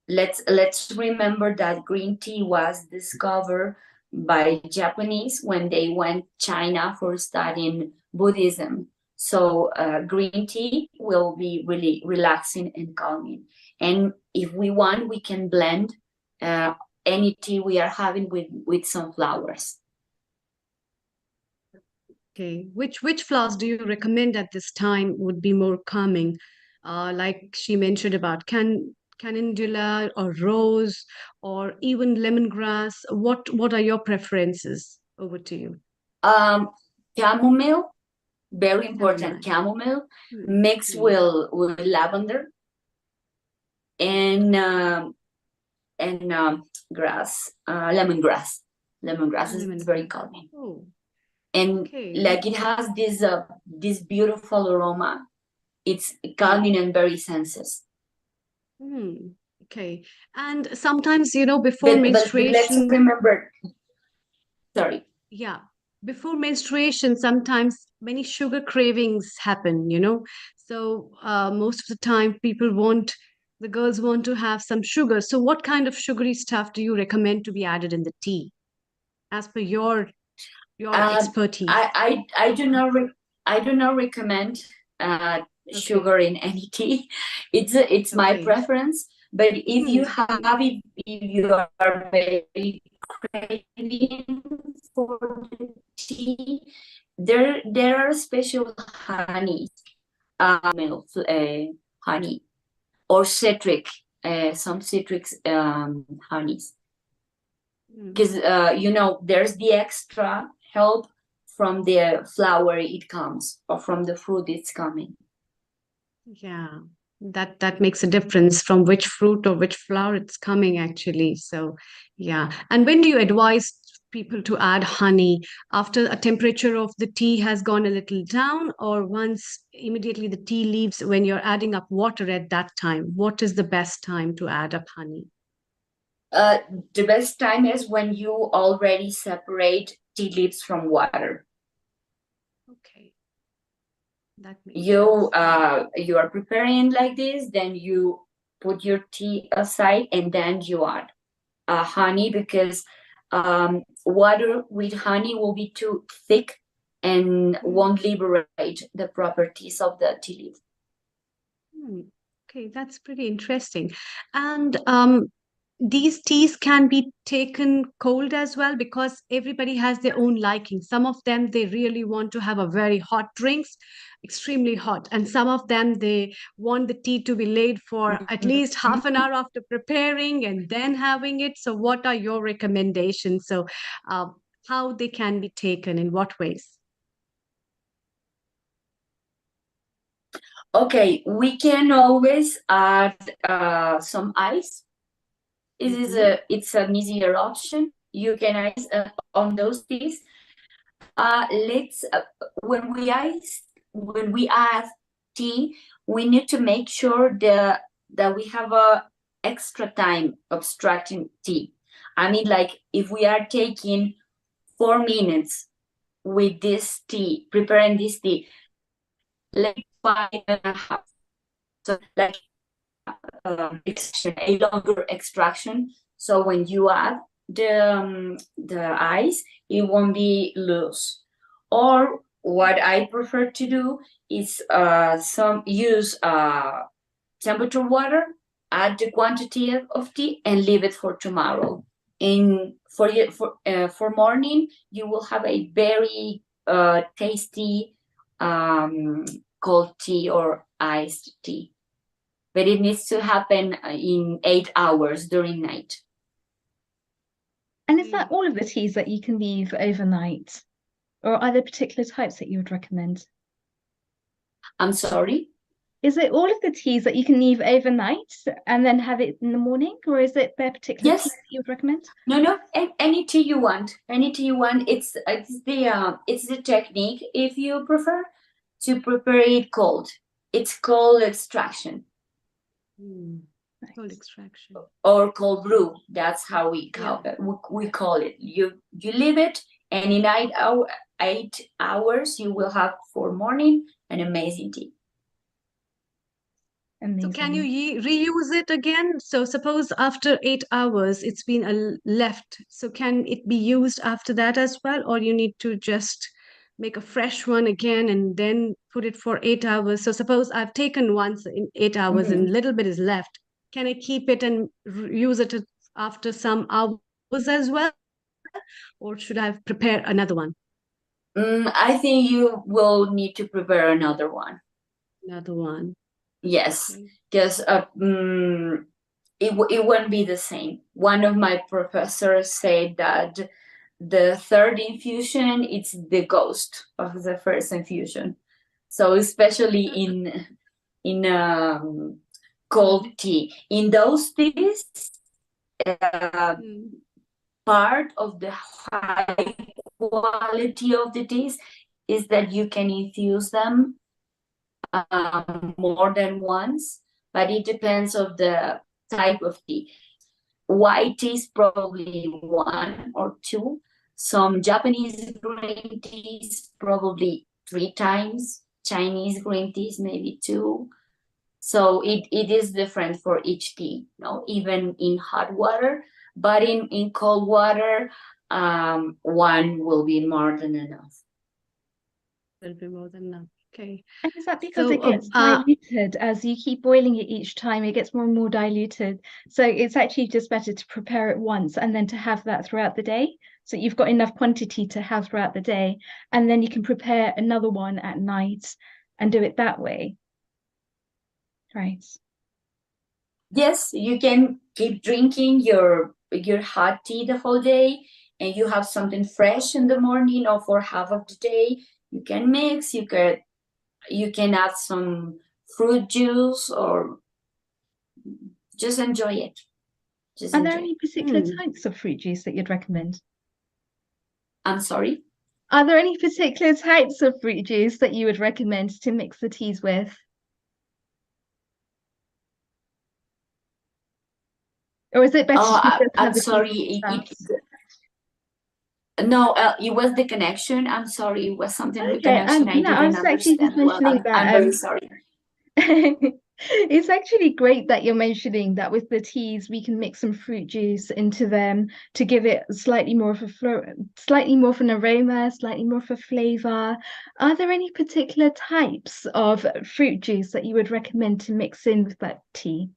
Let's remember that green tea was discovered by Japanese when they went China for studying Buddhism. So green tea will be really relaxing and calming. And if we want, we can blend any tea we are having with some flowers. Okay, which flowers do you recommend at this time would be more calming? Like she mentioned about calendula or rose or even lemongrass. What are your preferences? Over to you. Chamomile, very important. Chamomile mixed with lavender and grass, lemongrass. Lemongrass is very calming. Oh. And like it has this beautiful aroma. It's calming and very senses. Okay. And sometimes, before menstruation. But let's remember. Sorry. Yeah. Before menstruation, sometimes many sugar cravings happen, So most of the time, the girls want to have some sugar. So what kind of sugary stuff do you recommend to be added in the tea, as per your expertise? I do not recommend sugar in any tea. It's my preference. But if you have it, if you are very craving for the tea, there are special honeys, honey, or citric, some citric honeys. Because there's the extra help from the flower it comes, or from the fruit it's coming. Yeah, that makes a difference from which fruit or which flower it's coming, actually. So yeah. And when do you advise people to add honey? After a temperature of the tea has gone a little down, or once immediately the tea leaves, when you're adding up water at that time? What is the best time to add up honey? The best time is when you already separate tea leaves from water. Okay. That makes you are preparing like this, then you put your tea aside, and then you add honey, because water with honey will be too thick and won't liberate the properties of the tea leaf. Okay, that's pretty interesting. And these teas can be taken cold as well, because everybody has their own liking. Some of them, they really want to have a very hot drinks, extremely hot. And some of them, they want the tea to be laid for at least half an hour after preparing and then having it. So what are your recommendations? So how they can be taken, in what ways? Okay, we can always add some ice It's an easier option. You can ice on those teas. Let's when we add tea, we need to make sure that we have a extra time extracting tea. I mean, like if we are taking 4 minutes with this tea, preparing this tea, let's 5.5. So like a longer extraction. So when you add the ice, it won't be loose. Or what I prefer to do is use temperature water, add the quantity of tea, and leave it for tomorrow. And for morning, you will have a very tasty cold tea or iced tea. But it needs to happen in 8 hours during night. And is that all of the teas that you can leave overnight? Or are there particular types that you would recommend? I'm sorry? Is it all of the teas that you can leave overnight and then have it in the morning? Or is it there particular Yes. teas that you would recommend? No, any tea you want. Any tea you want. It's the technique, if you prefer, to prepare it cold. It's cold extraction. Cold extraction. Or cold brew. That's how we call it. You leave it, and in 8 hours you will have for morning an amazing tea. Amazing. So can you reuse it again? So suppose after 8 hours it's been left. So can it be used after that as well, or you need to just make a fresh one again and then put it for 8 hours? So suppose I've taken once in 8 hours and a little bit is left. Can I keep it and use it after some hours as well? Or should I prepare another one? I think you will need to prepare another one. Another one. Yes, because it won't be the same. One of my professors said that the third infusion, it's the ghost of the first infusion. So especially in cold tea, in those teas, part of the high quality of the teas is that you can infuse them more than once, but it depends of the type of tea. White tea is probably 1 or 2. Some Japanese green teas probably 3 times. Chinese green teas maybe 2. So it is different for each tea, even in hot water. But in cold water, 1 will be more than enough. Will be more than enough. Okay. And is that because it gets diluted as you keep boiling it each time? It gets more and more diluted. So it's actually just better to prepare it once and then to have that throughout the day. So you've got enough quantity to have throughout the day. And then you can prepare another one at night and do it that way. Right. Yes, you can keep drinking your hot tea the whole day, and you have something fresh in the morning or for half of the day. You can mix. You can add some fruit juice or just enjoy it. Are there any particular types of fruit juice that you'd recommend? I'm sorry? Are there any particular types of fruit juice that you would recommend to mix the teas with? Or is it better to just I'm sorry. No, it was the connection. I'm sorry. It was something with connection. I was actually just mentioning that. I'm very sorry. It's actually great that you're mentioning that with the teas we can mix some fruit juice into them to give it slightly more of an aroma, slightly more of a flavor. Are there any particular types of fruit juice that you would recommend to mix in with that tea?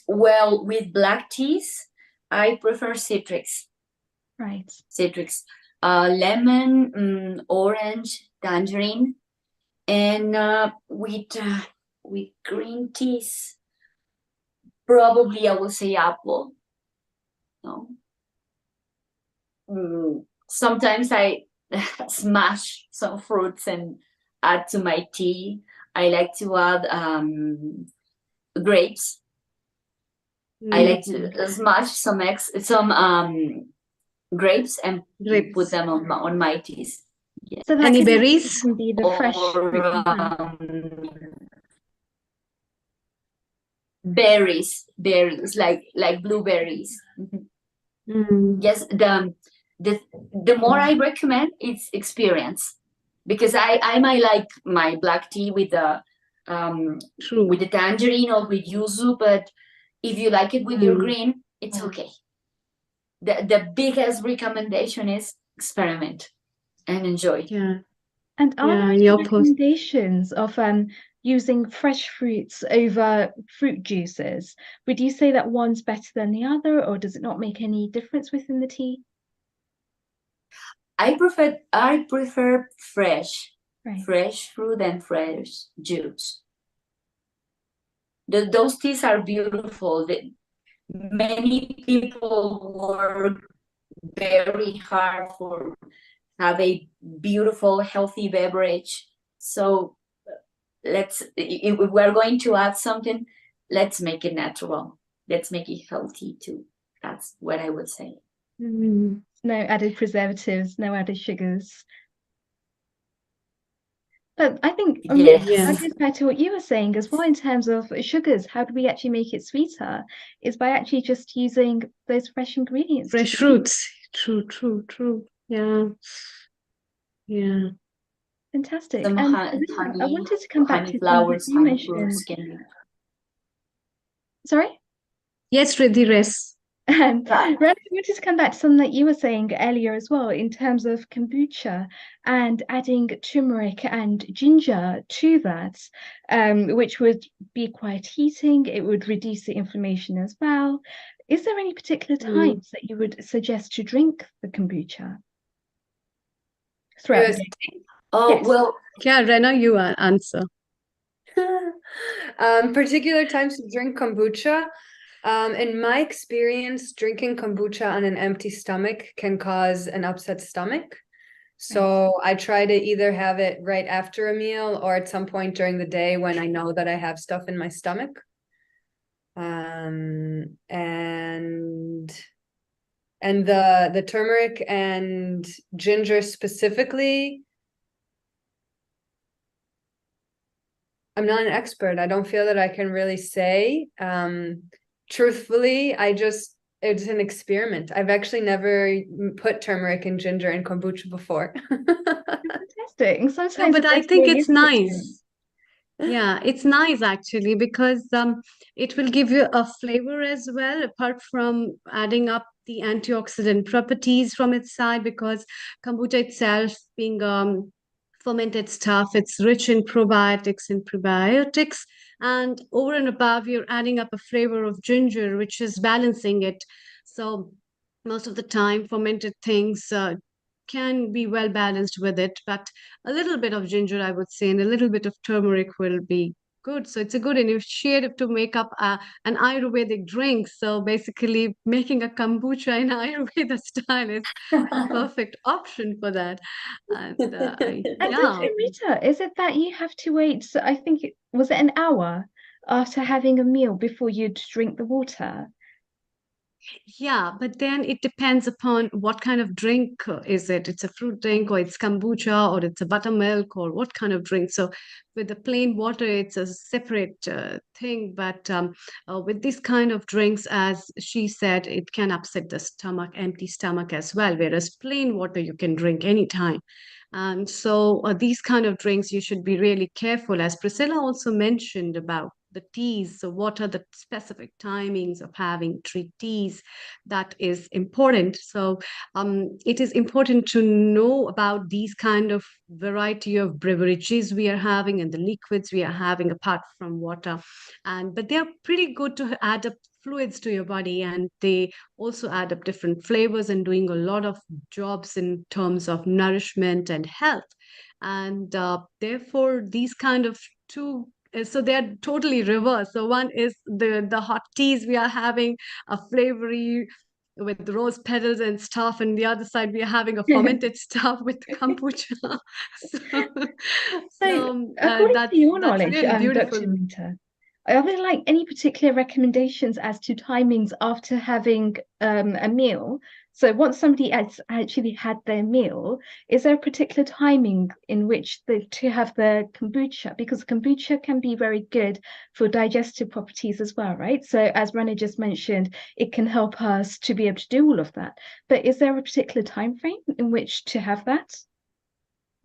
Well, with black teas, I prefer citrus. Right. Citrus, lemon, orange, tangerine, and with green teas, probably I will say apple. No. Sometimes I smash some fruits and add to my tea. I like to add grapes. I like to smash some grapes and put them on my teas. Yeah. So that Any can berries? be the fresh Or fruit you have. berries, like blueberries. Yes, the more I recommend, it's experience, because I might like my black tea with the tangerine or with yuzu, but if you like it with your green, it's okay. The biggest recommendation is experiment and enjoy. Yeah. And are there in any your post. recommendations of using fresh fruits over fruit juices? Would you say that one's better than the other, or does it not make any difference within the tea? I prefer fresh fruit and fresh juice. Those teas are beautiful. Many people work very hard for have a beautiful, healthy beverage. So if we're going to add something, let's make it natural. Let's make it healthy too. That's what I would say. No added preservatives, no added sugars. But I think that goes back to what you were saying as well in terms of sugars. How do we actually make it sweeter? Is by actually just using those fresh ingredients. Fresh fruits. True. Yeah. Fantastic. Some And honey, I wanted to come back to flowers, you mentioned. Sorry? Yes, Riddhi, rest. Ren, I wanted to come back to something that you were saying earlier as well in terms of kombucha and adding turmeric and ginger to that, which would be quite heating. It would reduce the inflammation as well. Is there any particular times that you would suggest to drink the kombucha? Throughout the day? Well. Yeah, Rena, you answer. Particular times to drink kombucha. In my experience, drinking kombucha on an empty stomach can cause an upset stomach. So I try to either have it right after a meal or at some point during the day when I know that I have stuff in my stomach. And the turmeric and ginger specifically, I'm not an expert. I don't feel that I can really say. Truthfully, it's an experiment. I've actually never put turmeric and ginger in kombucha before. Fantastic. Sometimes no, but I think it's nice. Yeah, it's nice actually because it will give you a flavor as well, apart from adding up the antioxidant properties from its side, because kombucha itself being fermented stuff, it's rich in probiotics and prebiotics, and over and above you're adding up a flavor of ginger, which is balancing it. So most of the time fermented things can be well balanced with it, but a little bit of ginger, I would say, and a little bit of turmeric will be good. So it's a good initiative to make up an Ayurvedic drink. So basically making a kombucha in Ayurveda style is a perfect option for that. And Amrita, is it that you have to wait, so I think was it an hour after having a meal before you'd drink the water? Yeah, but then it depends upon what kind of drink is it. It's a fruit drink, or it's kombucha, or it's a buttermilk, or what kind of drink. So with the plain water, it's a separate thing. But with these kind of drinks, as she said, it can upset the stomach, empty stomach as well. Whereas plain water, you can drink anytime. And so these kind of drinks, you should be really careful. As Priscilla also mentioned about the teas, so what are the specific timings of having three teas? That is important. So it is important to know about these kind of variety of beverages we are having and the liquids we are having apart from water. But they are pretty good to add up fluids to your body, and they also add up different flavors and doing a lot of jobs in terms of nourishment and health. And therefore these kind of two, so they're totally reverse. So one is the hot teas we are having a flavory with rose petals and stuff, and the other side we are having a fermented stuff with kombucha. So according to your knowledge, really beautiful. Dr. Amrita, are there like any particular recommendations as to timings after having a meal? So once somebody has actually had their meal, is there a particular timing in which to have the kombucha? Because kombucha can be very good for digestive properties as well, right? So as Rana just mentioned, it can help us to be able to do all of that. But is there a particular time frame in which to have that?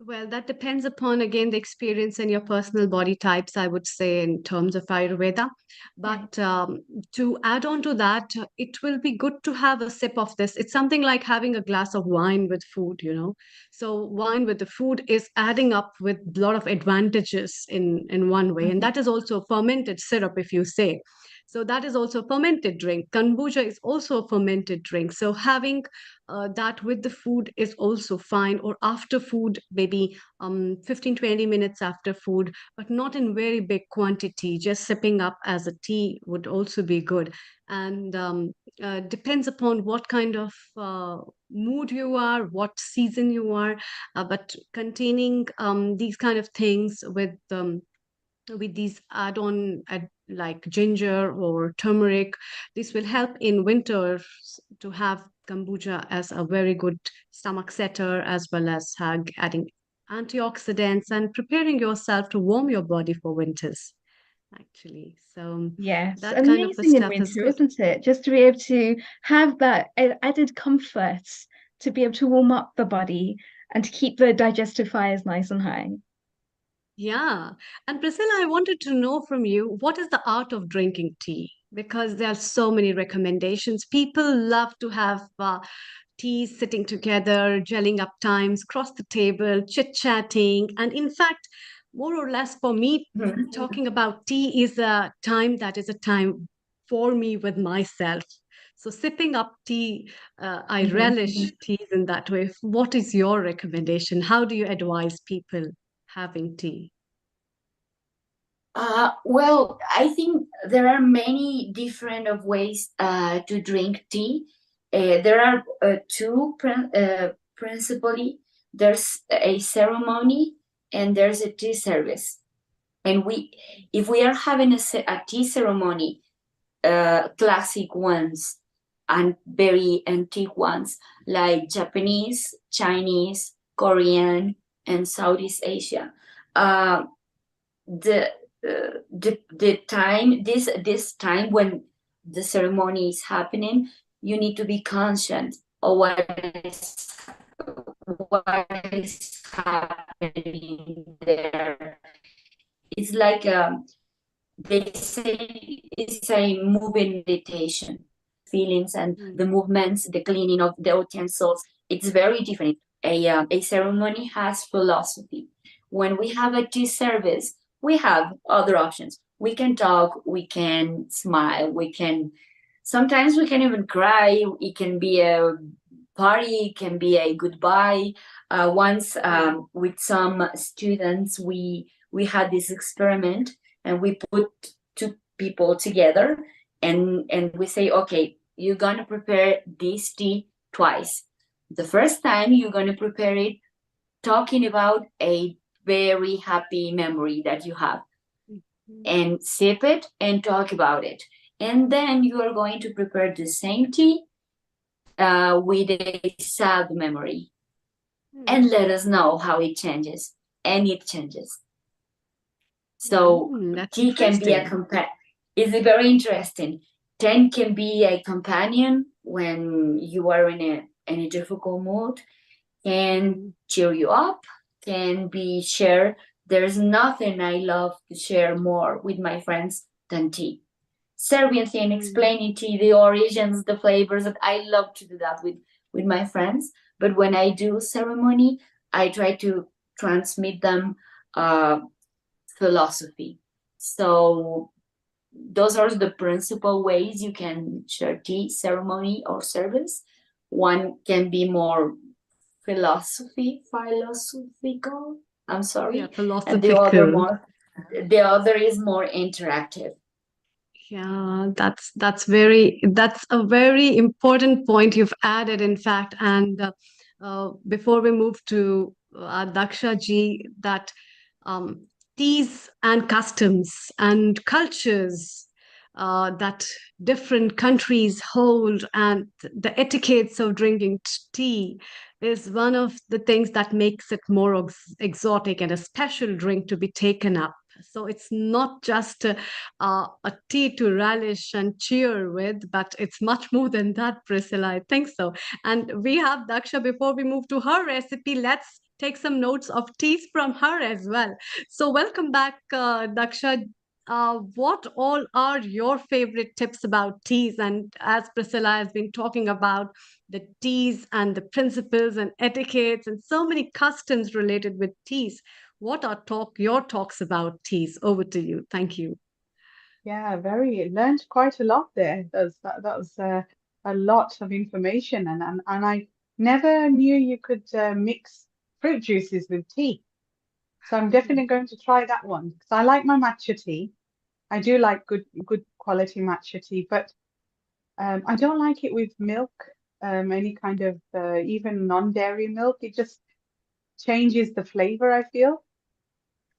Well, that depends upon, again, the experience and your personal body types, I would say, in terms of Ayurveda. But to add on to that, it will be good to have a sip of this. It's something like having a glass of wine with food, you know. So wine with the food is adding up with a lot of advantages in one way. And that is also fermented syrup, if you say. So that is also a fermented drink. Kombucha is also a fermented drink. So having that with the food is also fine, or after food, maybe 15-20 minutes after food, but not in very big quantity. Just sipping up as a tea would also be good. And depends upon what kind of mood you are, what season you are, but containing these kind of things with these add-on like ginger or turmeric, this will help in winter to have kombucha as a very good stomach setter, as well as adding antioxidants and preparing yourself to warm your body for winters, actually. So Yes, that kind of a amazing in stuff is winter, good. isn't it? Just to be able to have that added comfort to be able to warm up the body and to keep the digestive fires nice and high. Yeah. And Priscilla, I wanted to know from you, what is the art of drinking tea? Because there are so many recommendations. People love to have tea sitting together, gelling up times, cross the table, chit-chatting. And in fact, more or less for me, talking about tea is a time that is a time for me with myself. So sipping up tea, I relish teas in that way. What is your recommendation? How do you advise people having tea? Well, I think there are many different of ways to drink tea. There are two principally. There's a ceremony and there's a tea service. And if we are having a tea ceremony, classic ones and very antique ones like Japanese, Chinese, Korean, and Southeast Asia. The time this time when the ceremony is happening, you need to be conscious of what is happening there. It's like they say it's a moving meditation. Feelings and the movements, the cleaning of the utensils, it's very different. A ceremony has philosophy. When we have a tea service, we have other options. We can talk, we can smile, sometimes we can even cry. It can be a party, it can be a goodbye. Once with some students, we had this experiment and we put two people together and we say, okay, you're gonna prepare this tea twice. The first time you're gonna prepare it talking about a very happy memory that you have, and sip it and talk about it. And then you are going to prepare the same tea with a sad memory and let us know how it changes. And it changes. So tea can be a companion. It's very interesting. Tea can be a companion when you are in a difficult mood, can cheer you up, can be shared. There's nothing I love to share more with my friends than tea. Serving tea and explaining tea, the origins, the flavors. That I love to do that with my friends. But when I do ceremony, I try to transmit them philosophy. So those are the principal ways you can share tea, ceremony, or service. One can be more philosophical. I'm sorry. Yeah, And the other is more interactive. Yeah, that's a very important point you've added, in fact. And before we move to Daksha ji, that teas and customs and cultures that different countries hold, and the etiquettes of drinking tea is one of the things that makes it more exotic and a special drink to be taken up. So it's not just a tea to relish and cheer with, but it's much more than that, Priscilla. I think so. And we have Daksha. Before we move to her recipe, let's take some notes of teas from her as well. So, welcome back, Daksha. What all are your favorite tips about teas? And as Priscilla has been talking about the teas and the principles and etiquettes and so many customs related with teas, what are your talks about teas? Over to you. Thank you. Yeah, very learned quite a lot there. That was a lot of information, and I never knew you could mix fruit juices with tea. So I'm definitely going to try that one because I like my matcha tea. I do like good quality matcha tea, but I don't like it with milk, any kind of even non-dairy milk. It just changes the flavor, I feel.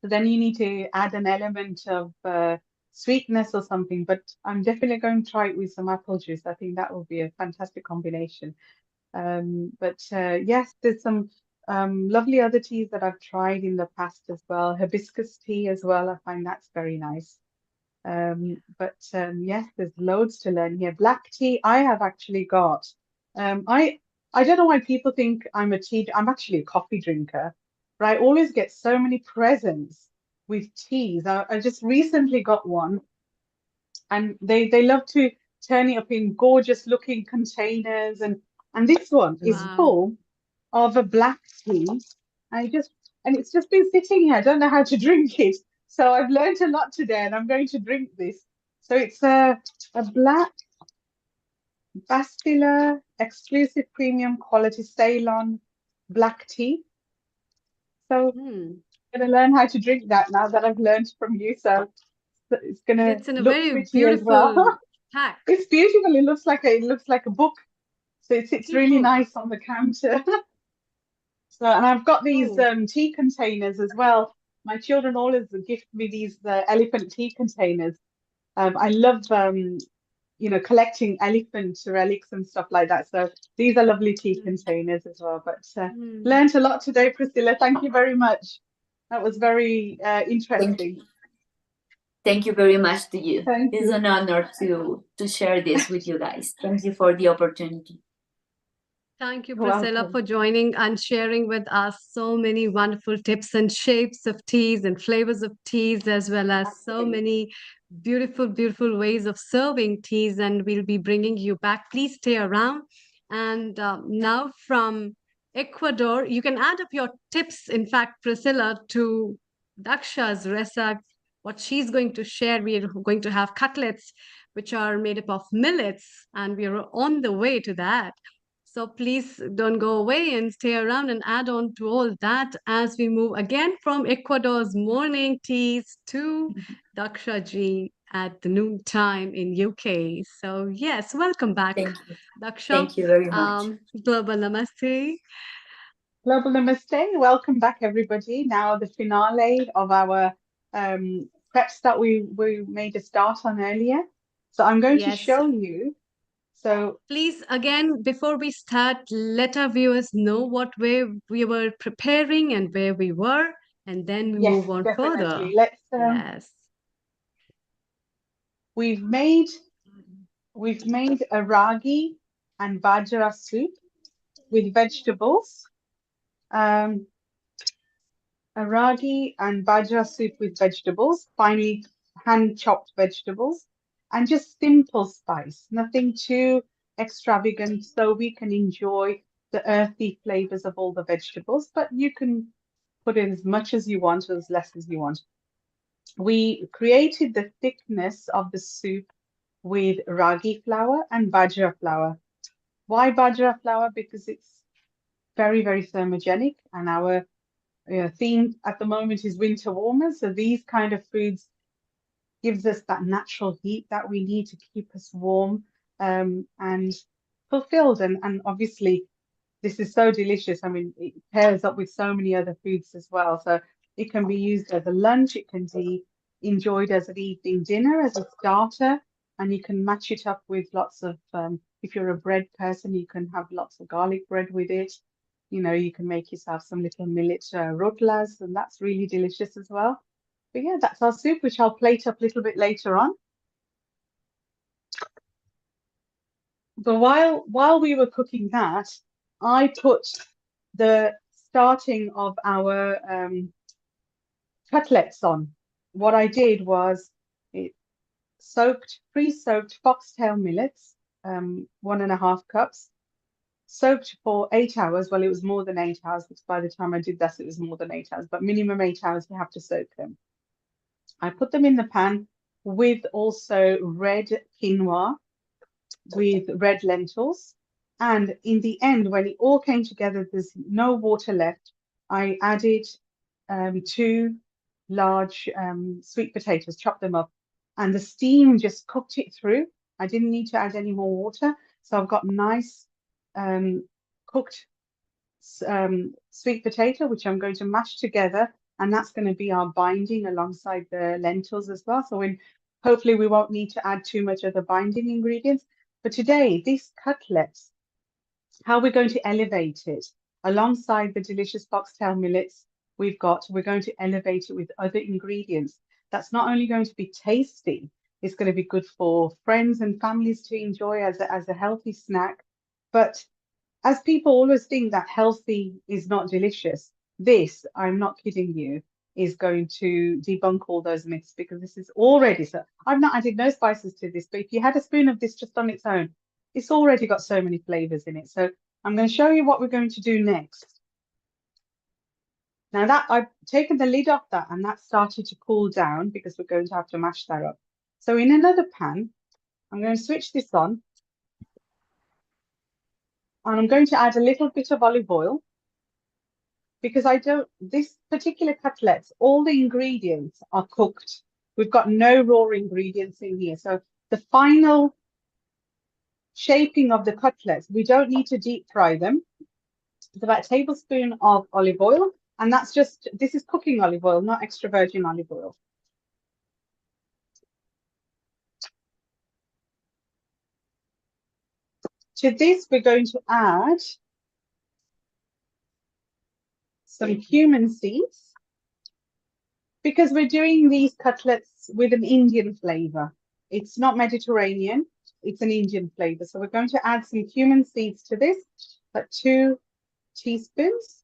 So then you need to add an element of sweetness or something. But I'm definitely going to try it with some apple juice. I think that will be a fantastic combination. But yes, there's some lovely other teas that I've tried in the past as well. Hibiscus tea as well. I find that's very nice. But yes, there's loads to learn here. Black tea, I have actually got. I don't know why people think I'm I'm actually a coffee drinker, but I always get so many presents with teas. I just recently got one, and they love to turn it up in gorgeous looking containers, and this one is Wow. full of a black tea. I just and it's just been sitting here. I don't know how to drink it. So I've learned a lot today, and I'm going to drink this. So it's a black Bastilla exclusive premium quality Ceylon black tea. So Hmm. I'm gonna learn how to drink that now that I've learned from you. So it's gonna It's in a look very pretty as well. beautiful pack. It's beautiful. It looks like a book. So it sits Cute really book. nice on the counter. So, and I've got these Oh, tea containers as well. My children always gift me these elephant tea containers. I love, collecting elephant relics and stuff like that. So these are lovely tea mm, containers as well. But mm. learned a lot today, Priscilla. Thank you very much. That was very Thank interesting. you. Thank you very much to you. Thank It's you. an honor to share this with you guys. Thank you for the opportunity. Thank you, You're Priscilla, welcome. for joining and sharing with us so many wonderful tips and shapes of teas and flavors of teas, as well as so Absolutely. many beautiful, beautiful ways of serving teas. And we'll be bringing you back. Please stay around. And now from Ecuador, you can add up your tips, in fact, Priscilla, to Daksha's recipe. What she's going to share, we are going to have cutlets, which are made up of millets, and we are on the way to that. So please don't go away and stay around and add on to all that as we move again from Ecuador's morning teas to Daksha ji at the noon time in UK. So yes, welcome back, Thank you. Daksha. Thank you very much. Global Namaste. Global Namaste. Welcome back, everybody. Now the finale of our preps that we made a start on earlier. So I'm going to Yes. show you. So Please, again, before we start, let our viewers know what way we were preparing and where we were, and then we yes, move on further. definitely. Let's Yes. we've made a ragi and bajra soup with vegetables. Um, a ragi and bajra soup with vegetables, finely hand chopped vegetables, and just simple spice, nothing too extravagant, so we can enjoy the earthy flavors of all the vegetables, but you can put in as much as you want or as less as you want. We created the thickness of the soup with ragi flour and bajra flour. Why bajra flour? Because it's very, very thermogenic, and our theme at the moment is winter warmers. So these kind of foods gives us that natural heat that we need to keep us warm and fulfilled. And obviously, this is so delicious. I mean, it pairs up with so many other foods as well. So It can be used as a lunch. It can be enjoyed as an evening dinner, as a starter, and you can match it up with lots of, if you're a bread person, you can have lots of garlic bread with it. You know, you can make yourself some little millet rotlas, and that's really delicious as well. But yeah, that's our soup, which I'll plate up a little bit later on. But while we were cooking that, I put the starting of our cutlets on. What I did was it pre-soaked foxtail millets, 1.5 cups, soaked for 8 hours. Well, it was more than 8 hours, because by the time I did this, it was more than 8 hours, but minimum 8 hours you have to soak them. I put them in the pan with also red quinoa, with red lentils. And in the end, when it all came together, there's no water left. I added 2 large sweet potatoes, chopped them up, and the steam just cooked it through. I didn't need to add any more water. So I've got nice cooked sweet potato, which I'm going to mash together. And that's going to be our binding alongside the lentils as well. So hopefully we won't need to add too much of the binding ingredients. But today, these cutlets, how we're going to elevate it, alongside the delicious foxtail millets we're going to elevate it with other ingredients. That's not only going to be tasty, it's going to be good for friends and families to enjoy as a healthy snack. But as people always think that healthy is not delicious, this, I'm not kidding you, is going to debunk all those myths, because this is already, so I've not added no spices to this, but if you had a spoon of this just on its own, it's already got so many flavors in it. So I'm going to show you what we're going to do next. Now that I've taken the lid off that, and that started to cool down, because we're going to have to mash that up. So in another pan, I'm going to switch this on, and I'm going to add a little bit of olive oil, because this particular cutlets, all the ingredients are cooked. We've got no raw ingredients in here. So the final shaping of the cutlets, we don't need to deep fry them. It's about a tablespoon of olive oil, and this is cooking olive oil, not extra virgin olive oil. To this, we're going to add some cumin seeds, because we're doing these cutlets with an Indian flavor. It's not Mediterranean, it's an Indian flavor. So we're going to add some cumin seeds to this, about 2 teaspoons.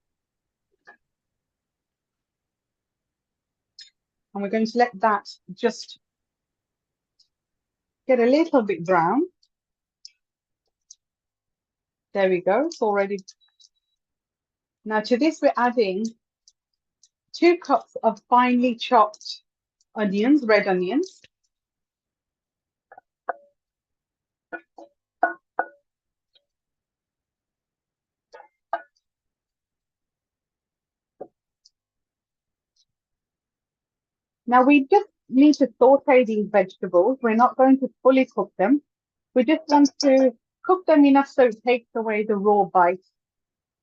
And we're going to let that just get a little bit brown. There we go, it's already. Now to this, we're adding 2 cups of finely chopped onions, red onions. Now we just need to saute these vegetables. We're not going to fully cook them. We just want to cook them enough so it takes away the raw bite.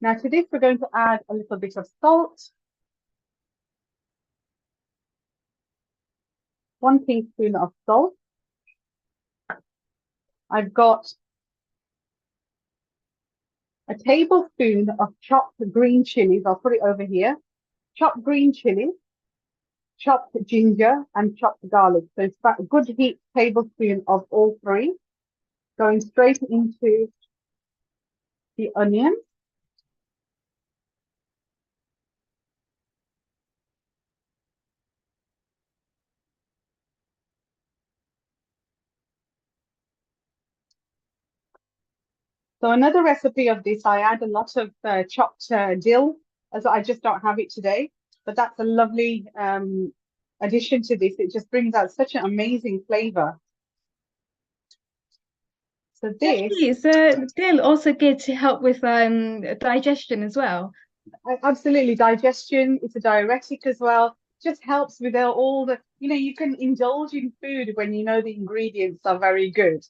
Now to this, we're going to add a little bit of salt, 1 teaspoon of salt. I've got a tablespoon of chopped green chilies. I'll put it over here. Chopped green chilies, chopped ginger, and chopped garlic. So it's about a good heaped tablespoon of all 3 going straight into the onion. So another recipe of this, I add a lot of chopped dill, as I just don't have it today, but that's a lovely addition to this. It just brings out such an amazing flavor. So this is dill also good to help with digestion as well? Absolutely, digestion. It's a diuretic as well. Just helps with all the, you can indulge in food when you know the ingredients are very good,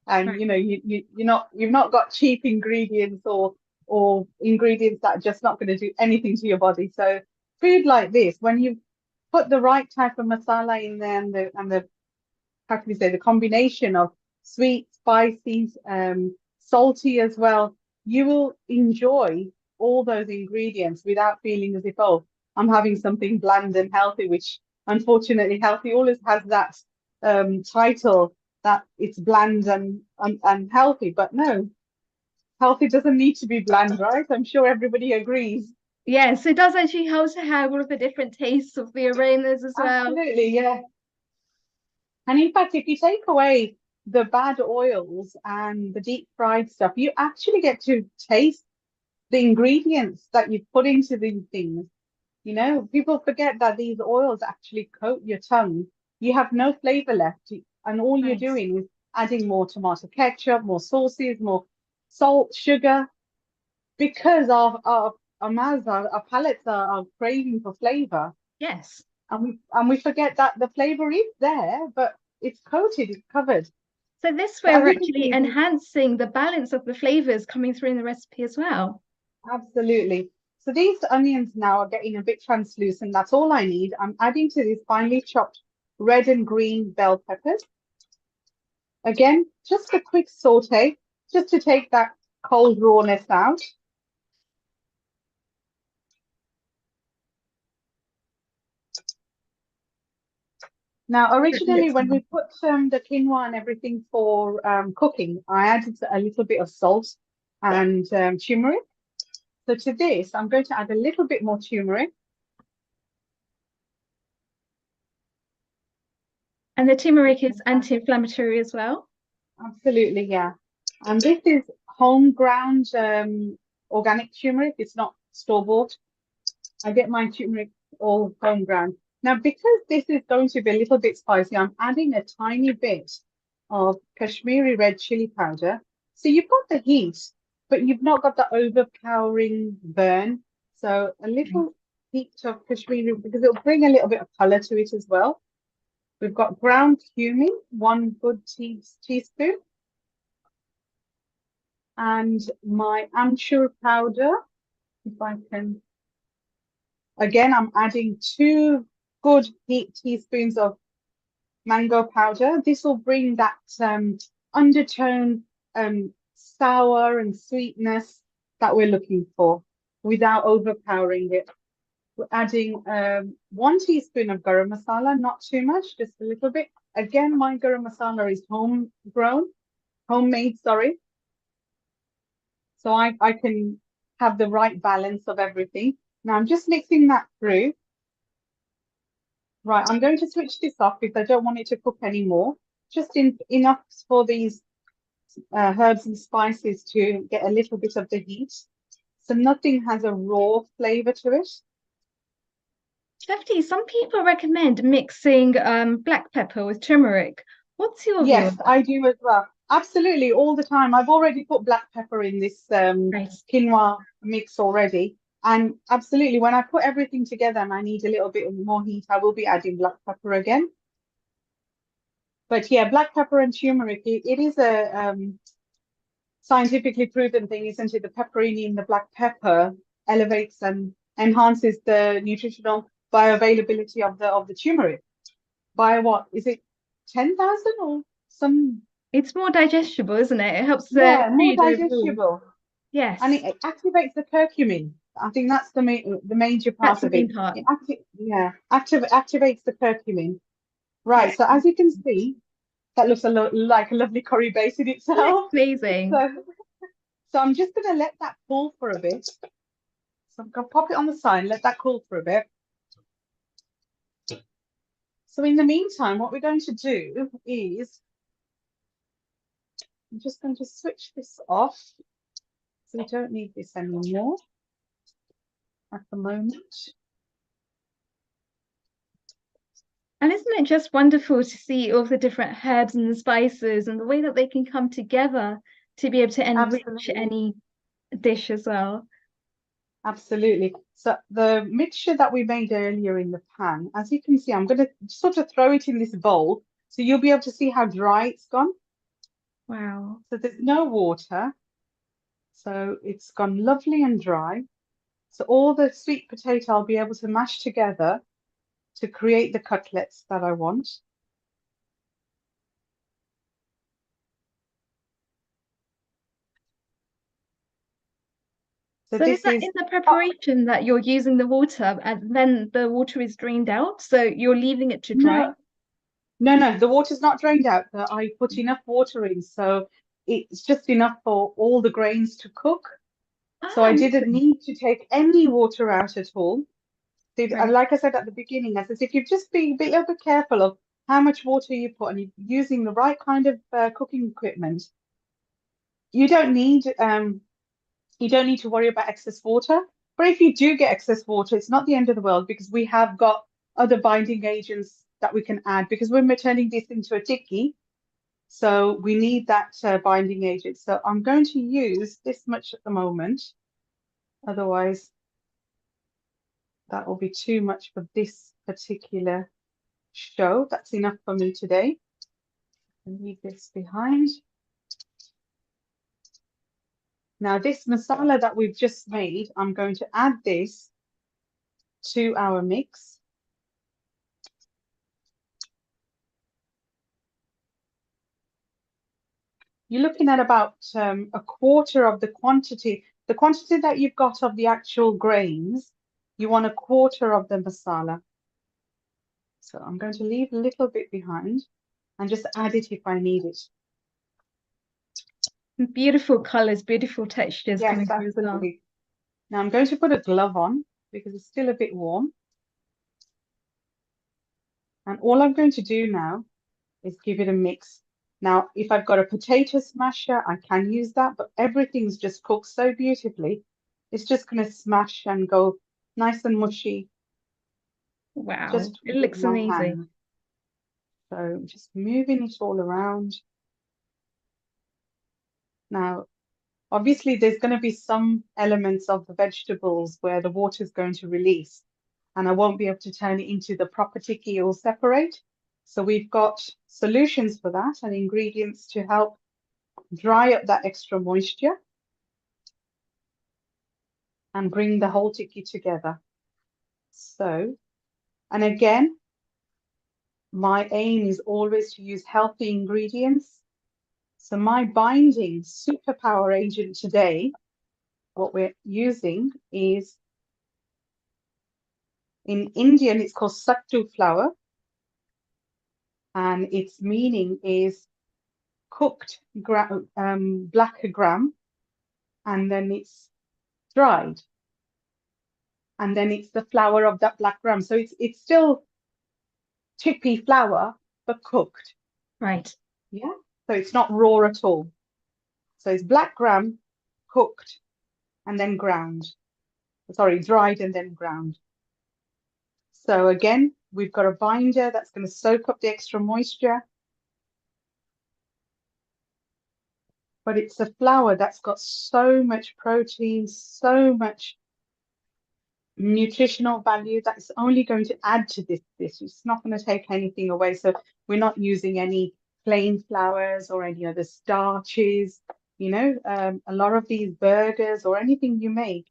and you've not got cheap ingredients or ingredients that are just not going to do anything to your body. So food like this, when you put the right type of masala in there and the how can we say, the combination of sweet, spicy, salty as well, you will enjoy all those ingredients without feeling as if, oh, I'm having something bland and healthy, which unfortunately healthy always has that title that it's bland and healthy. But no, healthy doesn't need to be bland, right? I'm sure everybody agrees. Yes, it does actually help to have all of the different tastes of the aromas as well. Absolutely, yeah. And in fact, if you take away the bad oils and the deep fried stuff, you actually get to taste the ingredients that you put into these things. You know, people forget that these oils actually coat your tongue. You have no flavor left, and all you're Nice. doing is adding more tomato ketchup, more sauces, more salt, sugar, because our mouths, our palates are craving for flavor. Yes. And we forget that the flavor is there, but it's coated, it's covered. So this So way as we're you can actually see, enhancing the balance of the flavors coming through in the recipe as well. absolutely. So these onions now are getting a bit translucent. That's all I need. I'm adding to these finely chopped red and green bell peppers. Again, just a quick saute, just to take that cold rawness out. Now, originally, when we put the quinoa and everything for cooking, I added a little bit of salt and turmeric. So to this, I'm going to add a little bit more turmeric. And the turmeric is anti-inflammatory as well. Absolutely, yeah. And this is home ground organic turmeric. It's not store-bought. I get my turmeric all home ground. Now, because this is going to be a little bit spicy, I'm adding a tiny bit of Kashmiri red chili powder. So you've got the heat, but you've not got the overpowering burn. So a little heat of Kashmiri, because it'll bring a little bit of color to it as well. We've got ground cumin, 1 good teaspoon. And my amchur powder, if I can. Again, I'm adding 2 good teaspoons of mango powder. This will bring that undertone, sour and sweetness that we're looking for without overpowering it. We're adding 1 teaspoon of garam masala, not too much, just a little bit. Again, my garam masala is homemade, sorry. So I can have the right balance of everything. Now I'm just mixing that through. Right, I'm going to switch this off because I don't want it to cook anymore. Just enough for these herbs and spices to get a little bit of the heat. So nothing has a raw flavor to it. Shefty, some people recommend mixing black pepper with turmeric. What's your view? Yes, I do as well. Absolutely, all the time. I've already put black pepper in this quinoa mix already. And absolutely, when I put everything together and I need a little bit more heat, I will be adding black pepper again. But yeah, black pepper and turmeric, it is a scientifically proven thing, isn't it? The pepperoni in the black pepper elevates and enhances the nutritional bioavailability of the turmeric. By what? Is it 10,000 or some? It's more digestible, isn't it? It helps Yeah, more food overall. digestible. Yes. And it activates the curcumin. I think that's the major part That's of the main it. part. It activates the curcumin. Right. Yeah. So as you can see, that looks like a lovely curry base in itself. That's amazing. So I'm just going to let that cool for a bit. So I'm going to pop it on the side, let that cool for a bit. So in the meantime, what we're going to do is, I'm just going to switch this off. So we don't need this anymore at the moment. And isn't it just wonderful to see all the different herbs and the spices and the way that they can come together to be able to enrich any dish as well? Absolutely. So the mixture that we made earlier in the pan, as you can see, I'm going to sort of throw it in this bowl. So you'll be able to see how dry it's gone. Wow. So there's no water. So it's gone lovely and dry. So all the sweet potato I'll be able to mash together to create the cutlets that I want. So So is this that is in the preparation that you're using the water and then the water is drained out? So you're leaving it to dry? no, the water's not drained out. I put enough water in, so it's just enough for all the grains to cook. So I didn't Amazing. need to take any water out at all. Right. Like I said at the beginning, I said, if you just be a little bit careful of how much water you put and you're using the right kind of cooking equipment, you don't need to worry about excess water. But if you do get excess water, it's not the end of the world because we have got other binding agents that we can add because we're turning this into a tikki. So we need that binding agent. So I'm going to use this much at the moment. Otherwise, that will be too much for this particular show. That's enough for me today. And leave this behind. Now this masala that we've just made, I'm going to add this to our mix. You're looking at about a quarter of the quantity that you've got of the actual grains, you want a quarter of the masala. So I'm going to leave a little bit behind and just add it if I need it. Beautiful colors, beautiful textures Yes, coming through as well. absolutely. Now I'm going to put a glove on because it's still a bit warm. And all I'm going to do now is give it a mix. Now, if I've got a potato smasher, I can use that, but everything's just cooked so beautifully. It's just going to smash and go nice and mushy. Wow, Just it with looks my amazing. hand. So just moving it all around. Now, obviously, there's going to be some elements of the vegetables where the water is going to release, and I won't be able to turn it into the proper tikki or separate. So we've got solutions for that and ingredients to help dry up that extra moisture and bring the whole tikki together. So, and again, my aim is always to use healthy ingredients. So my binding superpower agent today, what we're using is, in Indian, it's called sattu flour. And its meaning is cooked black gram, and then it's dried. And then it's the flour of that black gram. So it's still chickpea flour, but cooked. Right. Yeah. So it's not raw at all. So it's black gram, cooked, and then ground. Sorry, dried and then ground. So again, we've got a binder that's going to soak up the extra moisture. But it's a flour that's got so much protein, so much nutritional value that's only going to add to this dish. It's not going to take anything away. So we're not using any plain flours or any other starches. You know, a lot of these burgers or anything you make,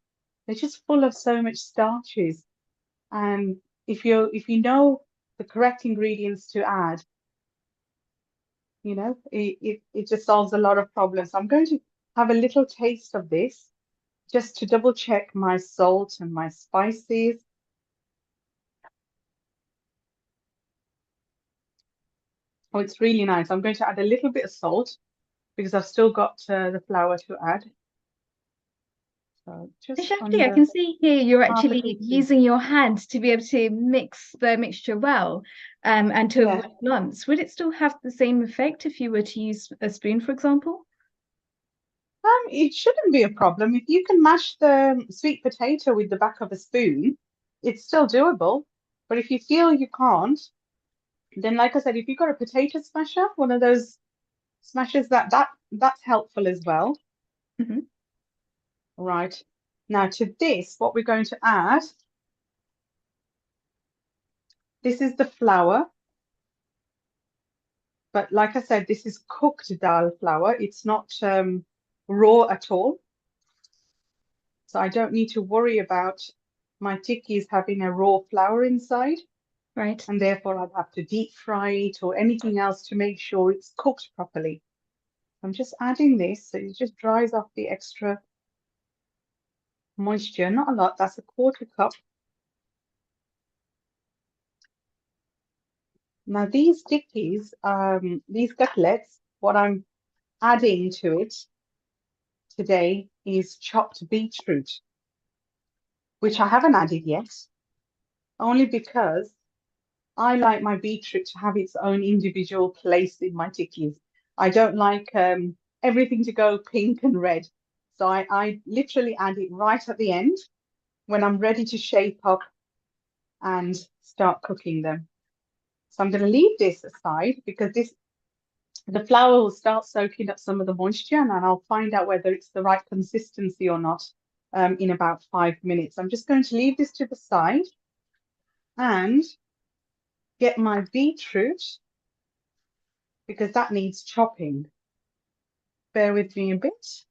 they're just full of so much starches. And if you know the correct ingredients to add, you know, it just solves a lot of problems. I'm going to have a little taste of this just to double check my salt and my spices. Oh, it's really nice. I'm going to add a little bit of salt because I've still got the flour to add. So just Shafti, I under can see here you're half a actually teaspoon. using your hand to be able to mix the mixture well, and to Yeah. avoid lumps. Would it still have the same effect if you were to use a spoon, for example? It shouldn't be a problem. If you can mash the sweet potato with the back of a spoon, it's still doable. But if you feel you can't, then like I said, if you've got a potato smasher, one of those smashers that's helpful as well. Mhm. Right. Now to this, what we're going to add, this is the flour. But like I said, this is cooked dal flour. It's not raw at all. So I don't need to worry about my tikkis having a raw flour inside. Right. And therefore I'd have to deep fry it or anything else to make sure it's cooked properly. I'm just adding this so it just dries off the extra moisture. Not a lot, that's a 1/4 cup. Now these tikkis, these cutlets, what I'm adding to it today is chopped beetroot, which I haven't added yet, only because I like my beetroot to have its own individual place in my tikkis. I don't like everything to go pink and red. So I literally add it right at the end when I'm ready to shape up and start cooking them. So I'm going to leave this aside because the flour will start soaking up some of the moisture, and I'll find out whether it's the right consistency or not in about 5 minutes. I'm just going to leave this to the side and get my beetroot because that needs chopping. Bear with me a bit.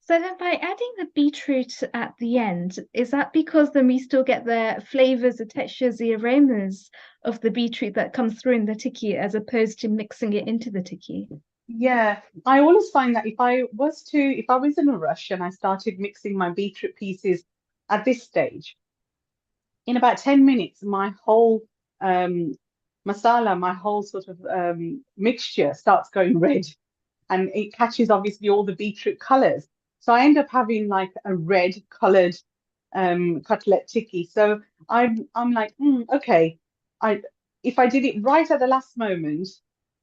So then by adding the beetroot at the end, is that because then we still get the flavors, the textures, the aromas of the beetroot that comes through in the tikki as opposed to mixing it into the tikki? Yeah, I always find that if I was in a rush and I started mixing my beetroot pieces at this stage, in about 10 minutes, my whole masala, my whole sort of mixture starts going red, and it catches obviously all the beetroot colors. So I end up having like a red colored cutlet tikki. So I'm like, okay, if I did it right at the last moment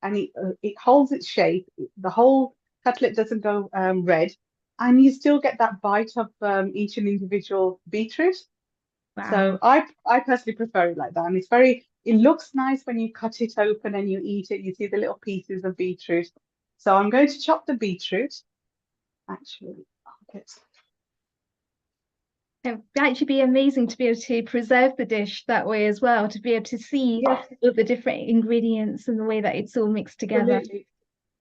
and it holds its shape, the whole cutlet doesn't go red, and you still get that bite of each and individual beetroot. So Wow. I personally prefer it like that, and it looks nice when you cut it open and you eat it. You see the little pieces of beetroot. So I'm going to chop the beetroot. Actually, okay. It would actually be amazing to be able to preserve the dish that way as well, to be able to see Yes, all the different ingredients and the way that it's all mixed together. absolutely.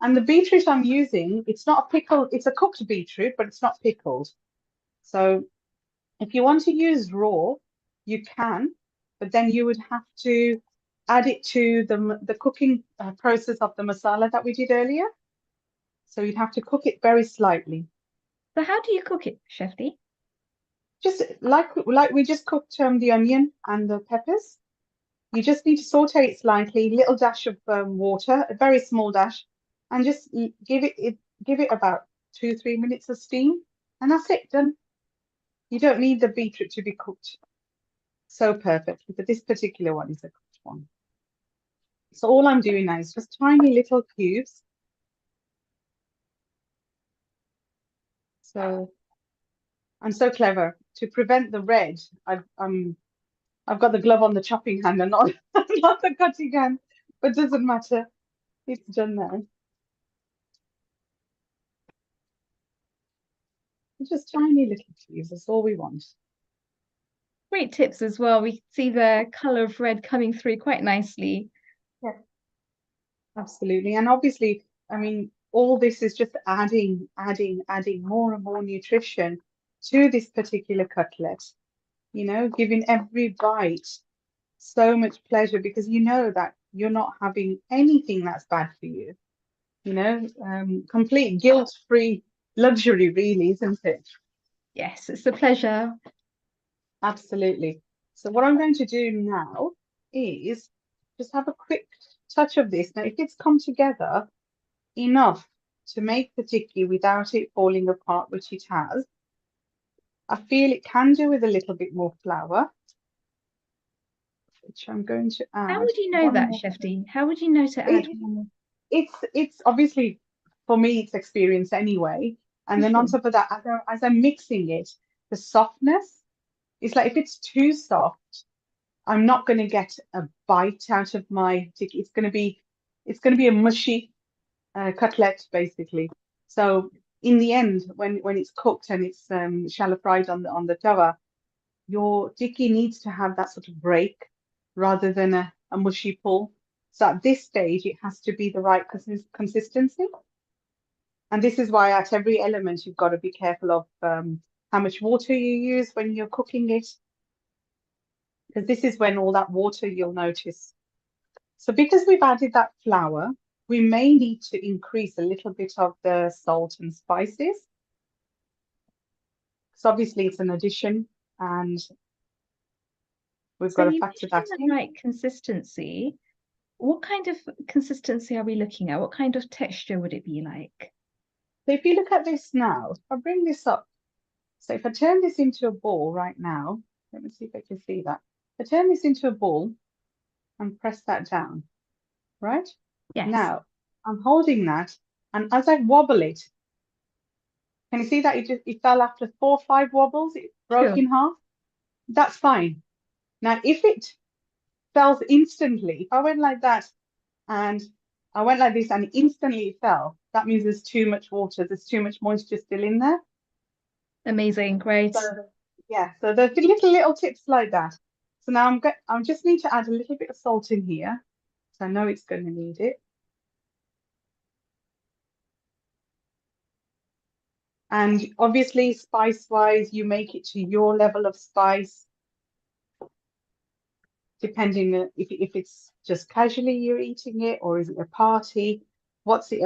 And the beetroot I'm using, it's not a pickled, it's a cooked beetroot, but it's not pickled. So if you want to use raw, you can, but then you would have to add it to the cooking process of the masala that we did earlier. So you'd have to cook it very slightly. So how do you cook it, Shefti? Just like we just cooked the onion and the peppers. You just need to saute it slightly, little dash of water, a very small dash, and just give it about 2-3 minutes of steam, and that's it, done. You don't need the beetroot to be cooked so perfectly, but this particular one is a cooked one. So all I'm doing now is just tiny little cubes. So I'm so clever. To prevent the red, I've got the glove on the chopping hand and not not the cutting hand, but doesn't matter. It's done now. Just tiny little cubes. That's all we want. Great tips as well. We see the color of red coming through quite nicely. Yeah, absolutely. And obviously, I mean, all this is just adding more and more nutrition to this particular cutlet. You know, giving every bite so much pleasure because you know that you're not having anything that's bad for you. You know, complete guilt-free luxury, really, isn't it? Yes, it's a pleasure. Absolutely. So what I'm going to do now is just have a quick touch of this. Now, if it's come together enough to make the tikki without it falling apart, which it has, I feel it can do with a little bit more flour, which I'm going to add. How would you know one that, more. Shefti? How would you know to add one more? It's obviously, for me, it's experience anyway. And then on top of that, as I'm mixing it, the softness, it's like if it's too soft, I'm not going to get a bite out of my tikki. It's going to be a mushy cutlet basically. So in the end, when it's cooked and it's shallow fried on the tawa, your tikki needs to have that sort of break rather than a mushy pull. So at this stage, it has to be the right consistency. And this is why at every element, you've got to be careful of how much water you use when you're cooking it, because this is when all that water you'll notice. So because we've added that flour, we may need to increase a little bit of the salt and spices. So obviously it's an addition and we've got to you factor mentioned that the in. right consistency. What kind of consistency are we looking at? What kind of texture would it be like? So if you look at this now, if I bring this up, so if I turn this into a ball right now, let me see if I can see that. If I turn this into a ball and press that down, right? Yes. Now I'm holding that, and as I wobble it, can you see that it fell after 4 or 5 wobbles? It broke Sure. in half. That's fine. Now, if it fell instantly, if I went like that and I went like this and instantly it fell, that means there's too much water, there's too much moisture still in there. Amazing, great. So, yeah, so there's little tips like that. So now I just need to add a little bit of salt in here. So I know it's going to need it. And obviously, spice-wise, you make it to your level of spice, depending if it's just casually you're eating it, or is it a party? What's it,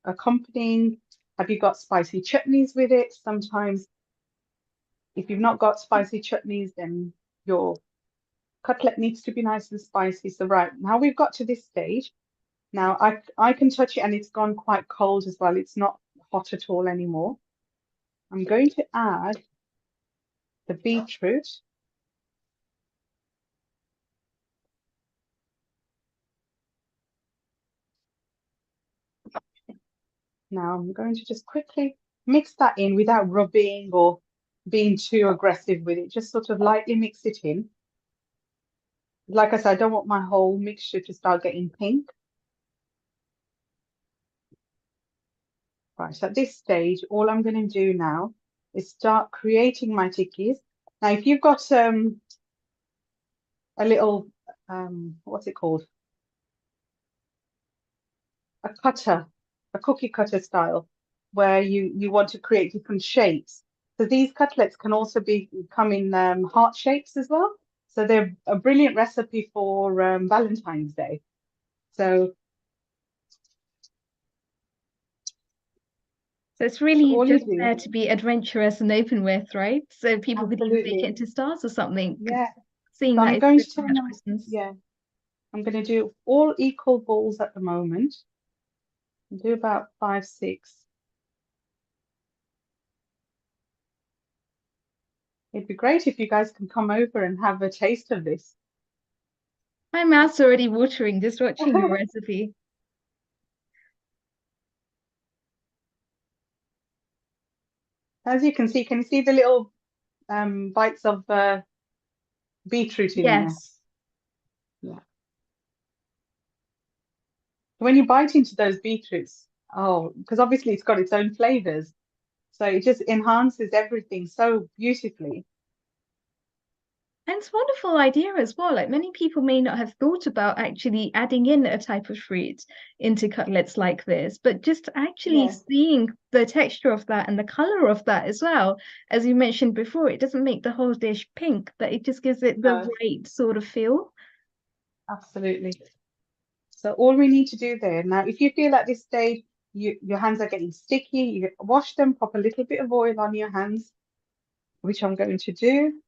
accompanying? Have you got spicy chutneys with it? Sometimes, if you've not got spicy chutneys, then your cutlet needs to be nice and spicy. So right, now we've got to this stage. Now I can touch it and it's gone quite cold as well. It's not hot at all anymore. I'm going to add the beetroot. Now I'm going to just quickly mix that in without rubbing or being too aggressive with it. Just sort of lightly mix it in. Like I said, I don't want my whole mixture to start getting pink. Right, so at this stage, all I'm going to do now is start creating my tikkis. Now, if you've got a little, what's it called? A cutter, a cookie cutter style, where you want to create different shapes. So these cutlets can also come in heart shapes as well. So they're a brilliant recipe for Valentine's Day. So it's really all you just do, there to be adventurous and open with, right? So people could even make absolutely, it into stars or something. yeah. Seeing So that I'm is going to pretty turn much on, Christmas. yeah. I'm going to do all equal balls at the moment. Do about 5, 6. It'd be great if you guys can come over and have a taste of this. My mouth's already watering just watching your recipe. As you can you see the little bites of beetroot in there? Yes. Yeah. When you bite into those beetroots, because obviously it's got its own flavors, so it just enhances everything so beautifully. And it's a wonderful idea as well. Like many people may not have thought about actually adding in a type of fruit into cutlets like this, but just actually seeing the texture of that and the color of that as well. As you mentioned before, it doesn't make the whole dish pink, but it just gives it the right sort of feel. Absolutely. So all we need to do there now, if you feel at this stage your hands are getting sticky, you wash them, pop a little bit of oil on your hands, which I'm going to do.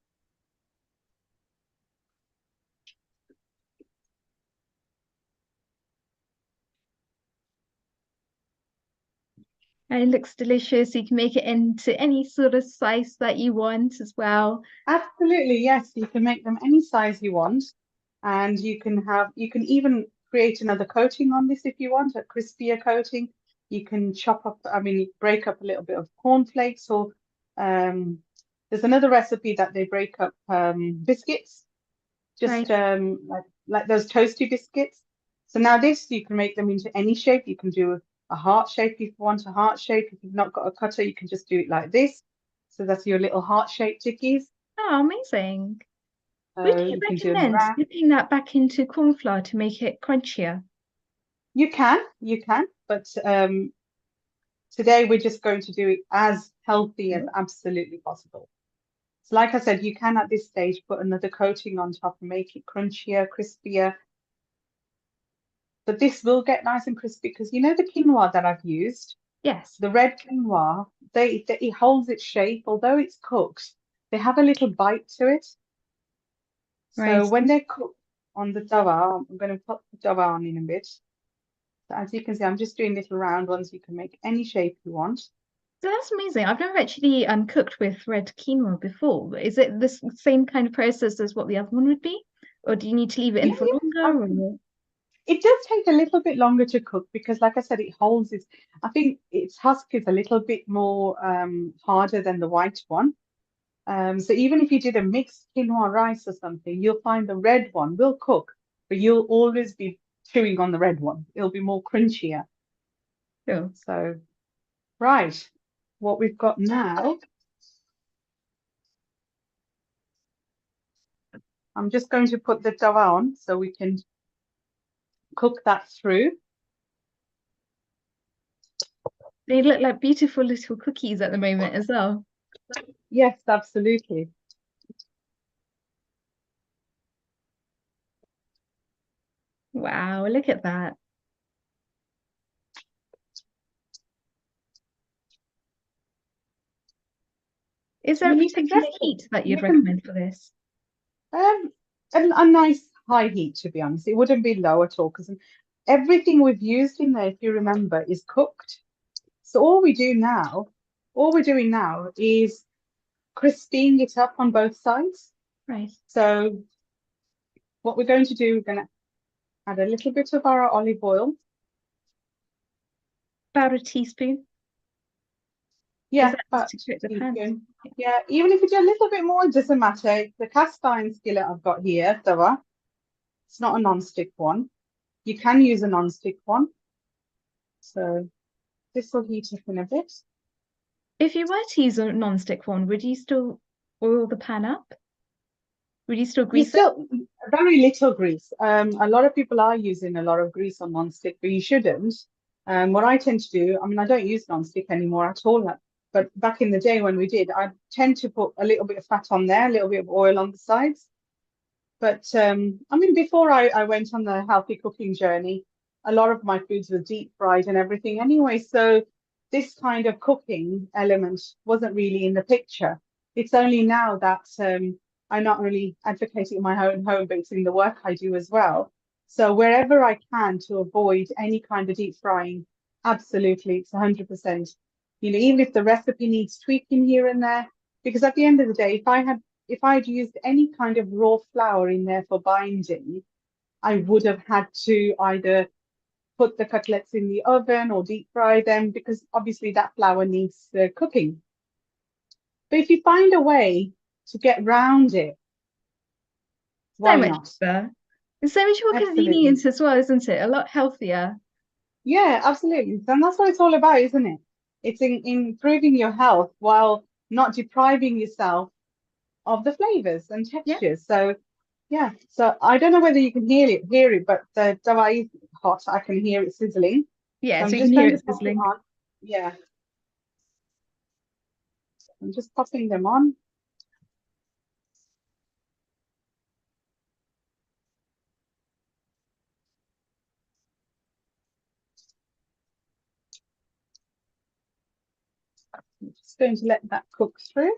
And it looks delicious. You can make it into any sort of size that you want as well. Absolutely, yes. You can make them any size you want, and you can even create another coating on this if you want, a crispier coating. You can break up a little bit of cornflakes, or there's another recipe that they break up biscuits, just like those toasty biscuits. So now this, you can make them into any shape. You can do a heart shape if you want a heart shape. If you've not got a cutter, you can just do it like this. So that's your little heart-shaped tikkies. Oh, amazing. Would you You can do recommend dipping that back into corn flour to make it crunchier? You can, but Today, we're just going to do it as healthy as absolutely possible. So like I said, you can at this stage put another coating on top and make it crunchier, crispier. But this will get nice and crispy because you know the quinoa that I've used? Yes. The red quinoa, it holds its shape. Although it's cooked, they have a little bite to it. Right. So when they're cooked on the tawa, I'm going to put the tawa on in a bit. So as you can see, I'm just doing little round ones. You can make any shape you want. So that's amazing. I've never actually cooked with red quinoa before. Is it the same kind of process as what the other one would be? Or do you need to leave it in for longer? Or... It does take a little bit longer to cook because, like I said, it holds its. I think its husk is a little bit more harder than the white one. So even if you did a mixed quinoa rice or something, you'll find the red one will cook, but you'll always be chewing on the red one. It'll be more crunchier. Sure. So, right, what we've got now. I'm just going to put the tawa on so we can cook that through. They look like beautiful little cookies at the moment as well. Yes, absolutely. Wow, look at that. Is there a particular heat that you'd recommend for this? A nice high heat, to be honest. It wouldn't be low at all because everything we've used in there, if you remember, is cooked. So all we're doing now is crisping it up on both sides. Right. So what we're going to do, we're going to add a little bit of our olive oil. About a teaspoon? Yeah, about to cook the pan? Yeah, even if you do a little bit more, it doesn't matter. The cast iron skillet I've got here, tawa, it's not a non-stick one. You can use a non-stick one. So this will heat up in a bit. If you were to use a non-stick one, would you still oil the pan up? Would you still grease it? Very little grease. A lot of people are using a lot of grease on non-stick, but you shouldn't. What I tend to do, I mean, I don't use non-stick anymore at all. But back in the day when we did, I tend to put a little bit of fat on there, a little bit of oil on the sides. But I mean, before I went on the healthy cooking journey, a lot of my foods were deep fried and everything anyway. So this kind of cooking element wasn't really in the picture. It's only now that I'm not really advocating in my own home, but it's in the work I do as well. So wherever I can to avoid any kind of deep frying, absolutely, it's 100%. You know, even if the recipe needs tweaking here and there, because at the end of the day, if I'd used any kind of raw flour in there for binding, I would have had to either put the cutlets in the oven or deep fry them because obviously that flour needs cooking. But if you find a way to get round it, why not? Better. It's so much more convenient as well, isn't it? A lot healthier. Yeah, absolutely. And that's what it's all about, isn't it? It's in improving your health while not depriving yourself of the flavors and textures. So yeah, so I don't know whether you can hear it, but the tawa is hot. I can hear it sizzling. Yeah, so you can hear it sizzling. Yeah, I'm just popping them on. I'm just going to let that cook through,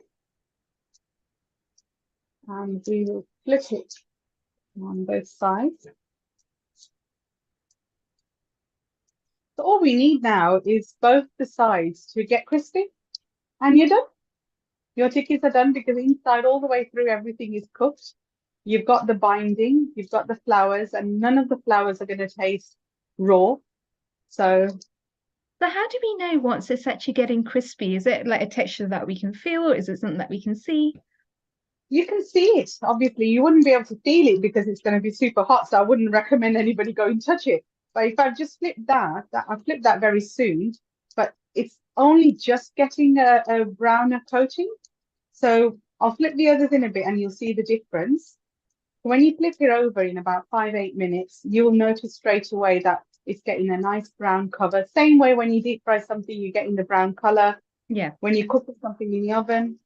and we will flip it on both sides. So all we need now is both the sides to get crispy, and you're done. Your tikkis are done because inside all the way through everything is cooked. You've got the binding, you've got the flours, and none of the flours are going to taste raw. So how do we know once it's actually getting crispy? Is it like a texture that we can feel, or is it something that we can see? You can see it. Obviously, you wouldn't be able to feel it because it's going to be super hot. So I wouldn't recommend anybody go and touch it. But if I just flip that I flipped that very soon, but it's only just getting a browner coating. So I'll flip the others in a bit and you'll see the difference. When you flip it over in about 5-8 minutes, you'll notice straight away that It's getting a nice brown cover. Same way when you deep fry something, you're getting the brown color. Yeah. When you cook something in the oven.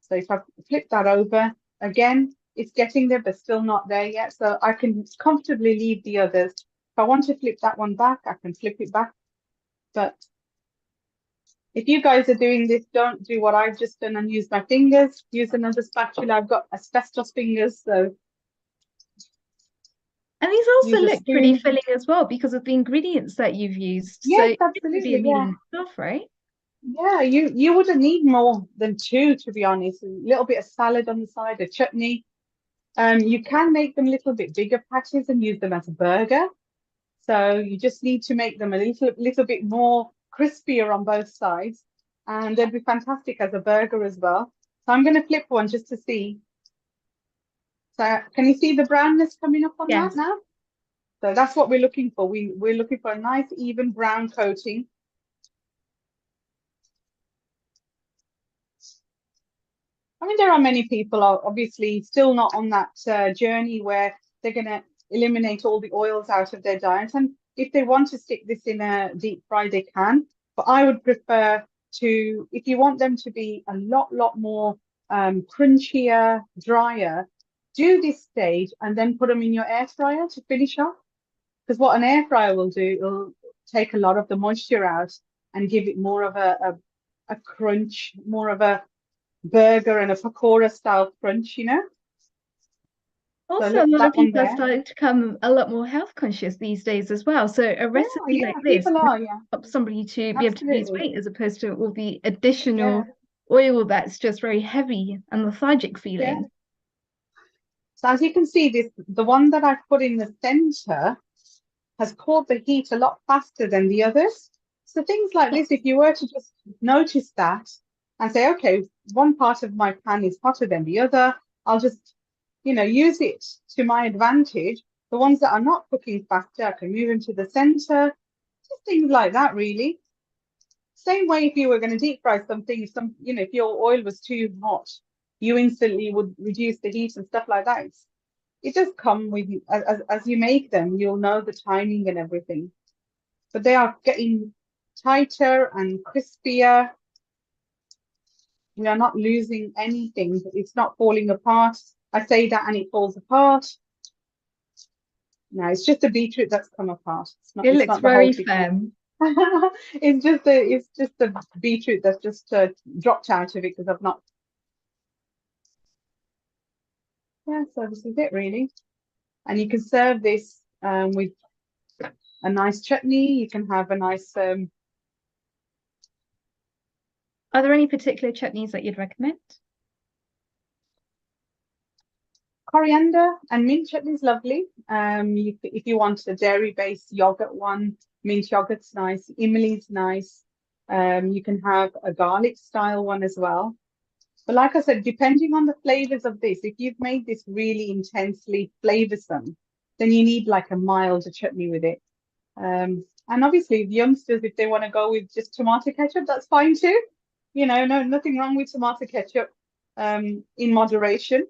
So if I flip that over, again, it's getting there, but still not there yet. So I can comfortably leave the others. If I want to flip that one back, I can flip it back. But if you guys are doing this, don't do what I've just done and use my fingers. Use another spatula. I've got asbestos fingers, so. And these also Use a look pretty spoon. filling as well because of the ingredients that you've used. Yes, So absolutely, a yeah. medium stuff, right? Yeah, you wouldn't need more than two, to be honest. A little bit of salad on the side, a chutney. You can make them a little bit bigger patches and use them as a burger. So you just need to make them a little bit more crispier on both sides, and they'd be fantastic as a burger as well. So I'm going to flip one just to see. So can you see the brownness coming up on that now? So that's what we're looking for. We're looking for a nice even brown coating. I mean, there are many people are obviously still not on that journey where they're going to eliminate all the oils out of their diet. And if they want to stick this in a deep fry, they can. But I would prefer to, if you want them to be a lot more crunchier, drier, do this stage and then put them in your air fryer to finish off. Because what an air fryer will do, it'll take a lot of the moisture out and give it more of a crunch, more of a burger and a pakora style crunch, you know. Also, So a lot of that one people are there. starting to become a lot more health conscious these days as well. So a recipe like this people are, yeah. helps somebody to be able to lose Absolutely. weight as opposed to all the additional oil that's just very heavy and lethargic feeling. So as you can see, the one that I've put in the center has caught the heat a lot faster than the others. So things like this, if you were to just notice that and say, okay, one part of my pan is hotter than the other, I'll just, use it to my advantage. The ones that are not cooking faster, I can move them to the center. Just things like that, really. Same way if you were going to deep fry something, if your oil was too hot, you instantly would reduce the heat and stuff like that. It does come with you as you make them, you'll know the timing and everything. But they are getting tighter and crispier. We are not losing anything. It's not falling apart. I say that and it falls apart. No, it's just the beetroot that's come apart. It It's looks not the very whole thing. firm. It's just the beetroot that's just dropped out of it because I've not. Yeah, so this is it really. And you can serve this with a nice chutney. You can have a nice. Are there any particular chutneys that you'd recommend? Coriander and mint chutney is lovely. If you want a dairy-based yogurt one, mint yogurt's nice. Imli's nice. You can have a garlic style one as well. But like I said, depending on the flavors of this, if you've made this really intensely flavorsome, then you need like a milder chutney with it. And obviously, the youngsters, if they want to go with just tomato ketchup, that's fine too. Nothing wrong with tomato ketchup in moderation.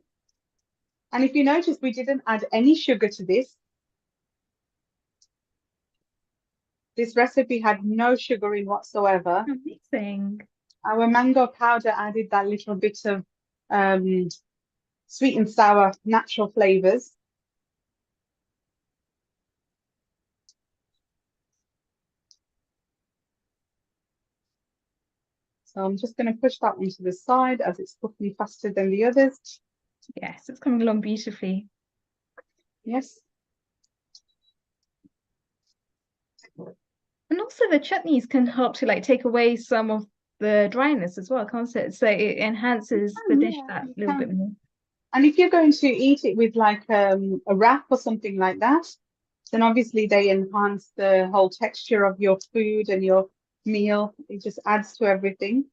And if you notice, we didn't add any sugar to this. This recipe had no sugar in whatsoever. Amazing. Our mango powder added that little bit of sweet and sour natural flavors. So I'm just going to push that one to the side as it's cooking faster than the others. Yes, it's coming along beautifully. Yes. And also the chutneys can help to take away some of the dryness as well, can't it? So it enhances the dish that little bit more. And if you're going to eat it with like a wrap or something like that, then obviously they enhance the whole texture of your food and your meal. It just adds to everything.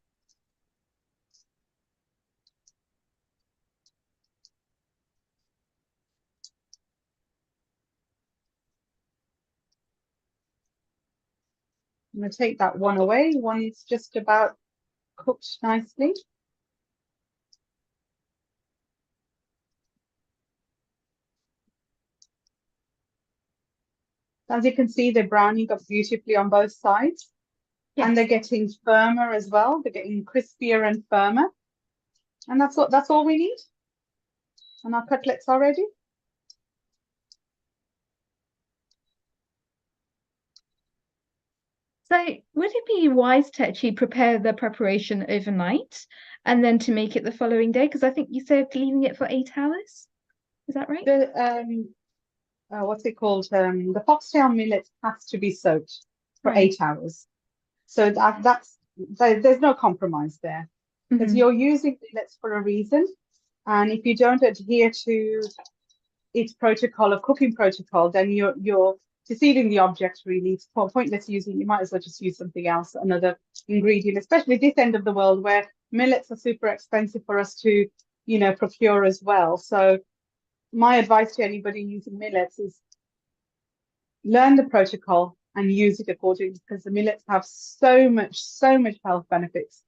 I'm going to take that one away. One is just about cooked nicely. As you can see, they're browning up beautifully on both sides. Yes. And they're getting firmer as well. They're getting crispier and firmer. And that's all we need. And our cutlets are ready. So would it be wise to actually prepare the preparation overnight and then to make it the following day? Because I think you said leaving it for 8 hours. Is that right? The what's it called? The foxtail millet has to be soaked for Right. 8 hours. So there's no compromise there, because Mhm. you're using millets for a reason. And if you don't adhere to its protocol of cooking protocol, then you're deceiving the object, really. It's pointless using. You might as well just use something else, another ingredient, especially this end of the world where millets are super expensive for us to, procure as well. So my advice to anybody using millets is learn the protocol and use it accordingly, because the millets have so much health benefits.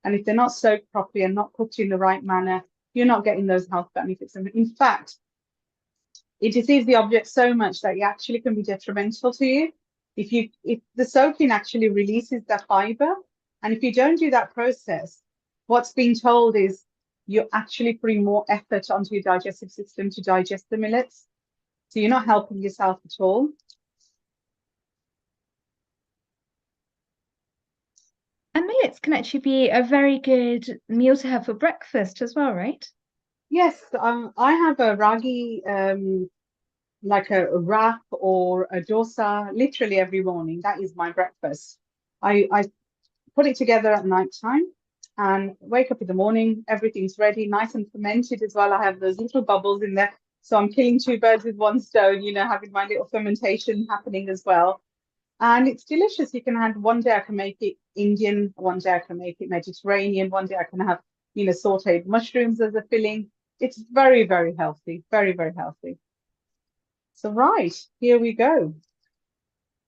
And if they're not soaked properly and not cooked in the right manner, you're not getting those health benefits. And in fact, it deceives the object so much that it actually can be detrimental to you. If the soaking actually releases the fiber, and if you don't do that process, what's being told is you're actually putting more effort onto your digestive system to digest the millets. So you're not helping yourself at all. And millets can actually be a very good meal to have for breakfast as well, right? Yes, I have a ragi, like a wrap or a dosa, literally every morning. That is my breakfast. I put it together at night time and wake up in the morning, everything's ready, nice and fermented as well. I have those little bubbles in there. So I'm killing two birds with one stone, having my little fermentation happening as well. And it's delicious. You can have, one day I can make it Indian, one day I can make it Mediterranean, one day I can have, sauteed mushrooms as a filling. It's very, very healthy, very, very healthy. So right, here we go. I'm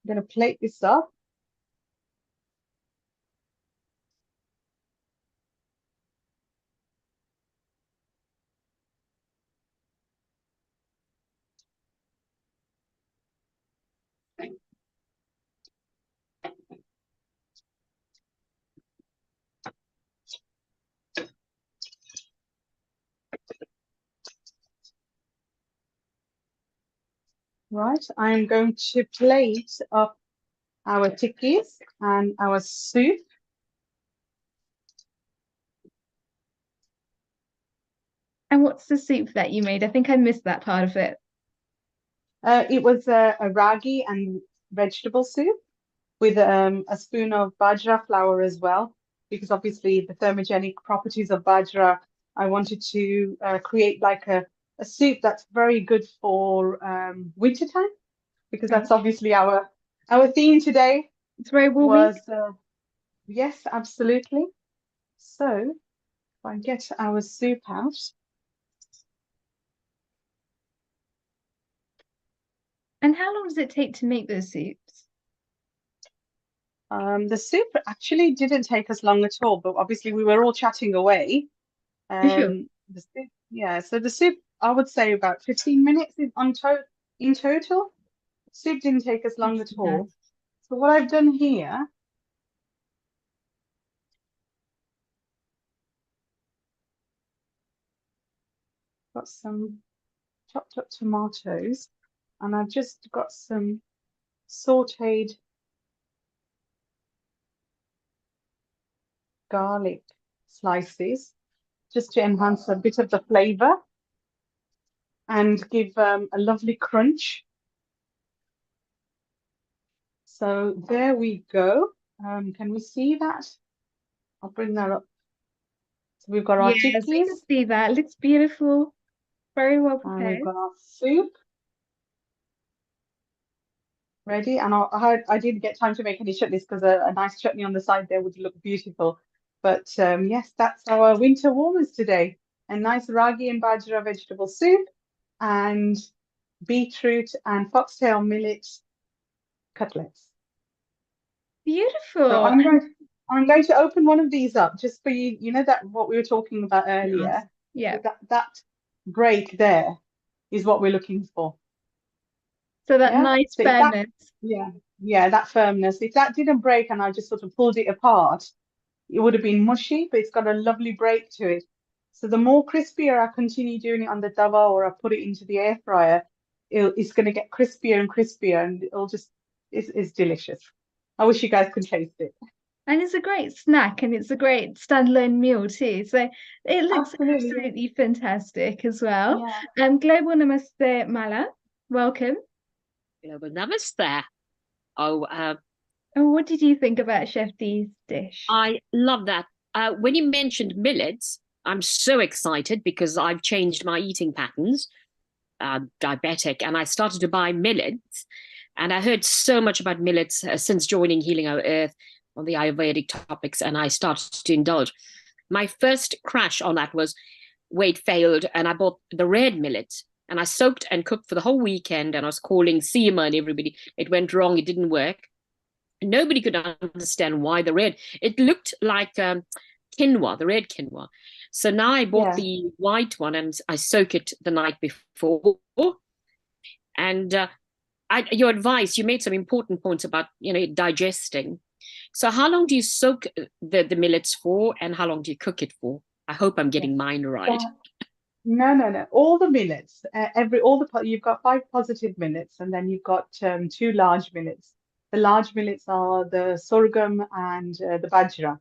going to plate this up. Right, I'm going to plate up our tikkis and our soup. And what's the soup that you made? I think I missed that part of it. It was a ragi and vegetable soup with a spoon of bajra flour as well, because obviously the thermogenic properties of bajra, I wanted to create like a soup that's very good for wintertime, because that's obviously our theme today. It's very warming. Was yes, absolutely. So if I get our soup out. And how long does it take to make those soups? The soup actually didn't take us long at all, but obviously we were all chatting away. Sure. The soup, yeah, so the soup, I would say about 15 minutes in total. Soup didn't take us long at all. So what I've done here, got some chopped up tomatoes, and I've just got some sauteed garlic slices, just to enhance a bit of the flavor and give a lovely crunch. So there we go. Can we see that? I'll bring that up. So we've got our Yes, I chickpeas, can see that. It looks beautiful. Very well and we've prepared. got our soup ready. And I didn't get time to make any chutneys because a nice chutney on the side there would look beautiful. But yes, that's our winter warmers today. A nice ragi and bajra vegetable soup and beetroot and foxtail millet cutlets. Beautiful. So I'm going to open one of these up just for you. You know that what we were talking about earlier. Yeah. That break there is what we're looking for. So that Yeah. nice So if that, firmness. yeah, that firmness. If that didn't break and I just sort of pulled it apart, it would have been mushy, but it's got a lovely break to it. So the more crispier I continue doing it on the tawa or I put it into the air fryer, it's going to get crispier and crispier, and it's delicious. I wish you guys could taste it. And it's a great snack, and it's a great standalone meal too. So it looks Absolutely. absolutely fantastic as well. Yeah. Global Namaste, Mala. Welcome. Global Namaste. Oh, And what did you think about Chef D's dish? I love that. When you mentioned millets, I'm so excited because I've changed my eating patterns, diabetic, and I started to buy millets. And I heard so much about millets since joining Healing Our Earth on the Ayurvedic topics, and I started to indulge. My first crash on that was weight failed, and I bought the red millet, and I soaked and cooked for the whole weekend, and I was calling Seema and everybody. It went wrong. It didn't work. Nobody could understand why the red. It looked like quinoa, the red quinoa. So now I bought the white one, and I soak it the night before. And your advice, you made some important points about digesting. So how long do you soak the millets for, and how long do you cook it for? I hope I'm getting mine right. No. All the millets, you've got 5 positive millets, and then you've got 2 large millets. The large millets are the sorghum and the bajra.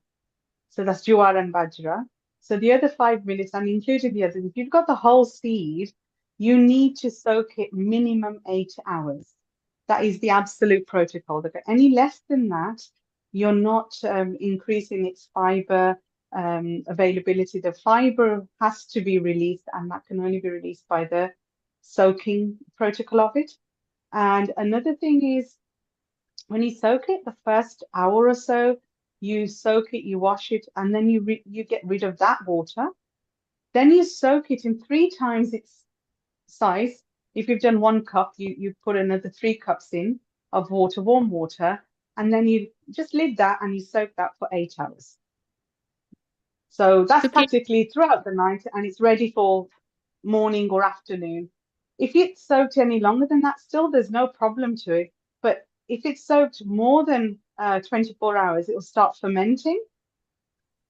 So that's jowar and bajra. So the other 5 millets, and including the others, if you've got the whole seed, you need to soak it minimum 8 hours. That is the absolute protocol. Any less than that, you're not increasing its fiber availability. The fiber has to be released, and that can only be released by the soaking protocol of it. And another thing is, when you soak it, the first hour or so, you soak it, you wash it, and then you get rid of that water. Then you soak it in 3 times its size. If you've done 1 cup, you put another 3 cups in of water, warm water, and then you just lid that and you soak that for 8 hours. So that's practically throughout the night, and it's ready for morning or afternoon. If it's soaked any longer than that, still there's no problem to it. But if it's soaked more than 24 hours, it will start fermenting.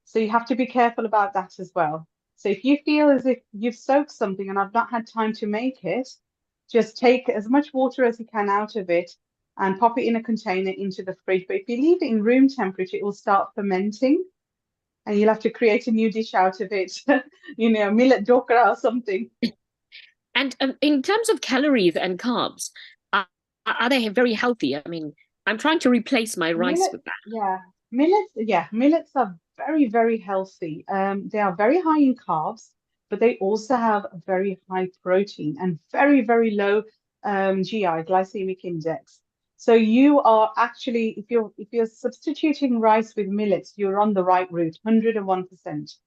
So you have to be careful about that as well. So if you feel as if you've soaked something and I've not had time to make it, just take as much water as you can out of it and pop it in a container into the fridge. But if you leave it in room temperature, it will start fermenting, and you'll have to create a new dish out of it, millet dokra or something. And in terms of calories and carbs, are they very healthy? I mean, I'm trying to replace my rice with that. Millets are very, very healthy. They are very high in carbs, but they also have a very high protein and very, very low GI, glycemic index. So you are actually, if you're substituting rice with millets, you're on the right route, 101%.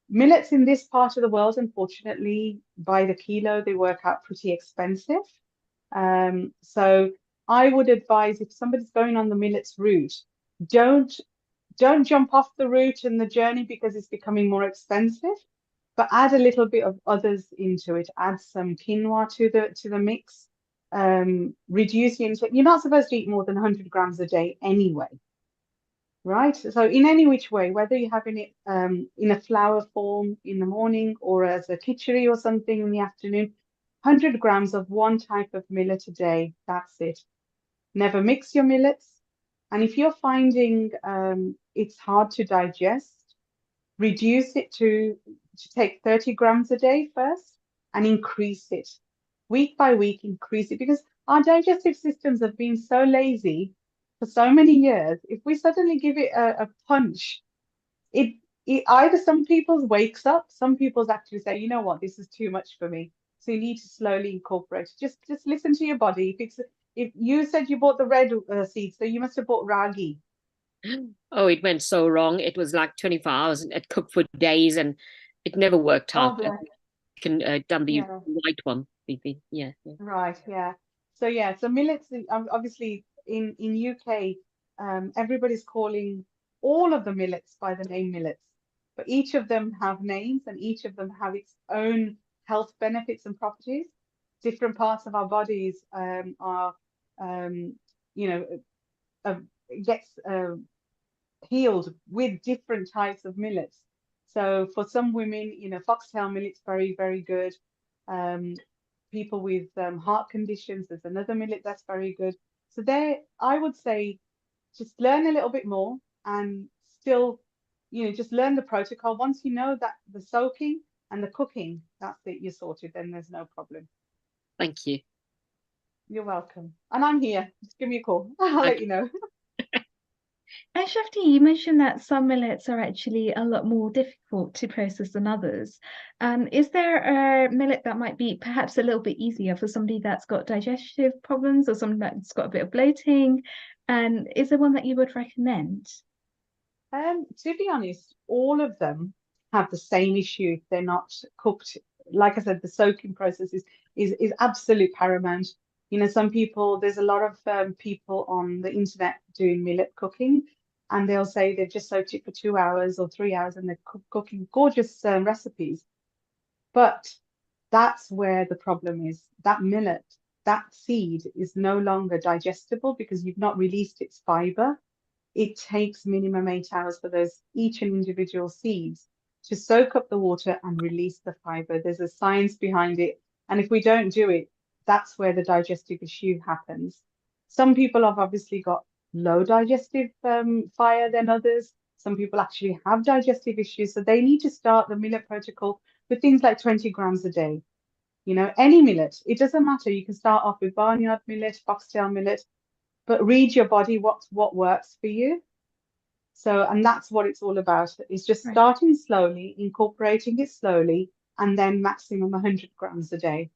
Millets in this part of the world, unfortunately, by the kilo, they work out pretty expensive. So I would advise, if somebody's going on the millets route, don't jump off the route and the journey because it's becoming more expensive, but add a little bit of others into it. Add some quinoa to the mix. Reduce your intake. You're not supposed to eat more than 100 grams a day anyway, right? So in any which way, whether you're having it in a flour form in the morning or as a khichdi or something in the afternoon, 100 grams of one type of millet a day, that's it. Never mix your millets. And if you're finding it's hard to digest, reduce it to take 30 grams a day first and increase it. Week by week, increase it, because our digestive systems have been so lazy for so many years. If we suddenly give it a punch, it either some people's wakes up, some people's actually say, you know what, this is too much for me. So you need to slowly incorporate. Just listen to your body. If you said you bought the red seeds, so you must have bought ragi. Oh, it went so wrong. It was like 24 hours and it cooked for days and it never worked out. You can done the white one. Yeah. Right, yeah. So millets, obviously in UK, everybody's calling all of the millets by the name millets, but each of them have names and each of them have its own health benefits and properties. different parts of our bodies are, you know, gets healed with different types of millets. So for some women, you know, foxtail millet's very, very good. People with heart conditions, there's another millet that's very good. So there, I would say, just learn a little bit more and still, you know, just learn the protocol. Once you know that the soaking and the cooking, that's it, you're sorted, then there's no problem. Thank you. You're welcome. And I'm here. Just give me a call. I'll let you know. And Shafti, you mentioned that some millets are actually a lot more difficult to process than others. Is there a millet that might be perhaps a little bit easier for somebody that's got digestive problems or somebody that's got a bit of bloating? And is there one that you would recommend? To be honest, all of them have the same issue if they're not cooked. Like I said, the soaking process is absolute paramount. You know, some people, there's a lot of people on the internet doing millet cooking, and they'll say they've just soaked it for 2 hours or 3 hours and they're cooking gorgeous recipes. But that's where the problem is. That millet, that seed is no longer digestible because you've not released its fiber. It takes minimum 8 hours for those each and individual seeds to soak up the water and release the fiber. There's a science behind it. And if we don't do it, that's where the digestive issue happens. Some people have obviously got low digestive fire than others. Some people actually have digestive issues. So they need to start the millet protocol with things like 20 grams a day. You know, any millet, it doesn't matter. You can start off with barnyard millet, foxtail millet, but read your body what works for you. So, and that's what it's all about. It's just starting slowly, incorporating it slowly, and then maximum 100 grams a day.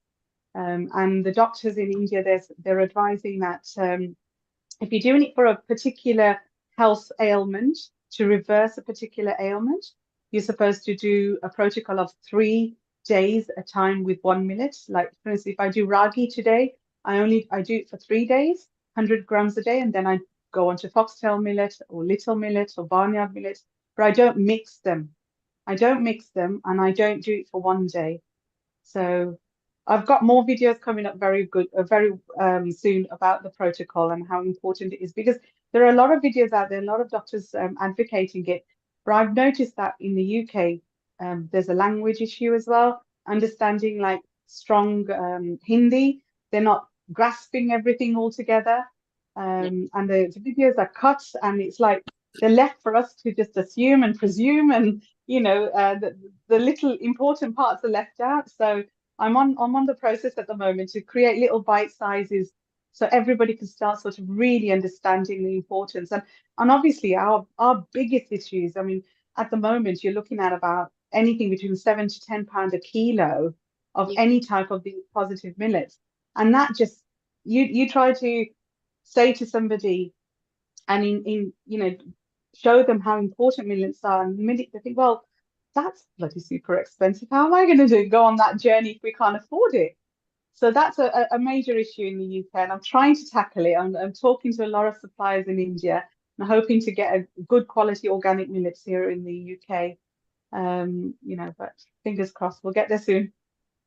And the doctors in India, they're advising that if you're doing it for a particular health ailment, to reverse a particular ailment, you're supposed to do a protocol of 3 days a time with one millet. Like, for instance, if I do ragi today, I do it for 3 days, 100 grams a day, and then I go on to foxtail millet or little millet or barnyard millet, but I don't mix them. I don't mix them, and I don't do it for 1 day. So I've got more videos coming up very soon about the protocol and how important it is, because there are a lot of videos out there, a lot of doctors advocating it. But I've noticed that in the UK, there's a language issue as well, understanding like strong Hindi. They're not grasping everything all together. And the videos are cut, and it's like they're left for us to just assume and presume, and the little important parts are left out. So I'm on the process at the moment to create little bite sizes so everybody can start sort of really understanding the importance. And obviously our biggest issues, I mean, at the moment you're looking at about anything between £7 to £10 a kilo of any type of these positive millets. And that just you try to say to somebody and in show them how important millets are, and the minute they think, well, that's bloody super expensive. How am I going to go on that journey if we can't afford it? So that's a major issue in the UK, and I'm trying to tackle it. I'm talking to a lot of suppliers in India and hoping to get a good quality organic millets here in the UK. But fingers crossed, we'll get there soon.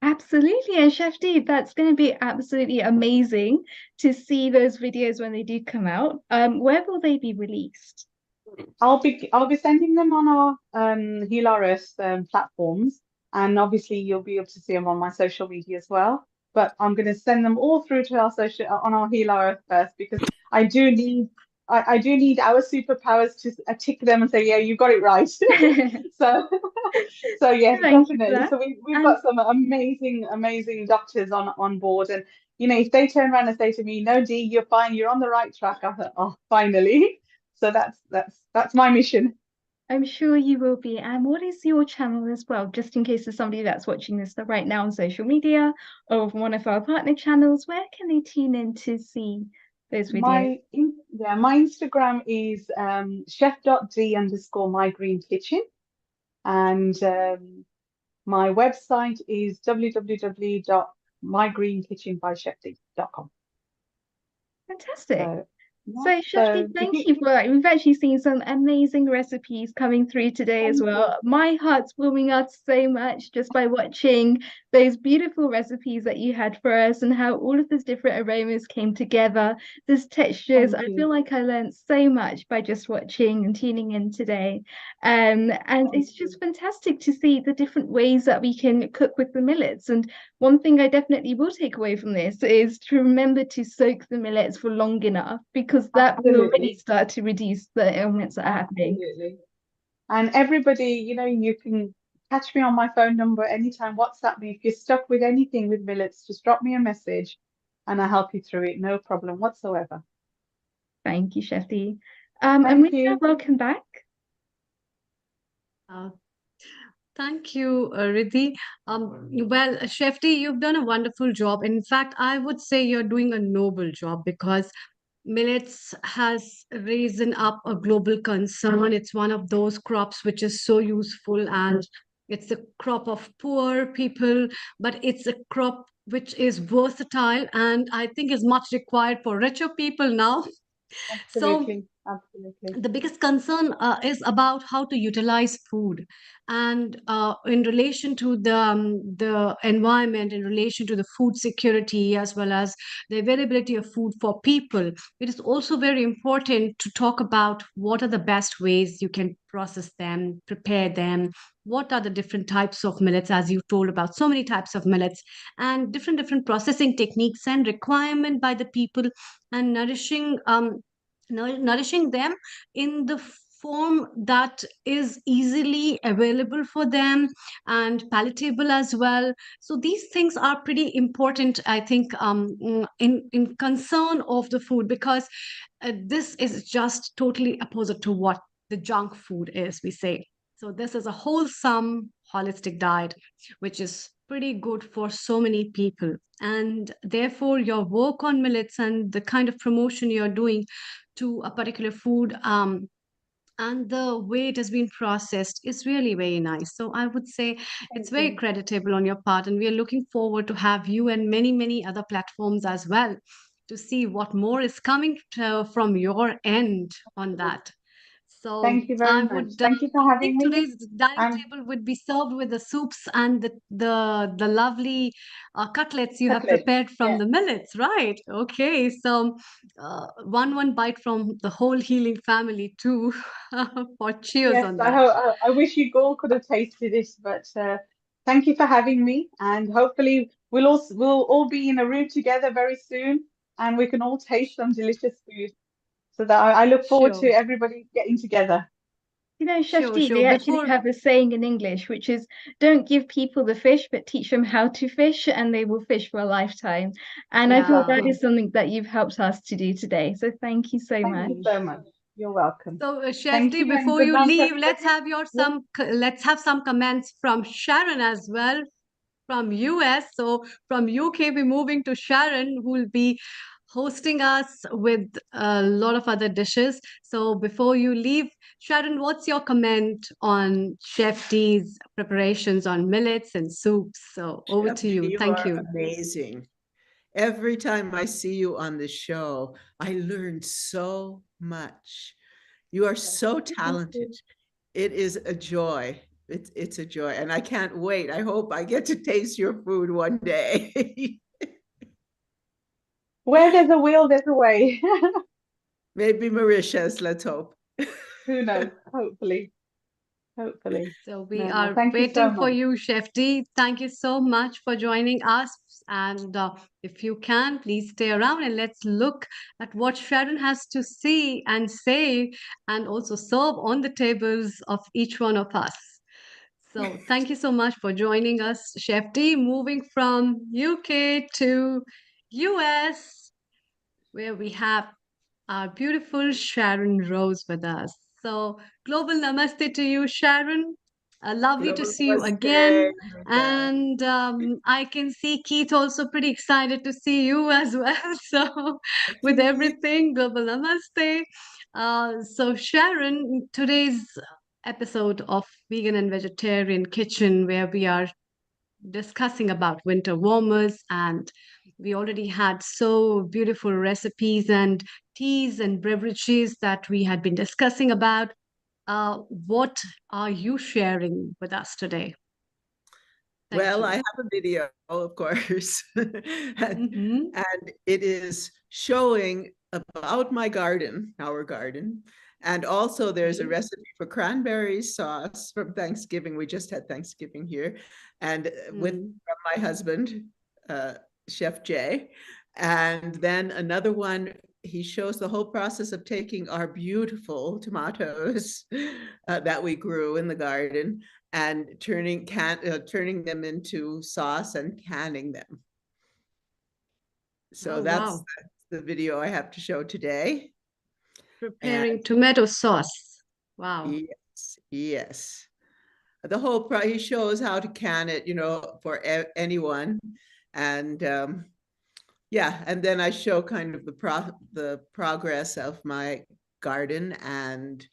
Absolutely. And Shafti, that's going to be absolutely amazing to see those videos when they do come out. Where will they be released? I'll be sending them on our Heal Our Earth platforms, and obviously you'll be able to see them on my social media as well. But I'm going to send them all through to our Heal Our Earth first, because I do need our superpowers to tick them and say, yeah, you got it right. so yes, definitely. So we've got some amazing doctors on board, and if they turn around and say to me, no, Dee, you're fine, you're on the right track, I thought, oh, finally. So that's my mission. I'm sure you will be. And what is your channel as well, just in case there's somebody that's watching this right now on social media or one of our partner channels? Where can they tune in to see those videos? My Instagram is chef.d_mygreenkitchen, and my website is www.mygreenkitchenbychefd.com. Fantastic. So, Yeah. Shafti, So if thank you, you for we've actually seen some amazing recipes coming through today as thank you. well. My heart's warming up so much just by watching those beautiful recipes that you had for us and how all of those different aromas came together, those textures. Thank I you. feel like I learned so much by just watching and tuning in today. And Thank it's you. just fantastic to see the different ways that we can cook with the millets. And one thing I definitely will take away from this is to remember to soak the millets for long enough because that will already Absolutely. start to reduce the ailments that are happening. Absolutely. And everybody, you can catch me on my phone number anytime, WhatsApp me. If you're stuck with anything with millets, just drop me a message and I'll help you through it. No problem whatsoever. Thank you, Shefti. Thank Amrita, you. welcome back. Uh, Thank you, Riddhi. Well, Shefti, you've done a wonderful job. In fact, I would say you're doing a noble job because millets has risen up a global concern. It's one of those crops which is so useful, and it's a crop of poor people, but it's a crop which is versatile and I think is much required for richer people now. So Absolutely. Absolutely. the biggest concern is about how to utilize food and in relation to the environment, in relation to the food security as well as the availability of food for people. It is also very important to talk about what are the best ways you can process them, prepare them, what are the different types of millets, as you told about so many types of millets, and different processing techniques and requirement by the people, and nourishing them in the form that is easily available for them and palatable as well. So these things are pretty important, I think, in concern of the food, because this is just totally opposite to what the junk food is, we say. So this is a wholesome holistic diet which is pretty good for so many people, and therefore your work on millets and the kind of promotion you're doing to a particular food, and the way it has been processed is really very nice. So I would say it's Thank very you. creditable on your part, and we are looking forward to have you and many other platforms as well to see what more is coming from your end on that. So Thank you very I much. would Thank you for having think me. today's dining And table would be served with the soups and the lovely cutlets you have cutlet. prepared from Yeah. the millets, right? Okay, so one bite from the whole healing family too, for cheers Yes, on I that. hope I wish you all could have tasted it, but thank you for having me, and hopefully we'll all be in a room together very soon, and we can all taste some delicious food. So that I look forward to Sure, everybody getting together. You know, sure, Shefti, sure. they actually Before, have a saying in English, which is don't give people the fish, but teach them how to fish, and they will fish for a lifetime. And I feel that yeah. is something that you've helped us to do today. So thank you so Thank you much. so much. You're welcome. So, Thank Shefti, you, and before good you night, leave, let's everybody. have Yeah. let's have some comments from Sharon as well, from US. So from UK, we're moving to Sharon, who will be hosting us with a lot of other dishes. So before you leave, Sharon, what's your comment on Chef D's preparations on millets and soups? So over Chef to D, you. you Thank are you. amazing. Every time I see you on the show, I learn so much. You are so Thank talented. you. It is a joy. It's a joy. And I can't wait. I hope I get to taste your food one day. Where there's a will, there's a way. Maybe Mauritius, let's hope. Who knows? Hopefully. Hopefully. So we No, are thank you so waiting for much. you, Chef D. Thank you so much for joining us. And if you can, please stay around and let's look at what Sharon has to see and say and also serve on the tables of each one of us. So thank you so much for joining us, Chef D. Moving from UK to US, where we have our beautiful Sharon Rose with us. So, global namaste to you, Sharon. Lovely to Global see you namaste, again. Amrita. And I can see Keith also pretty excited to see you as well. So, with Keith. everything, global namaste. So, Sharon, today's episode of Vegan and Vegetarian Kitchen, where we are discussing about winter warmers and We already had so beautiful recipes and teas and beverages that we had been discussing about. What are you sharing with us today? Thank Well, you. I have a video, of course, Mhm. and it is showing about my garden, our garden. And also there's a Okay. recipe for cranberry sauce from Thanksgiving. We just had Thanksgiving here. And with Mm. from my husband, uh, Chef Jay. And then another one, he shows the whole process of taking our beautiful tomatoes that we grew in the garden and turning them into sauce and canning them. So Oh, that's wow. the video I have to show today. And Preparing tomato sauce. Wow. yes, yes. The whole he shows how to can it, for anyone. And yeah, and then I show kind of the progress of my garden and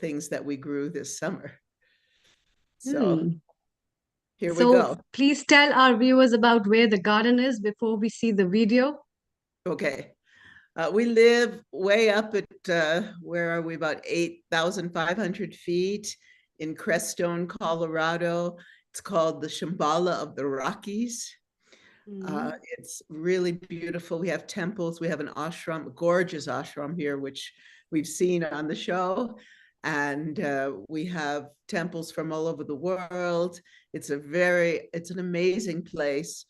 things that we grew this summer. So Hmm. here we So go. please tell our viewers about where the garden is before we see the video. Okay. We live way up at, where are we, about 8,500 feet in Crestone, Colorado. It's called the Shambhala of the Rockies. Mm. It's really beautiful. We have temples. We have an ashram, a gorgeous ashram here, which we've seen on the show. And we have temples from all over the world. It's an amazing place.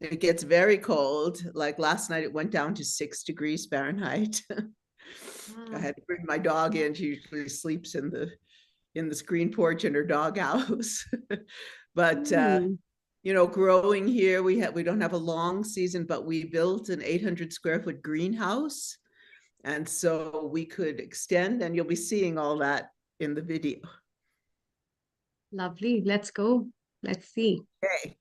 It gets very cold. Like last night, it went down to 6 degrees Fahrenheit. I had to bring my dog in. She usually sleeps in the screen porch in her doghouse. But Hmm. growing here, we don't have a long season, but we built an 800 square foot greenhouse, and so we could extend, and you'll be seeing all that in the video. Lovely. Let's go. Let's see. Okay.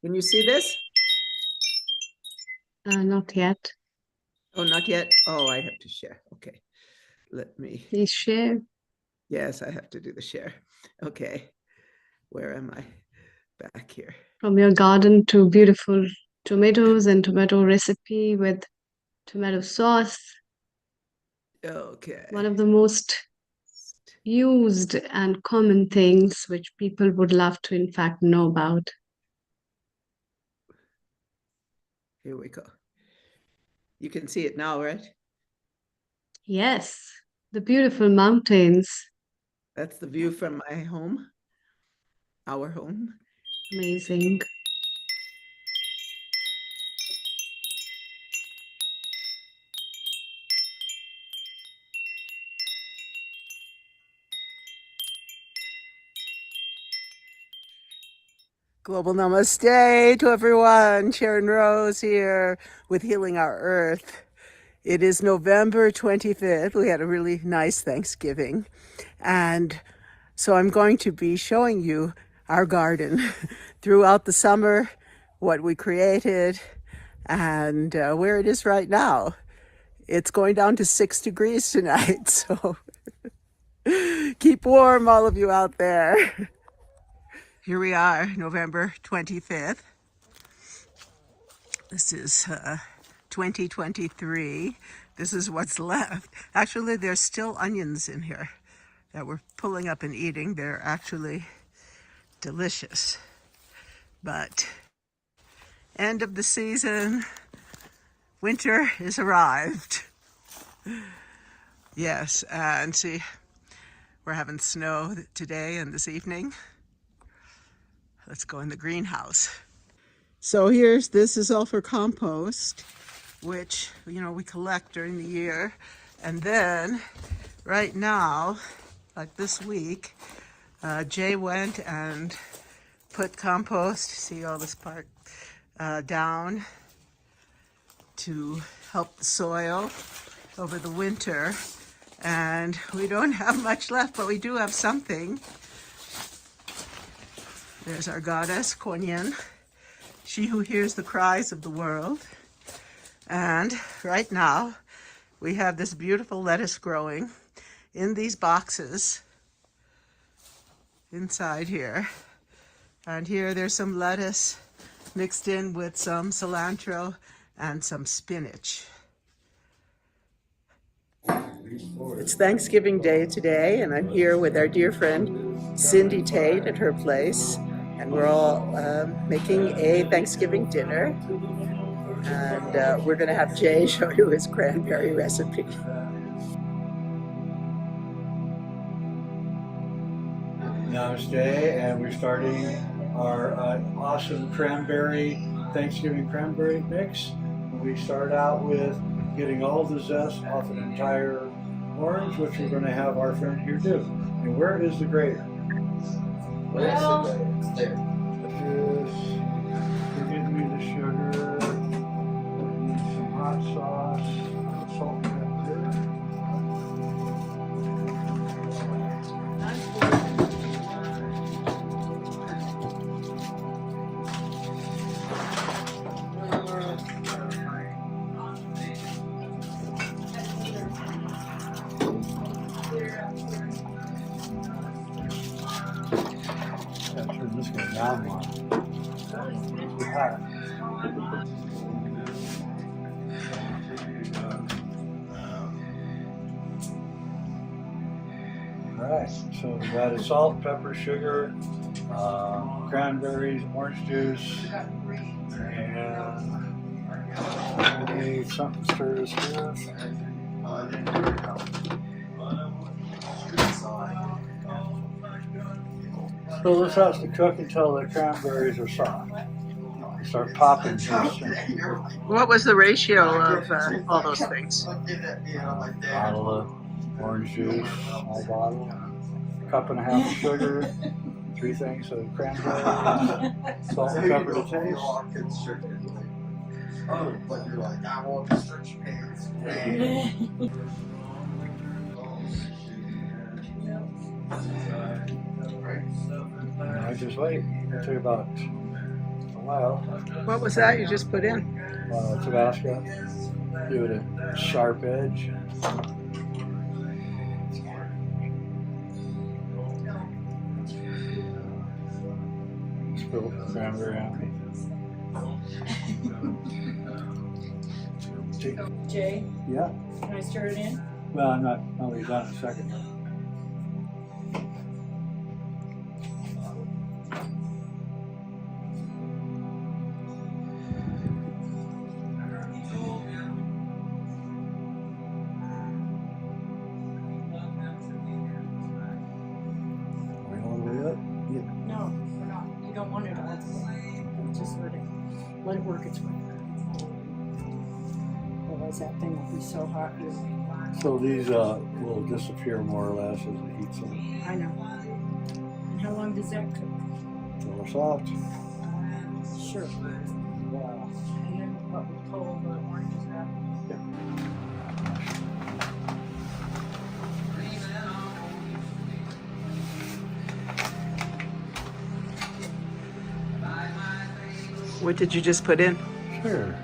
Can you see this? Not yet. Oh, not yet. Oh, I have to share. Okay. Let me. Please share. Yes, I have to do the share. Okay. Where am I? Back here. From your garden to beautiful tomatoes and tomato recipe with tomato sauce. Okay. One of the most used and common things which people would love to, in fact, know about. Here we go. You can see it now, right? Yes, the beautiful mountains. That's the view from my home, our home. Amazing. Global namaste to everyone. Sharon Rose here with Healing Our Earth. It is November 25th. We had a really nice Thanksgiving. And so I'm going to be showing you our garden throughout the summer, what we created, and where it is right now. It's going down to 6 degrees tonight, so keep warm, all of you out there. Here we are, November 25th. This is 2023. This is what's left. Actually, there's still onions in here that we're pulling up and eating. They're actually delicious. But end of the season, winter has arrived. Yes, and see, we're having snow today and this evening. Let's go in the greenhouse. So this is all for compost, which, we collect during the year. And then right now, like this week, Jay went and put compost, see all this part, down to help the soil over the winter. And we don't have much left, but we do have something. There's our goddess, Kuan Yin. she who hears the cries of the world. And right now, we have this beautiful lettuce growing in these boxes inside here. And here there's some lettuce mixed in with some cilantro and some spinach. It's Thanksgiving Day today, and I'm here with our dear friend Cindy Tate at her place, and we're all making a Thanksgiving dinner. And we're going to have Jay show you his cranberry recipe. Namaste, and we're starting our awesome cranberry, Thanksgiving cranberry mix. We start out with getting all the zest off an entire orange, which we're going to have our friend here do. And where is the grater? Well, it's there. Give me the sugar, some hot sauce, salt and pepper. Turn this guy down more. Too hot. Alright, so we've added salt, pepper, sugar, cranberries, orange juice, and we need something to stir this with. So this has to cook until the cranberries are soft. You start popping juice. What was the ratio of all those things? Bottle of orange juice, small bottle, cup and a half of sugar, 3 things of cranberries, salt and pepper to taste. Oh, but you're like, I want to stretch your pants. I just wait. It took about a while. What was that you just put in? Tabasco. Give it a sharp edge. Spill cranberry on me. Jay? Yeah? Can I stir it in? Well, I'm not. I'll be done in a second. No, we're not. You don't want it all. Just let it work its way. Otherwise that thing will be so hot. So these will disappear more or less as it heats up. I know. And how long does that cook? Until they're soft. Sure. Wow. And then what we pull the oranges out. What did you just put in? Sure.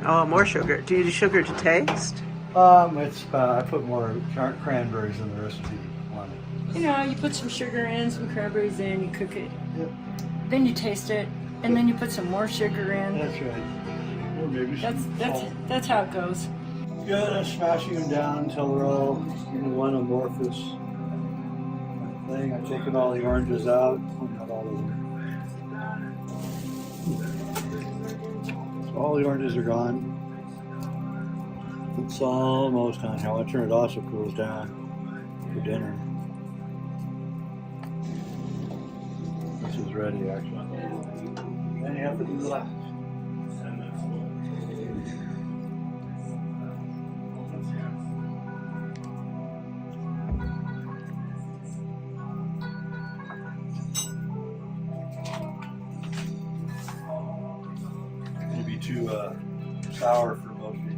Oh, more sugar. Do you do sugar to taste? It's I put more cranberries in the recipe on it. You know, you put some sugar in, some cranberries in, you cook it. Yep. Then you taste it, and then you put some more sugar in. That's right. Or maybe some salt. That's how it goes. Good, and smashing them down until they're all in one amorphous thing. I've taken all the oranges out. Well, not all of them. So all the oranges are gone. It's almost done. I want to turn it off so it cools down for dinner. This is ready, actually. Then you have to do the last. It'll be too sour for most people.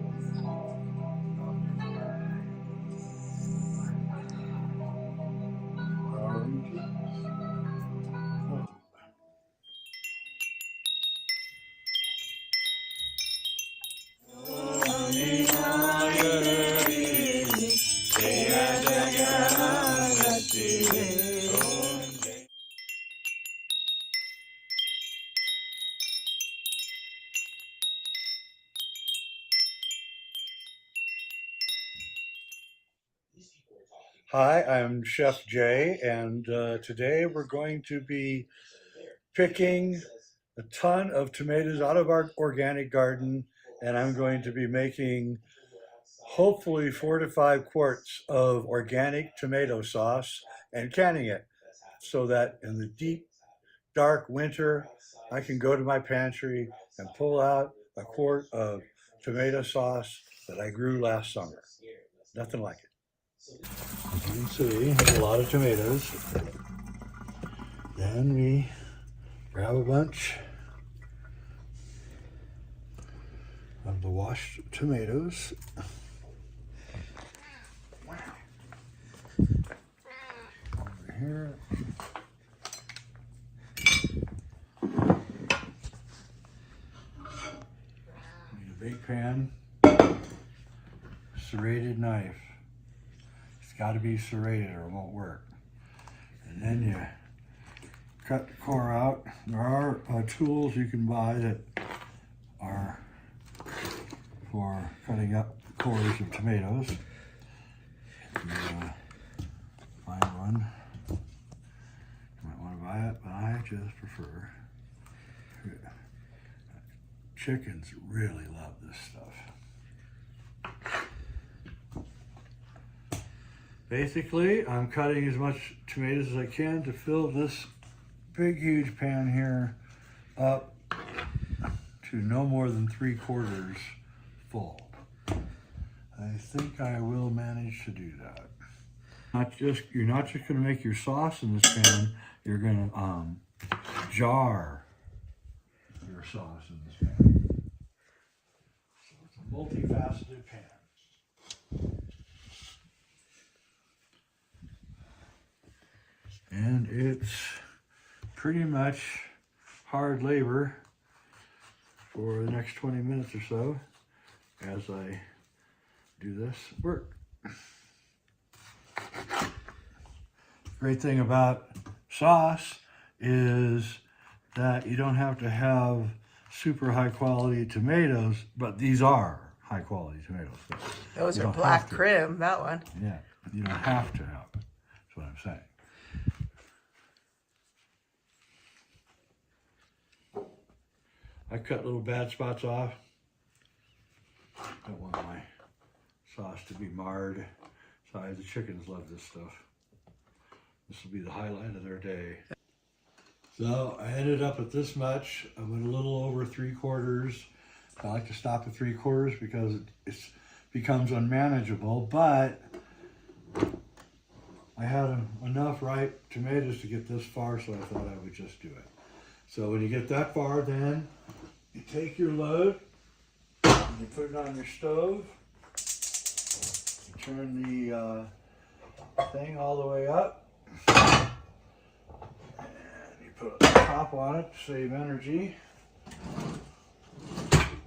Hi, I'm Chef Jay, and today we're going to be picking a ton of tomatoes out of our organic garden, and I'm going to be making hopefully 4 to 5 quarts of organic tomato sauce and canning it so that in the deep, dark winter, I can go to my pantry and pull out a quart of tomato sauce that I grew last summer. Nothing like it. As you can see, there's a lot of tomatoes. Then we grab a bunch of the washed tomatoes. Over here. Need a big pan, serrated knife. It's got to be serrated or it won't work. And then you cut the core out. There are tools you can buy that are for cutting up cores of tomatoes. If you find one, you might want to buy it, but I just prefer. Chickens really love this stuff. Basically, I'm cutting as much tomatoes as I can to fill this big, huge pan here up to no more than 3/4 full. I think I will manage to do that. You're not just going to make your sauce in this pan. You're going to jar your sauce in this pan. So it's a multifaceted pan. And it's pretty much hard labor for the next 20 minutes or so as I do this work. Great thing about sauce is that you don't have to have super high quality tomatoes, but these are high quality tomatoes. So those are black crim, that one. Yeah, you don't have to have it. That's what I'm saying. I cut little bad spots off. Don't want my sauce to be marred. Sorry, the chickens love this stuff. This will be the highlight of their day. So I ended up at this much. I went a little over 3/4. I like to stop at 3/4 because it becomes unmanageable, but I had enough ripe tomatoes to get this far, so I thought I would just do it. So when you get that far, then you take your load and you put it on your stove. You turn the thing all the way up. And you put a top on it to save energy.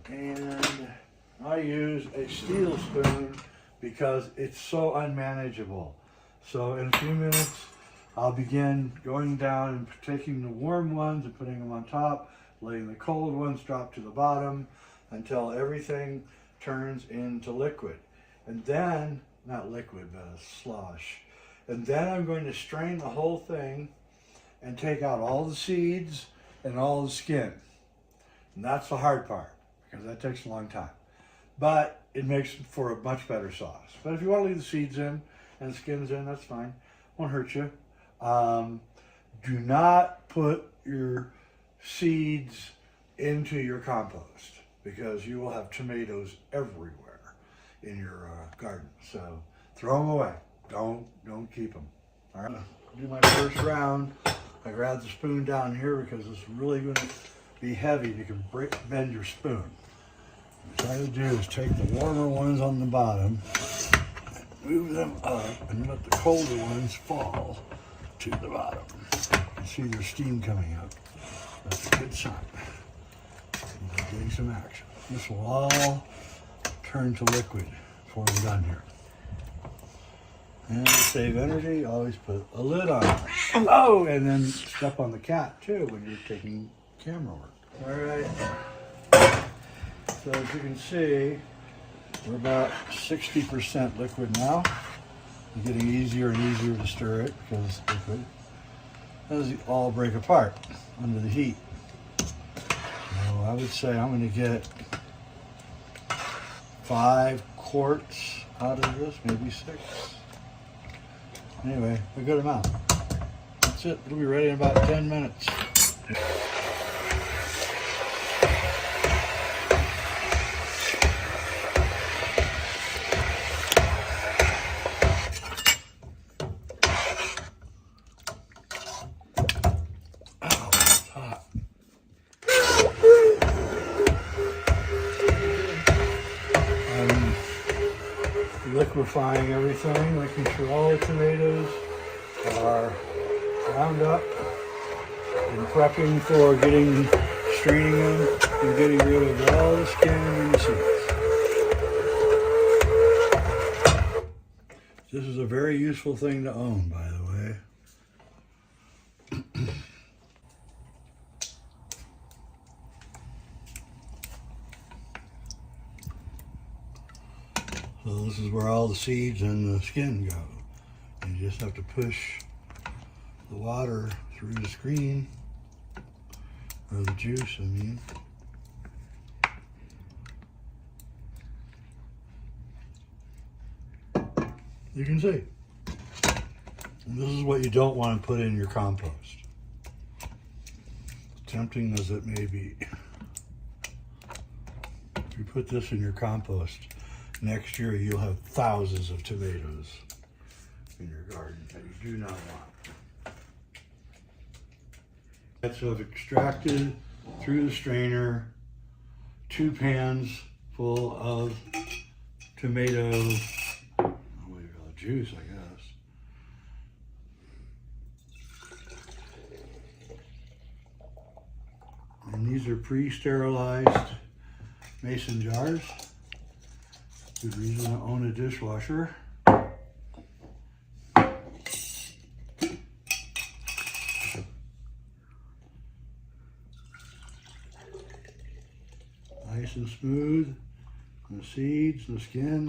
And I use a steel spoon because it's so unmanageable. So in a few minutes, I'll begin going down and taking the warm ones and putting them on top, letting the cold ones drop to the bottom until everything turns into liquid. And then, not liquid, but a slosh. And then I'm going to strain the whole thing and take out all the seeds and all the skin. And that's the hard part, because that takes a long time. But it makes for a much better sauce. But if you want to leave the seeds in and the skins in, that's fine. Won't hurt you. Do not put your seeds into your compost, because you will have tomatoes everywhere in your garden. So throw them away. Don't keep them. All right. Do my first round. I grab the spoon down here because it's really going to be heavy. You can bend your spoon. What I try to do is take the warmer ones on the bottom, move them up, and let the colder ones fall to the bottom. You see there's steam coming up. That's a good sign. I'm getting some action. This will all turn to liquid before we're done here. And to save energy, always put a lid on it. Oh, and then step on the cat too when you're taking camera work. All right. So as you can see, we're about 60% liquid now. getting easier and easier to stir it because it does all break apart under the heat. So I would say I'm going to get 5 quarts out of this, maybe 6. Anyway, a good amount. That's it. It'll be ready in about 10 minutes. Liquefying everything, making sure all the tomatoes are ground up and prepping for straining them and getting rid of all the skin and the seeds. This is a very useful thing to own, by the way. So this is where all the seeds and the skin go. You just have to push the water through the screen, or the juice, I mean. You can see. And this is what you don't want to put in your compost. Tempting as it may be. If you put this in your compost, next year you'll have thousands of tomatoes in your garden that you do not want. So I've extracted through the strainer 2 pans full of tomato juice, I guess. And these are pre-sterilized mason jars. Good reason to own a dishwasher. Nice and smooth. And the seeds, the skin.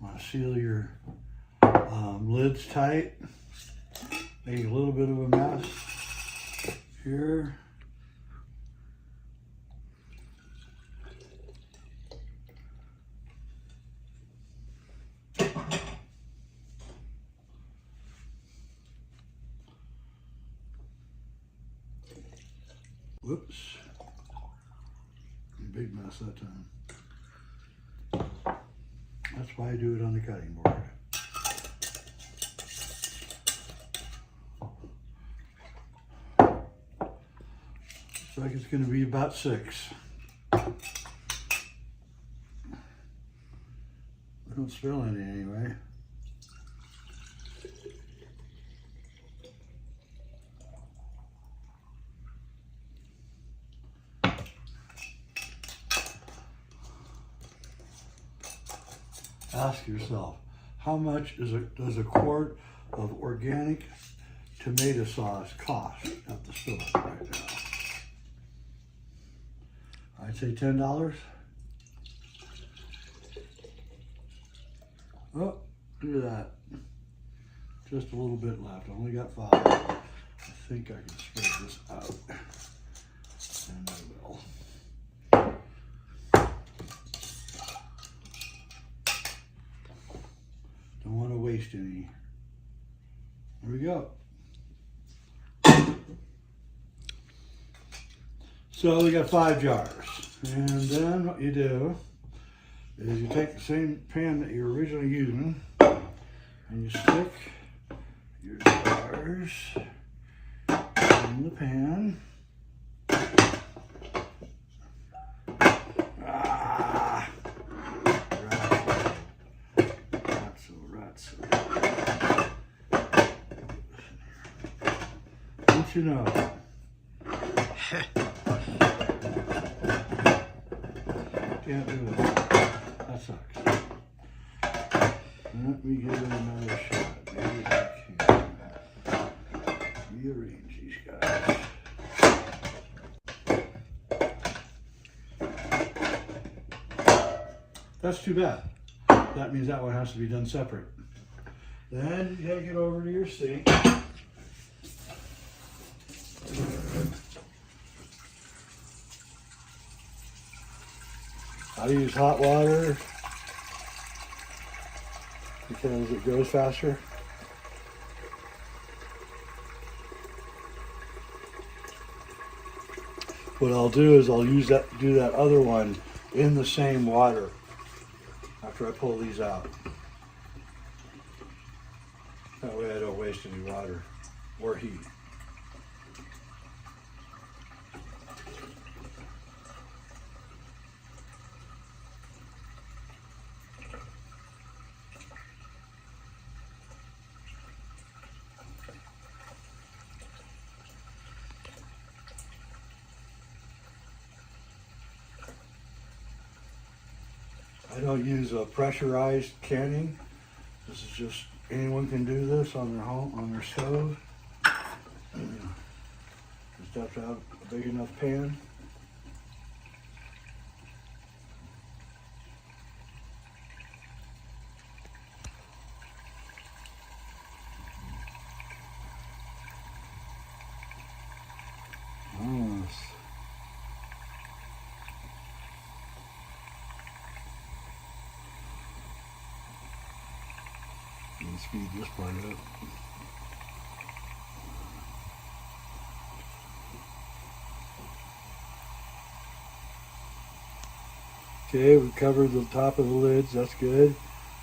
Want to seal your lids tight. Make a little bit of a mess here. Whoops. Big mess that time. That's why I do it on the cutting board. Looks like it's going to be about 6. I don't spill any anyway. Ask yourself, how much does a quart of organic tomato sauce cost at the store right now? I'd say $10. Oh, look at that. Just a little bit left. I only got 5. I think I can spread this out. And I will. Don't want to waste any. There we go. So we got 5 jars. And then what you do is you take the same pan that you're originally using and you stick your jars in the pan. Don't you know? Can't do that. That sucks. Let me give it another shot. Maybe I can rearrange these guys. That's too bad. That means that one has to be done separate. Then you take it over to your sink. I use hot water because it goes faster. What I'll do is I'll do that other one in the same water after I pull these out. That way I don't waste any water or heat. I don't use a pressurized canning. This is just, anyone can do this on their home, on their stove. Just have to have a big enough pan. Nice. Let's speed this part up. Okay, we covered the top of the lids, that's good.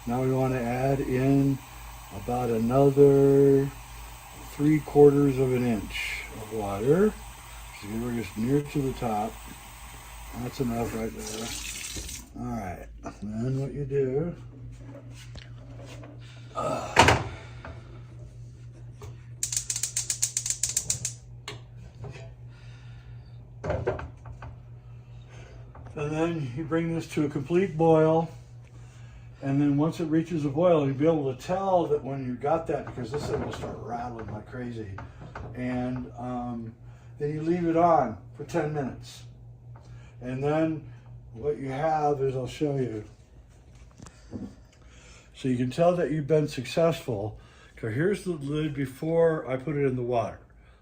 Now we want to add in about another 3/4 of an inch of water. So we're just near to the top. That's enough right there. All right, and then what you do, and then you bring this to a complete boil. And then once it reaches a boil, you'll be able to tell that when you got that, because this thing will start rattling like crazy. And then you leave it on for 10 minutes. And then what you have is, I'll show you. So you can tell that you've been successful. Okay, here's the lid before I put it in the water.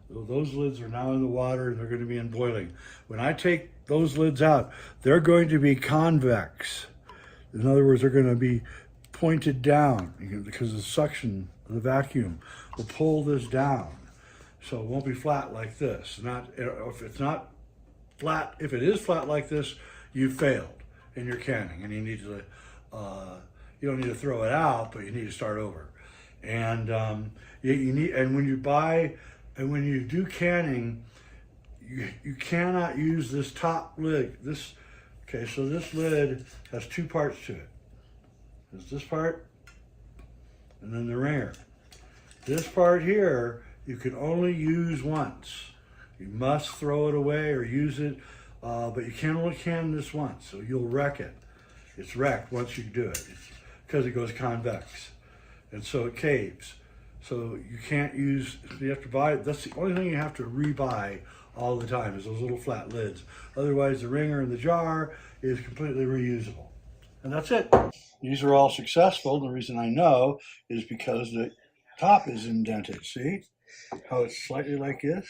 So those lids are now in the water and they're going to be in boiling. When I take those lids out, they're going to be convex. In other words, they're going to be pointed down because the suction, the vacuum, will pull this down. So it won't be flat like this. If it's not flat, if it is flat like this, you failed in your canning, and you need to. You don't need to throw it out, but you need to start over. And you need. And when you do canning, you cannot use this top lid. Okay, so this lid has two parts to it. There's this part, and then the ringer. This part here, you can only use once. You must throw it away or use it, but you can only can this once, so you'll wreck it. It's wrecked once you do it, because it goes convex, and so it caves. So you can't use, you have to buy, that's the only thing you have to rebuy all the time, is those little flat lids. Otherwise, the ringer in the jar is completely reusable. And that's it. These are all successful. The reason I know is because the top is indented. See how it's slightly like this?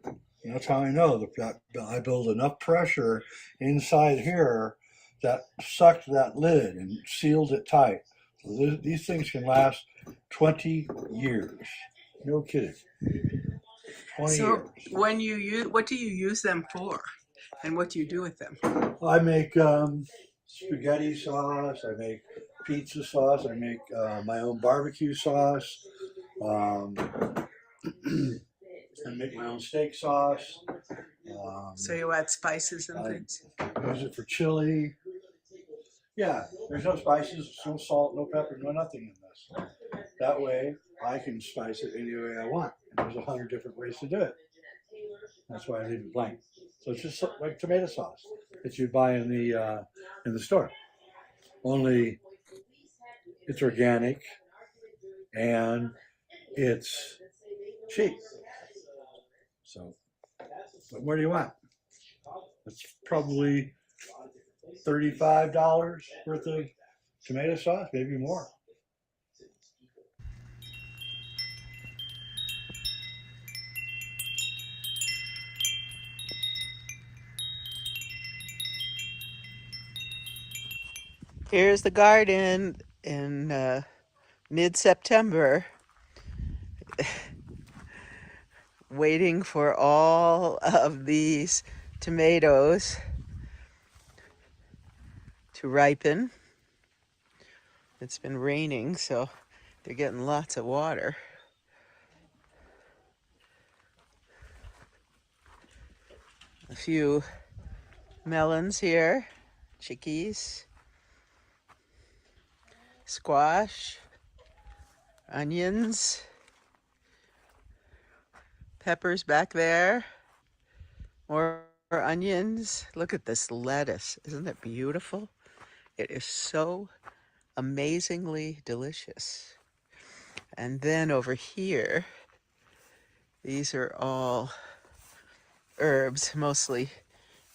And that's how I know that I build enough pressure inside here that sucked that lid and sealed it tight. So these things can last 20 years. No kidding. 20 years. When you use, what do you use them for? And what do you do with them? I make spaghetti sauce, I make pizza sauce, I make my own barbecue sauce, I make my own steak sauce. So you add spices and things? I use it for chili. Yeah, there's no spices, no salt, no pepper, no nothing in this. That way I can spice it any way I want. And there's 100 different ways to do it. That's why I leave it blank. So it's just like tomato sauce that you buy in the store. Only it's organic and it's cheap. So what more do you want? It's probably $35 worth of tomato sauce, maybe more. Here's the garden in mid-September, waiting for all of these tomatoes to ripen. It's been raining, so they're getting lots of water. A few melons here, chickies, squash, onions, peppers back there, more onions. Look at this lettuce. Isn't it beautiful? It is so amazingly delicious. And then over here, these are all herbs, mostly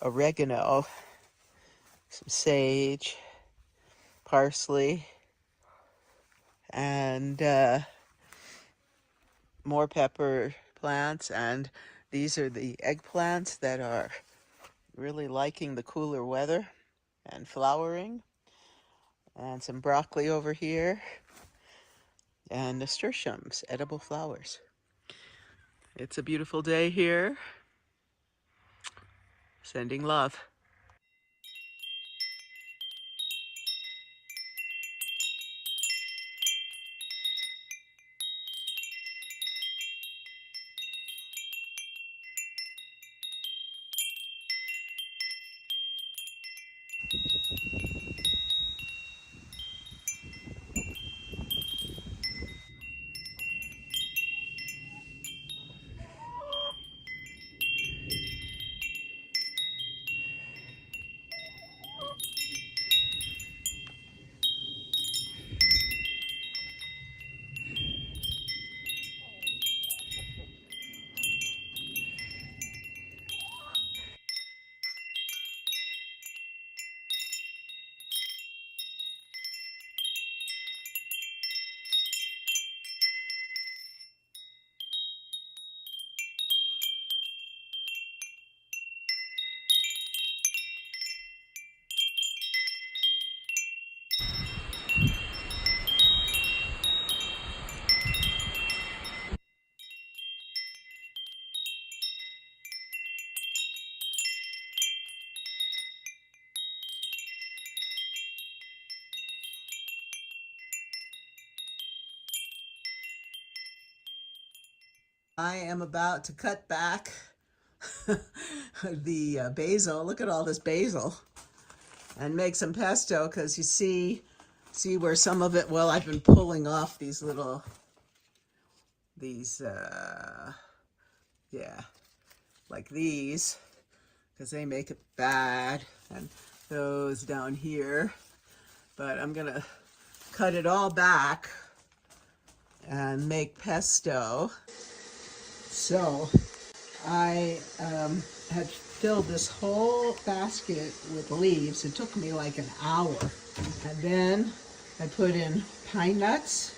oregano, some sage, parsley, and more pepper plants. And these are the eggplants that are really liking the cooler weather and flowering. And some broccoli over here, and nasturtiums, edible flowers. It's a beautiful day here. Sending love. I am about to cut back the basil. Look at all this basil, and make some pesto, because you see where some of it, well, I've been pulling off these little, yeah, like these, because they make it bad, and those down here. But I'm gonna cut it all back and make pesto. So I had filled this whole basket with leaves. It took me like an hour. And then I put in pine nuts,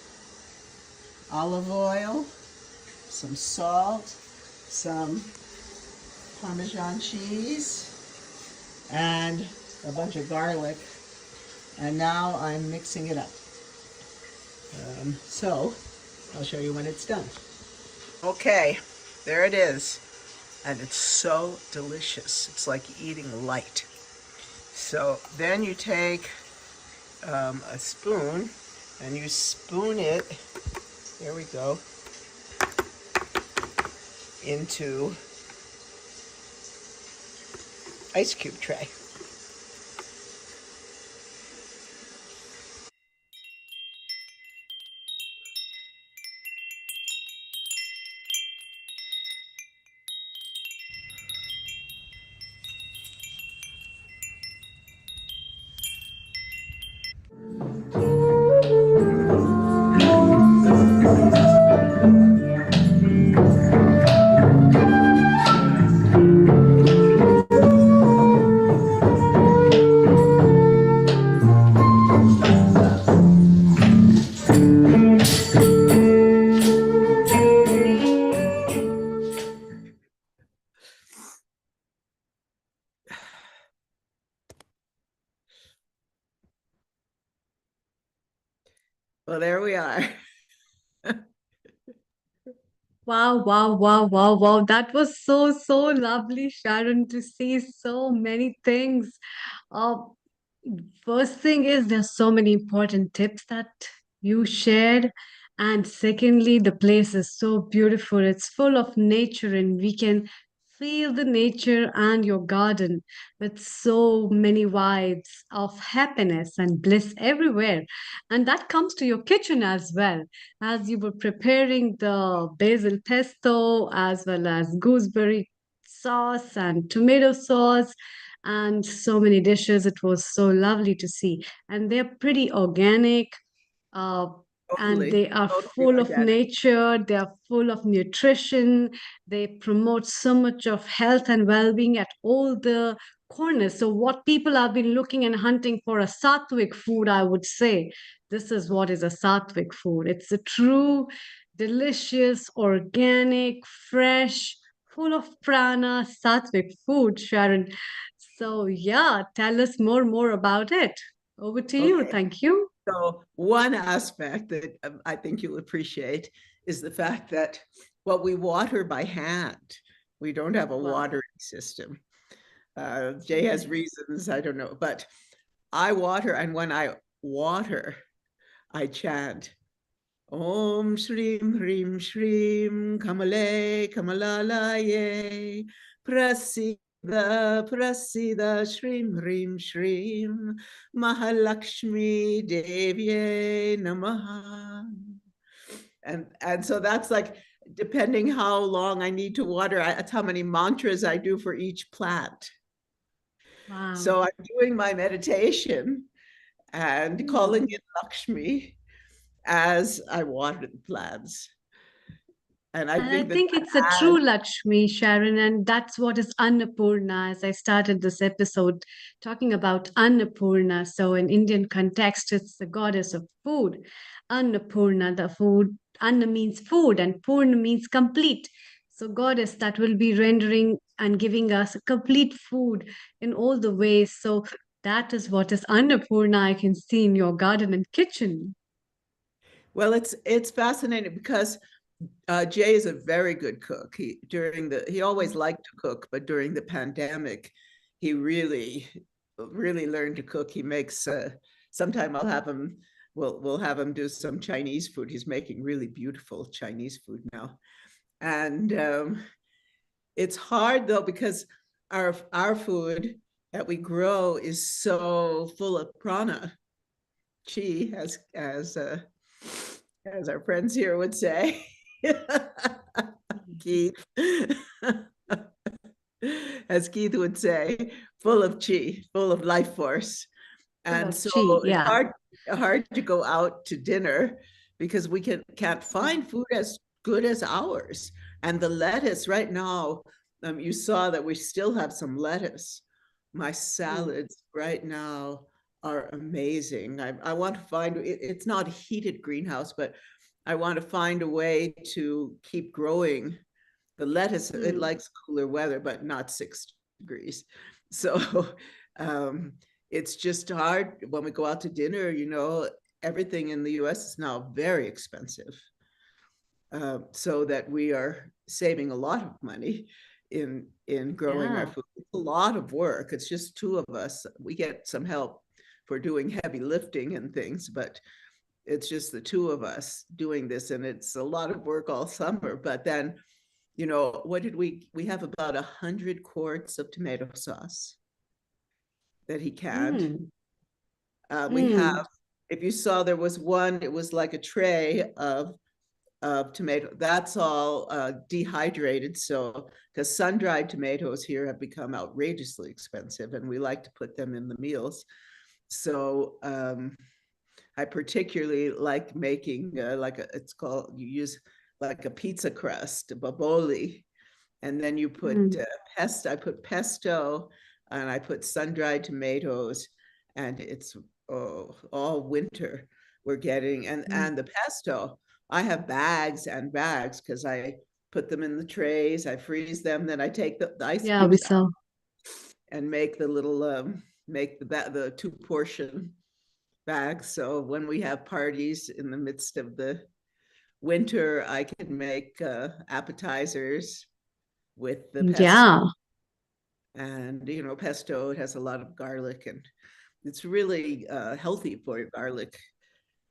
olive oil, some salt, some Parmesan cheese, and a bunch of garlic. And now I'm mixing it up. So I'll show you when it's done. Okay, there it is. And it's so delicious. It's like eating light. So then you take a spoon and you spoon it, there we go, into ice cube tray. Well, there we are. Wow, wow, wow, wow, wow. That was so, so lovely, Sharon, to see so many things. Uh, First thing is, there's so many important tips that you shared. And secondly, the place is so beautiful. It's full of nature, and we can feel the nature and your garden with so many vibes of happiness and bliss everywhere. And that comes to your kitchen as well, as you were preparing the basil pesto as well as gooseberry sauce and tomato sauce and so many dishes. It was so lovely to see. And they're pretty organic, uh, and Totally, they are totally full of organic. nature, they are full of nutrition, they promote so much of health and well-being at all the corners. So what people have been looking and hunting for, a sattvic food, I would say, this is what is a sattvic food. It's a true, delicious, organic, fresh, full of prana, sattvic food, Sharon. So yeah, tell us more about it. Over to you. Okay. Thank you. So one aspect that I think you'll appreciate is the fact that what we water by hand, we don't have a watering system. Jay has reasons, I don't know, but I water, and when I water, I chant Om Shrim Hrim Shrim Kamale Kamalalaye Prasida Prasida Shrim Hrim Shrim Mahalakshmi Devye Namaha. And so that's like, depending how long I need to water, that's how many mantras I do for each plant. Wow. So I'm doing my meditation and calling in Lakshmi as I water the plants. And I And I think that think it's a adds, true Lakshmi, Sharon, and that's what is Annapurna. As I started this episode talking about Annapurna. So, in Indian context, it's the goddess of food. Annapurna, the food. Anna means food, and Purna means complete. So, goddess that will be rendering and giving us a complete food in all the ways. So, that is what is Annapurna I can see in your garden and kitchen. well, it's fascinating because Jay is a very good cook. He always liked to cook, but during the pandemic, he really learned to cook. He makes sometime I'll have him we'll have him do some Chinese food. He's making really beautiful Chinese food now. And it's hard though, because our food that we grow is so full of prana, chi, as our friends here would say. Keith, as Keith would say, full of chi, full of life force. And so Chi, it's yeah. hard to go out to dinner because we can't find food as good as ours. And the lettuce right now, you saw that we still have some lettuce. My salads right now are amazing. I want to find it's not a heated greenhouse, but I want to find a way to keep growing the lettuce. It likes cooler weather, but not 6 degrees. So it's just hard when we go out to dinner. You know, everything in the US is now very expensive. So that we are saving a lot of money in growing our food. It's a lot of work. It's just 2 of us. We get some help for doing heavy lifting and things, but it's just the 2 of us doing this, and it's a lot of work all summer. But then, you know, what did we have about 100 quarts of tomato sauce that he canned. We have, if you saw, there was one, it was like a tray of tomato. That's all dehydrated. So, because sun-dried tomatoes here have become outrageously expensive, and we like to put them in the meals. So I particularly like making it's called, you use like a pizza crust, a baboli, and then you put pesto. I put pesto, and I put sun-dried tomatoes, and it's all winter we're getting. And the pesto, I have bags and bags because I put them in the trays, I freeze them, then I take the ice cubes out and make the little make the 2 portion bags. So when we have parties in the midst of the winter, I can make appetizers with the pesto. Yeah. And, pesto, it has a lot of garlic, and it's really healthy for your garlic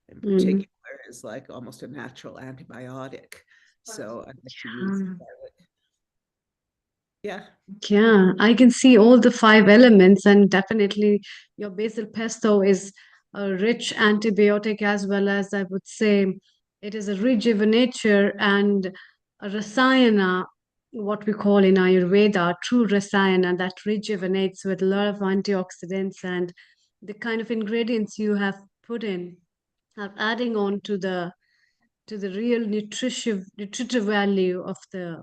in particular. Is like almost a natural antibiotic. So I like to use garlic. Yeah. Yeah, I can see all the five elements, and definitely your basil pesto is a rich antibiotic, as well as I would say it is a rejuvenator and a rasayana, what we call in Ayurveda, true rasayana that rejuvenates with a lot of antioxidants, and the kind of ingredients you have put in are adding on to the real nutritive value of the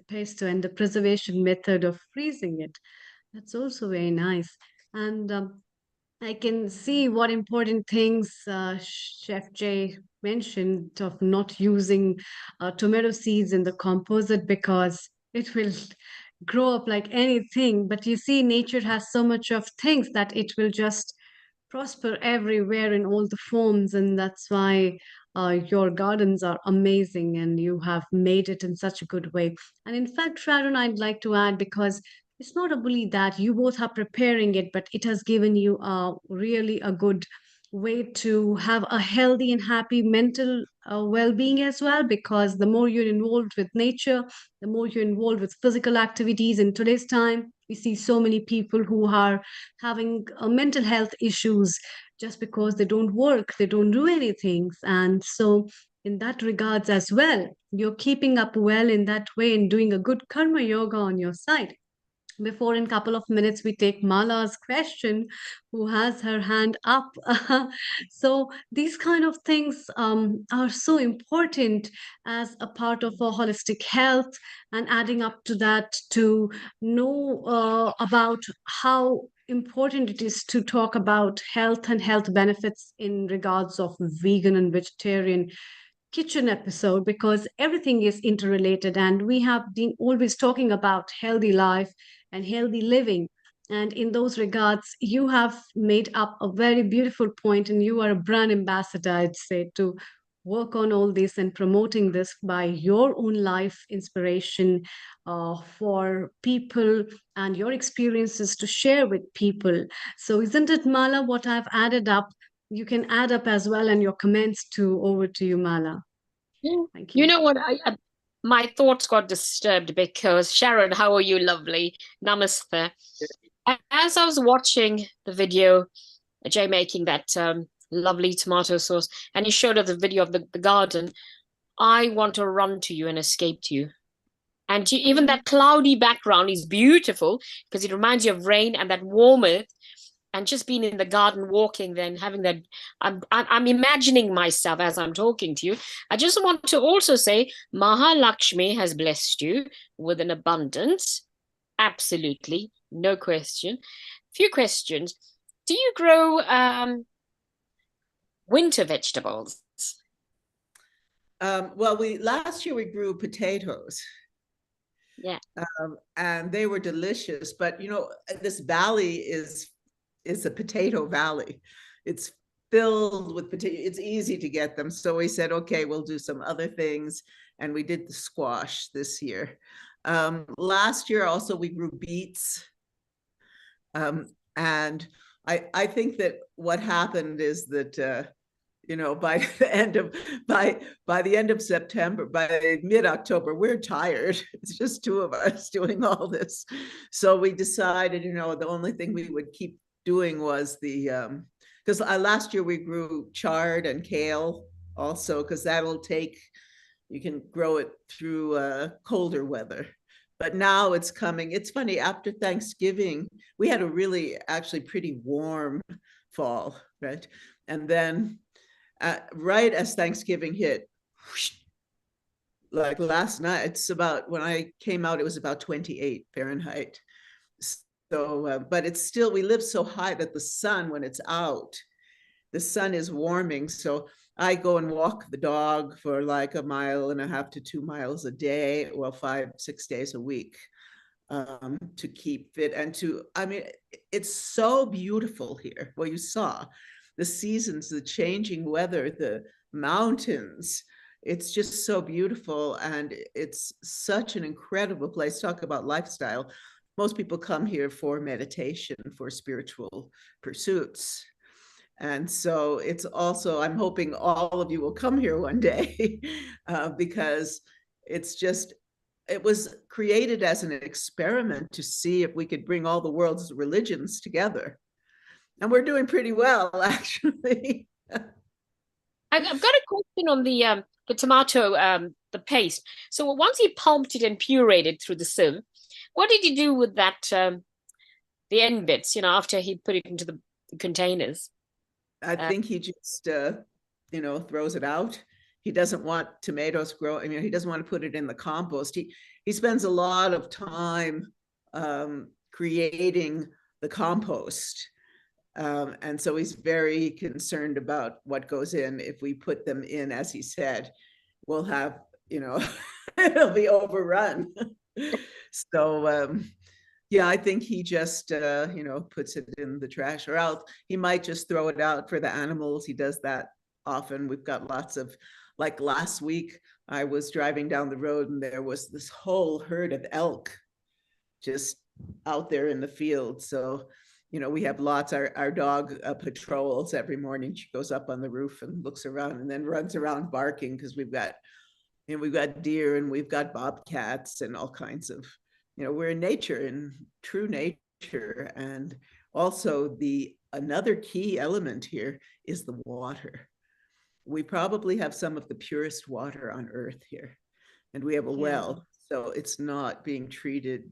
pesto and the preservation method of freezing it. That's also very nice. And I can see what important things Chef Jay mentioned of not using tomato seeds in the composite because it will grow up like anything. But you see, nature has so much of things that it will just prosper everywhere in all the forms, and that's why your gardens are amazing and you have made it in such a good way. And in fact, Sharon, I'd like to add, because it's not only that you both are preparing it, but it has given you a really a good way to have a healthy and happy mental well-being as well, because the more you're involved with nature, the more you're involved with physical activities. In today's time, we see so many people who are having mental health issues just because they don't work, they don't do anything. And so in that regards as well, you're keeping up well in that way and doing a good karma yoga on your side. Before in couple of minutes we take Mala's question, who has her hand up. So these kind of things are so important as a part of a holistic health, and adding up to that to know about how important it is to talk about health and health benefits in regards of vegan and vegetarian kitchen episode, because everything is interrelated and we have been always talking about healthy life and healthy living. And in those regards, you have made up a very beautiful point, and you are a brand ambassador, I'd say, to work on all this and promoting this by your own life inspiration for people and your experiences to share with people. So, isn't it, Mala, what I've added up? You can add up as well, and your comments too. Over to you, Mala. Thank You you. know what? My thoughts got disturbed because Sharon, how are you? Lovely. Namaste. As I was watching the video, Jay making that lovely tomato sauce, and he showed us the video of the garden, I want to run to you and escape to you. And even that cloudy background is beautiful because it reminds you of rain and that warmth, and just being in the garden walking, then having that. I'm imagining myself as I'm talking to you. I just want to also say Mahalakshmi has blessed you with an abundance. Absolutely, no question. Few questions. Do you grow winter vegetables? Well, last year we grew potatoes. Yeah. And they were delicious, but this valley is a potato valley. It's filled with potato. It's easy to get them. So we said, okay, we'll do some other things. And we did the squash this year. Last year also we grew beets. And I think that what happened is that by the end of September, by mid-October, we're tired. It's just two of us doing all this. So we decided, the only thing we would keep doing was because last year we grew chard and kale also, because you can grow it through colder weather. But now it's coming. It's funny, after Thanksgiving, we had a really actually pretty warm fall, right? And then right as Thanksgiving hit, whoosh, like last night, when I came out, it was about 28 Fahrenheit. So, but it's still, we live so high that the sun, when it's out, the sun is warming. So I go and walk the dog for like 1.5 miles to 2 miles a day, well, 5-6 days a week, to keep fit. And it's so beautiful here. Well, you saw. the seasons, the changing weather, the mountains. It's just so beautiful, and it's such an incredible place. Talk about lifestyle. Most people come here for meditation, for spiritual pursuits. And so it's also, I'm hoping all of you will come here one day because it's just, it was created as an experiment to see if we could bring all the world's religions together. And we're doing pretty well, actually. I've got a question on the tomato, the paste. So once you pulped it and pureed it through the sieve, what did you do with that, the end bits, after he put it into the containers? I think he just, throws it out. He doesn't want tomatoes grow. I mean, he doesn't want to put it in the compost. He spends a lot of time creating the compost. And so he's very concerned about what goes in. If we put them in, as he said, we'll have, it'll be overrun. So, yeah, I think he just, puts it in the trash, or else he might just throw it out for the animals. He does that often. We've got lots of, like last week, I was driving down the road and there was this whole herd of elk just out there in the field. So, we have lots, our dog patrols every morning. She goes up on the roof and looks around and then runs around barking, because we've got deer and we've got bobcats and all kinds of, we're in nature, in true nature. And also another key element here is the water. We probably have some of the purest water on earth here, and we have a well, so it's not being treated,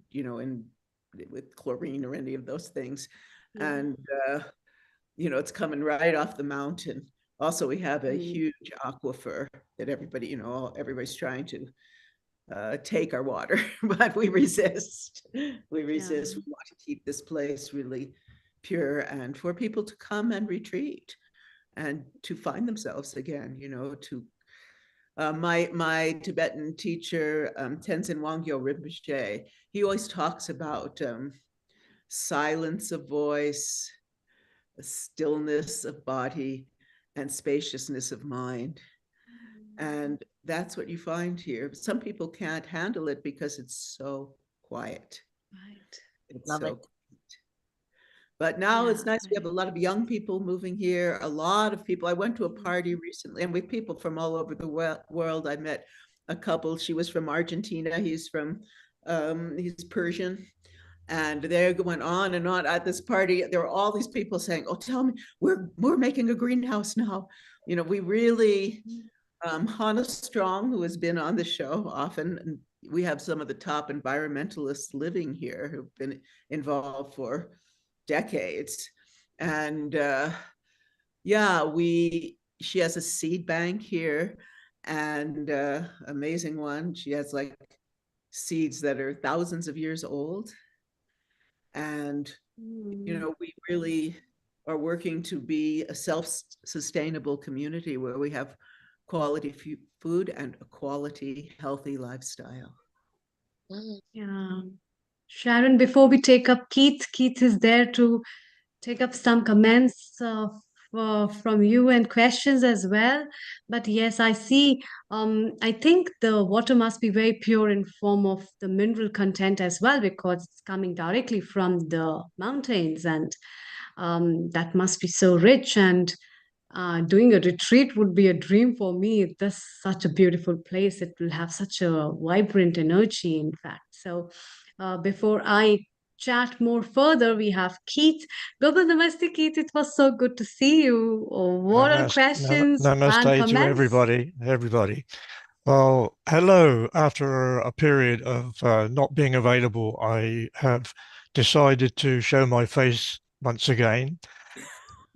with chlorine or any of those things. And, it's coming right off the mountain. Also, we have a huge aquifer that everybody's trying to take our water, but we resist. We resist. We want to keep this place really pure, and for people to come and retreat and to find themselves again, to my Tibetan teacher, Tenzin Wangyal Rinpoche, he always talks about silence of voice, stillness of body, and spaciousness of mind. And that's what you find here. Some people can't handle it because it's so quiet. Right. It's Love so it. Quiet. But now it's nice. We have a lot of young people moving here, a lot of people. I went to a party recently, and with people from all over the world. I met a couple. She was from Argentina. He's Persian. And they went on and on at this party. There were all these people saying, "Oh, tell me, we're making a greenhouse now." We really, Hannah Strong, who has been on the show often, and we have some of the top environmentalists living here who've been involved for decades. And she has a seed bank here, and amazing one. She has like seeds that are thousands of years old. And, we really are working to be a self-sustainable community where we have quality food and a quality, healthy lifestyle. Yeah. Sharon, before we take up Keith is there to take up some comments from you and questions as well. But yes, I see. I think the water must be very pure in form of the mineral content as well, because it's coming directly from the mountains, and that must be so rich. And doing a retreat would be a dream for me. This is such a beautiful place. It will have such a vibrant energy, in fact. So before I chat more further, we have Keith. Global Namaste, Keith. It was so good to see you. What are questions and Namaste to comments? everybody. Well, hello. After a period of not being available, I have decided to show my face once again.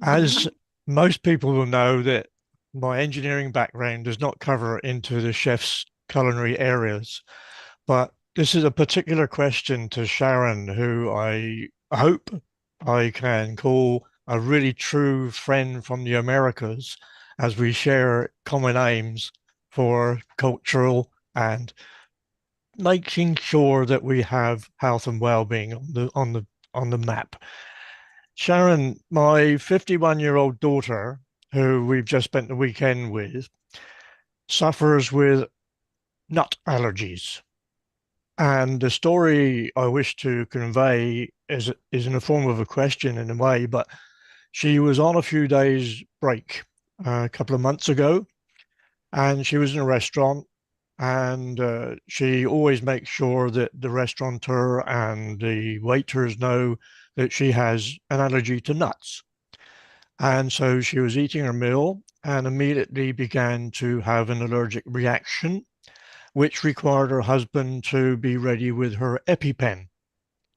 As most people will know, that my engineering background does not cover into the chef's culinary areas, but this is a particular question to Sharon, who I hope I can call a really true friend from the Americas, as we share common aims for cultural and making sure that we have health and well-being on the map. Sharon, my 51-year-old daughter, who we've just spent the weekend with, suffers with nut allergies. And the story I wish to convey is in the form of a question in a way, but she was on a few days break a couple of months ago, and she was in a restaurant, and she always makes sure that the restaurateur and the waiters know that she has an allergy to nuts. And so she was eating her meal and immediately began to have an allergic reaction, which required her husband to be ready with her EpiPen.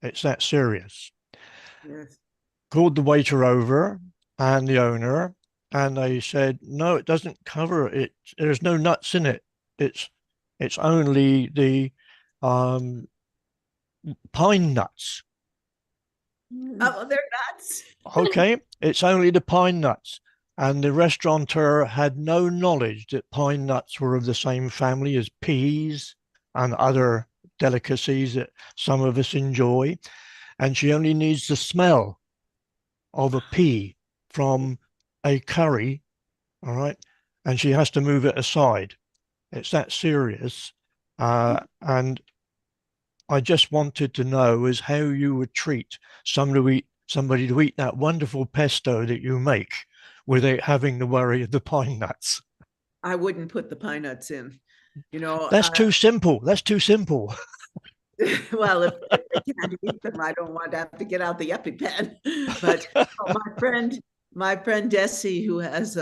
It's that serious. Yes. Called the waiter over and the owner, and they said, no, it doesn't cover it. There's no nuts in it. It's only the pine nuts. Oh, they're nuts. Okay, it's only the pine nuts. And the restaurateur had no knowledge that pine nuts were of the same family as peas and other delicacies that some of us enjoy. And she only needs the smell of a pea from a curry, all right? And she has to move it aside. It's that serious. And I just wanted to know is how you would treat somebody to eat that wonderful pesto that you make without having the worry of the pine nuts. I wouldn't put the pine nuts in. You know, That's too simple. That's too simple. well, if they can't eat them, I don't want to have to get out the EpiPen. But my friend Desi, who has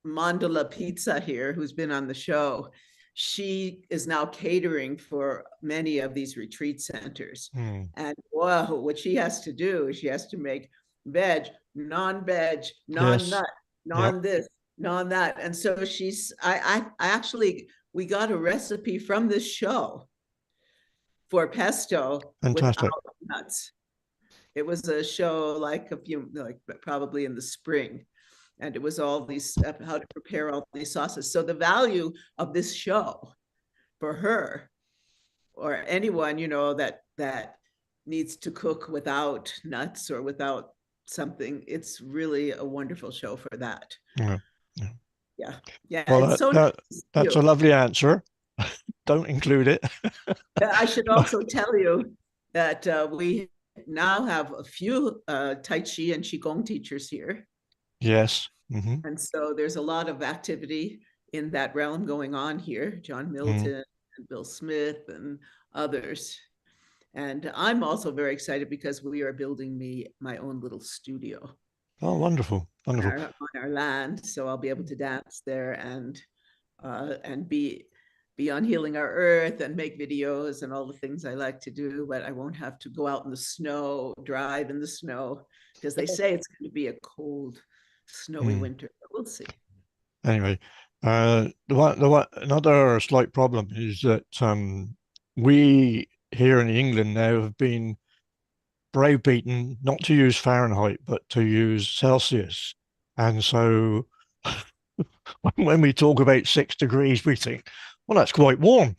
Mandala Pizza here, who's been on the show, she is now catering for many of these retreat centers. And whoa, what she has to do is she has to make veg, non-veg, non-nut, non-this, non-that. And so I actually, we got a recipe from this show for pesto without nuts. It was a show like probably in the spring. And it was all these, how to prepare all these sauces. So the value of this show for her or anyone, you know, that needs to cook without nuts or without something, it's really a wonderful show for that. Yeah. Well, it's so that's a lovely answer. Don't include it. I should also tell you that we now have a few Tai Chi and Qigong teachers here. Yes. And so there's a lot of activity in that realm going on here. John Milton and Bill Smith and others. And I'm also very excited because we are building my own little studio. Oh, wonderful. Wonderful. On our land. So I'll be able to dance there and be on Healing Our Earth and make videos and all the things I like to do, but I won't have to go out in the snow, drive in the snow, because they say it's going to be a cold, snowy winter, but we'll see. Anyway, another slight problem is that we here in England now have been browbeaten not to use Fahrenheit, but to use Celsius. And so when we talk about 6 degrees, we think, well, that's quite warm.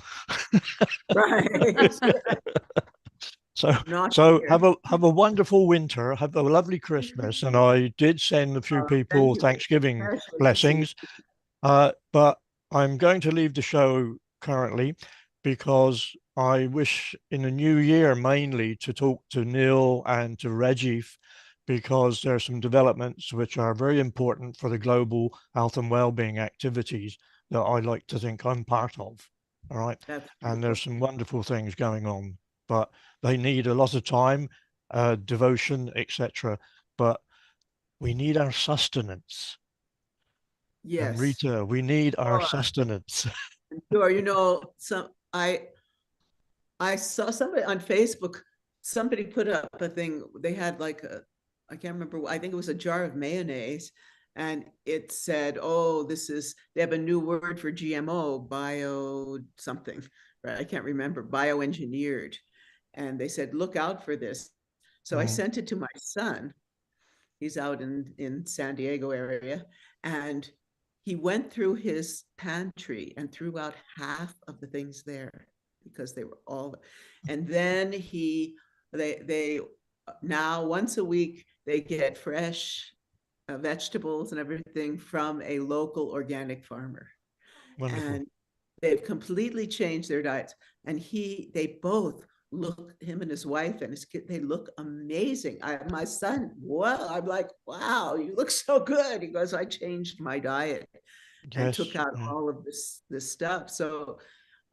Right. So have a wonderful winter, have a lovely Christmas, and I did send a few people Thanksgiving blessings, but I'm going to leave the show currently because I wish in the new year mainly to talk to Neil and to Rajiv because there are some developments which are very important for the global health and well-being activities that I like to think I'm part of. All right. And there's some wonderful things going on, but they need a lot of time, devotion, etc. But we need our sustenance. Yes. Amrita, we need our sustenance. Sure. You know, I saw somebody on Facebook, somebody put up a thing. They had like I can't remember, I think it was a jar of mayonnaise. And it said, oh, they have a new word for GMO, bio something, right? I can't remember, bioengineered. And they said, look out for this. So I sent it to my son. He's out in San Diego area. And he went through his pantry and threw out half of the things there because they were all, and then they now once a week, they get fresh vegetables and everything from a local organic farmer. Wonderful. And they've completely changed their diets. And they both look, him and his wife and his kid, they look amazing. My son, well, I'm like, wow, you look so good. He goes, I changed my diet and took out all of this stuff. So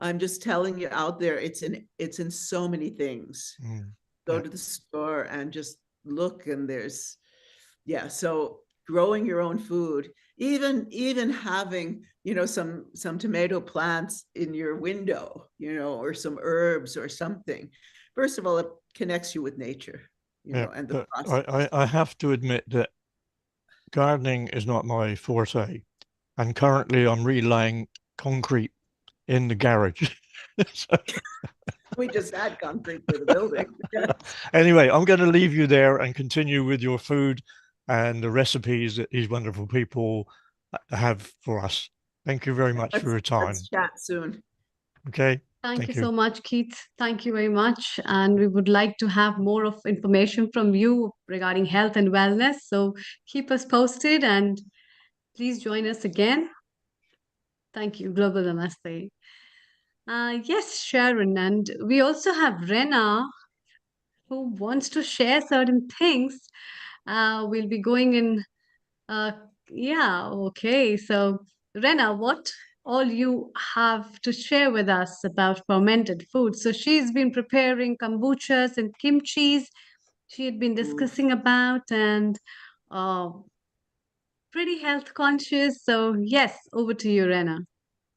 I'm just telling you out there, it's in so many things. Go to the store and just look, and there's, so growing your own food, even having, some tomato plants in your window, or some herbs or something. First of all, it connects you with nature, and the process. I have to admit that gardening is not my forte, and currently I'm relaying concrete in the garage. We just had concrete for the building. Anyway, I'm going to leave you there and continue with your food and the recipes that these wonderful people have for us. Thank you very much for your time. Let's chat soon. Okay. Thank you so much, Keith. Thank you very much. And we would like to have more of information from you regarding health and wellness. So keep us posted and please join us again. Thank you. Global Namaste. Yes, Sharon. And we also have Rena who wants to share certain things. We'll be going in. Okay. So, Rena, what all you have to share with us about fermented food? So, she's been preparing kombuchas and kimchis. She had been discussing about and pretty health conscious. So, yes, over to you, Rena.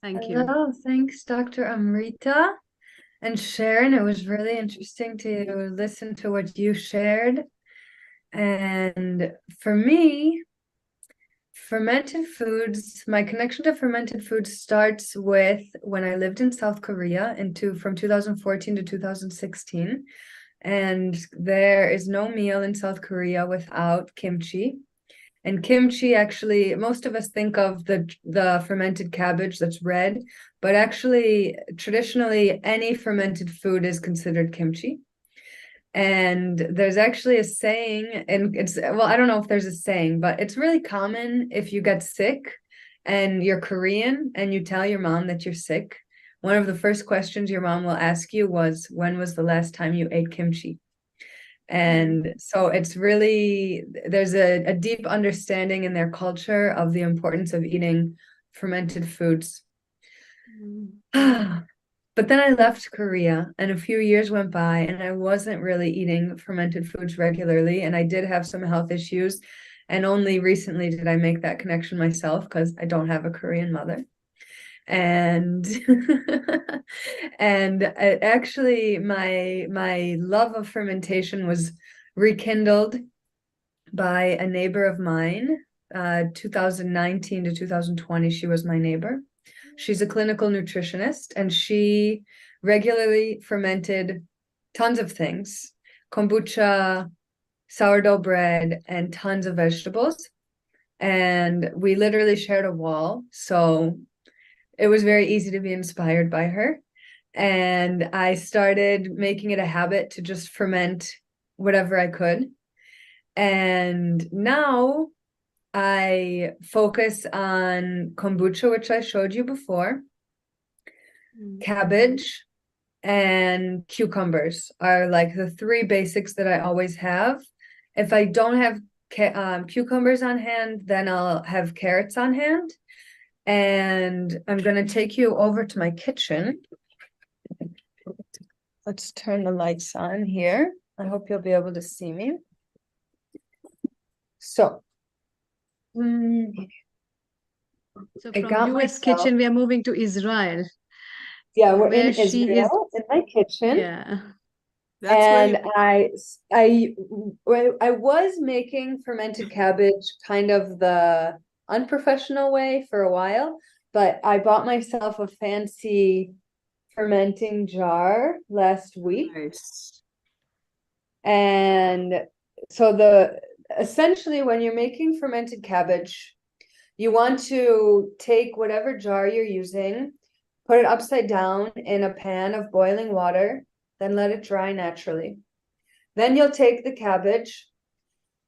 Thank you. Hello, thanks, Dr. Amrita and Sharon. It was really interesting to listen to what you shared. And for me, fermented foods, my connection to fermented foods starts with when I lived in South Korea from 2014 to 2016. And there is no meal in South Korea without kimchi. And kimchi, actually, most of us think of the fermented cabbage that's red, but actually, traditionally, any fermented food is considered kimchi. And there's actually a saying, and I don't know if there's a saying, but it's really common if you get sick and you're Korean and you tell your mom that you're sick, one of the first questions your mom will ask you was, when was the last time you ate kimchi? And so it's really, there's a deep understanding in their culture of the importance of eating fermented foods. But then I left Korea and a few years went by and I wasn't really eating fermented foods regularly. And I did have some health issues. And only recently did I make that connection myself because I don't have a Korean mother. And and actually my love of fermentation was rekindled by a neighbor of mine. 2019 to 2020 she was my neighbor. She's a clinical nutritionist and she regularly fermented tons of things: kombucha, sourdough bread, and tons of vegetables. And we literally shared a wall, so it was very easy to be inspired by her. And I started making it a habit to just ferment whatever I could. And now I focus on kombucha, which I showed you before. Cabbage and cucumbers are like the three basics that I always have. If I don't have cucumbers on hand, then I'll have carrots on hand. And I'm going to take you over to my kitchen. Let's turn the lights on here. I hope you'll be able to see me. So, from US kitchen, we are moving to Israel. Yeah, we're in Israel, in my kitchen. Yeah. And I was making fermented cabbage kind of the unprofessional way for a while, but I bought myself a fancy fermenting jar last week. Nice. And so essentially when you're making fermented cabbage, you want to take whatever jar you're using, put it upside down in a pan of boiling water, then let it dry naturally. Then you'll take the cabbage,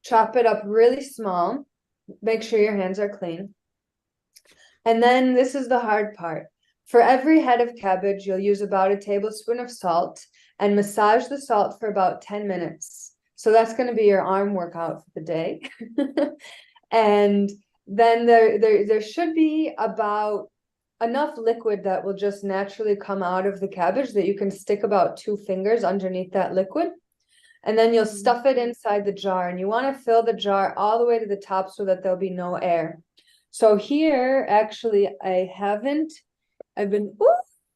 chop it up really small, make sure your hands are clean. And then this is the hard part. For every head of cabbage, you'll use about a tablespoon of salt and massage the salt for about 10 minutes. So that's going to be your arm workout for the day. And then there should be about enough liquid that will just naturally come out of the cabbage that you can stick about 2 fingers underneath that liquid. And then you'll stuff it inside the jar, and you want to fill the jar all the way to the top so that there'll be no air. So here, actually, I've been, ooh,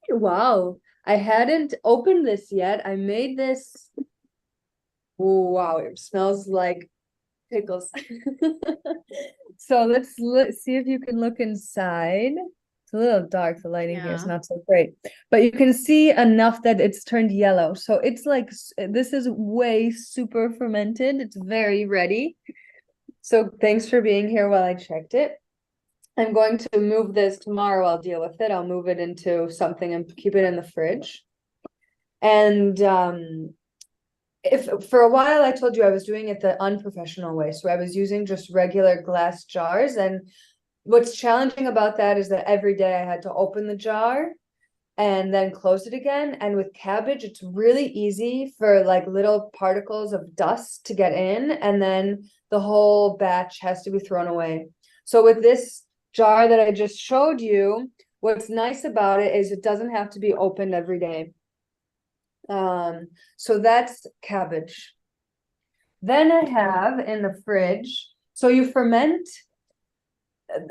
wow, I hadn't opened this yet. I made this, ooh, wow, it smells like pickles. So let's see if you can look inside. It's a little dark, the lighting here is not so great, but you can see enough that it's turned yellow. So it's like, this is way super fermented. It's very ready. So thanks for being here while I checked it. I'm going to move this tomorrow. I'll deal with it. I'll move it into something and keep it in the fridge. And if for a while I told you I was doing it the unprofessional way. So I was using just regular glass jars. And what's challenging about that is that every day I had to open the jar and then close it again. And with cabbage, it's really easy for like little particles of dust to get in, and then the whole batch has to be thrown away. So with this jar that I just showed you, what's nice about it is it doesn't have to be opened every day. So that's cabbage. Then I have in the fridge, so you ferment.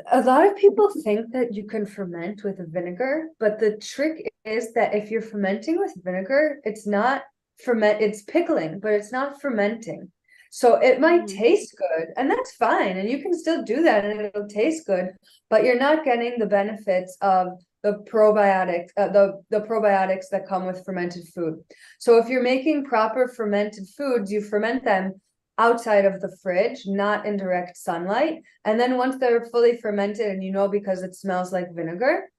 A lot of people think that you can ferment with vinegar, but the trick is that if you're fermenting with vinegar, it's not it's pickling, but it's not fermenting. So it might taste good, and that's fine, and you can still do that and it'll taste good, but you're not getting the benefits of the probiotics, the probiotics that come with fermented food. So if you're making proper fermented foods, you ferment them outside of the fridge, not in direct sunlight. And then once they're fully fermented, and you know because it smells like vinegar,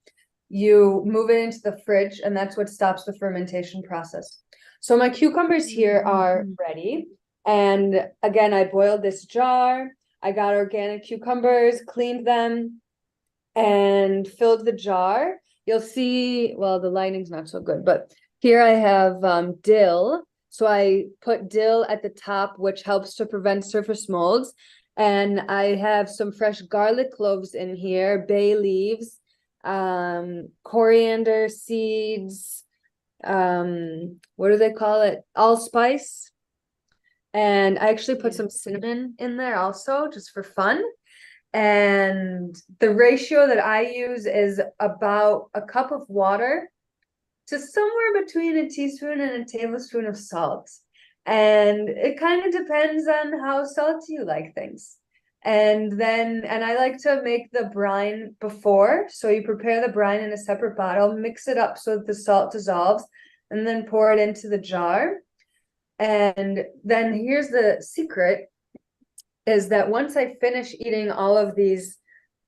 you move it into the fridge, and that's what stops the fermentation process. So my cucumbers here are ready. And again, I boiled this jar. I got organic cucumbers, cleaned them, and filled the jar. You'll see, well, the lighting's not so good, but here I have dill. So I put dill at the top, which helps to prevent surface molds. And I have some fresh garlic cloves in here, bay leaves, coriander seeds, what do they call it? Allspice. And I actually put some cinnamon in there also, just for fun. And the ratio that I use is about a cup of water to somewhere between a teaspoon and a tablespoon of salt. And it kind of depends on how salty you like things. And I like to make the brine before. So you prepare the brine in a separate bottle, mix it up so that the salt dissolves, and then pour it into the jar. And then here's the secret, is that once I finish eating all of these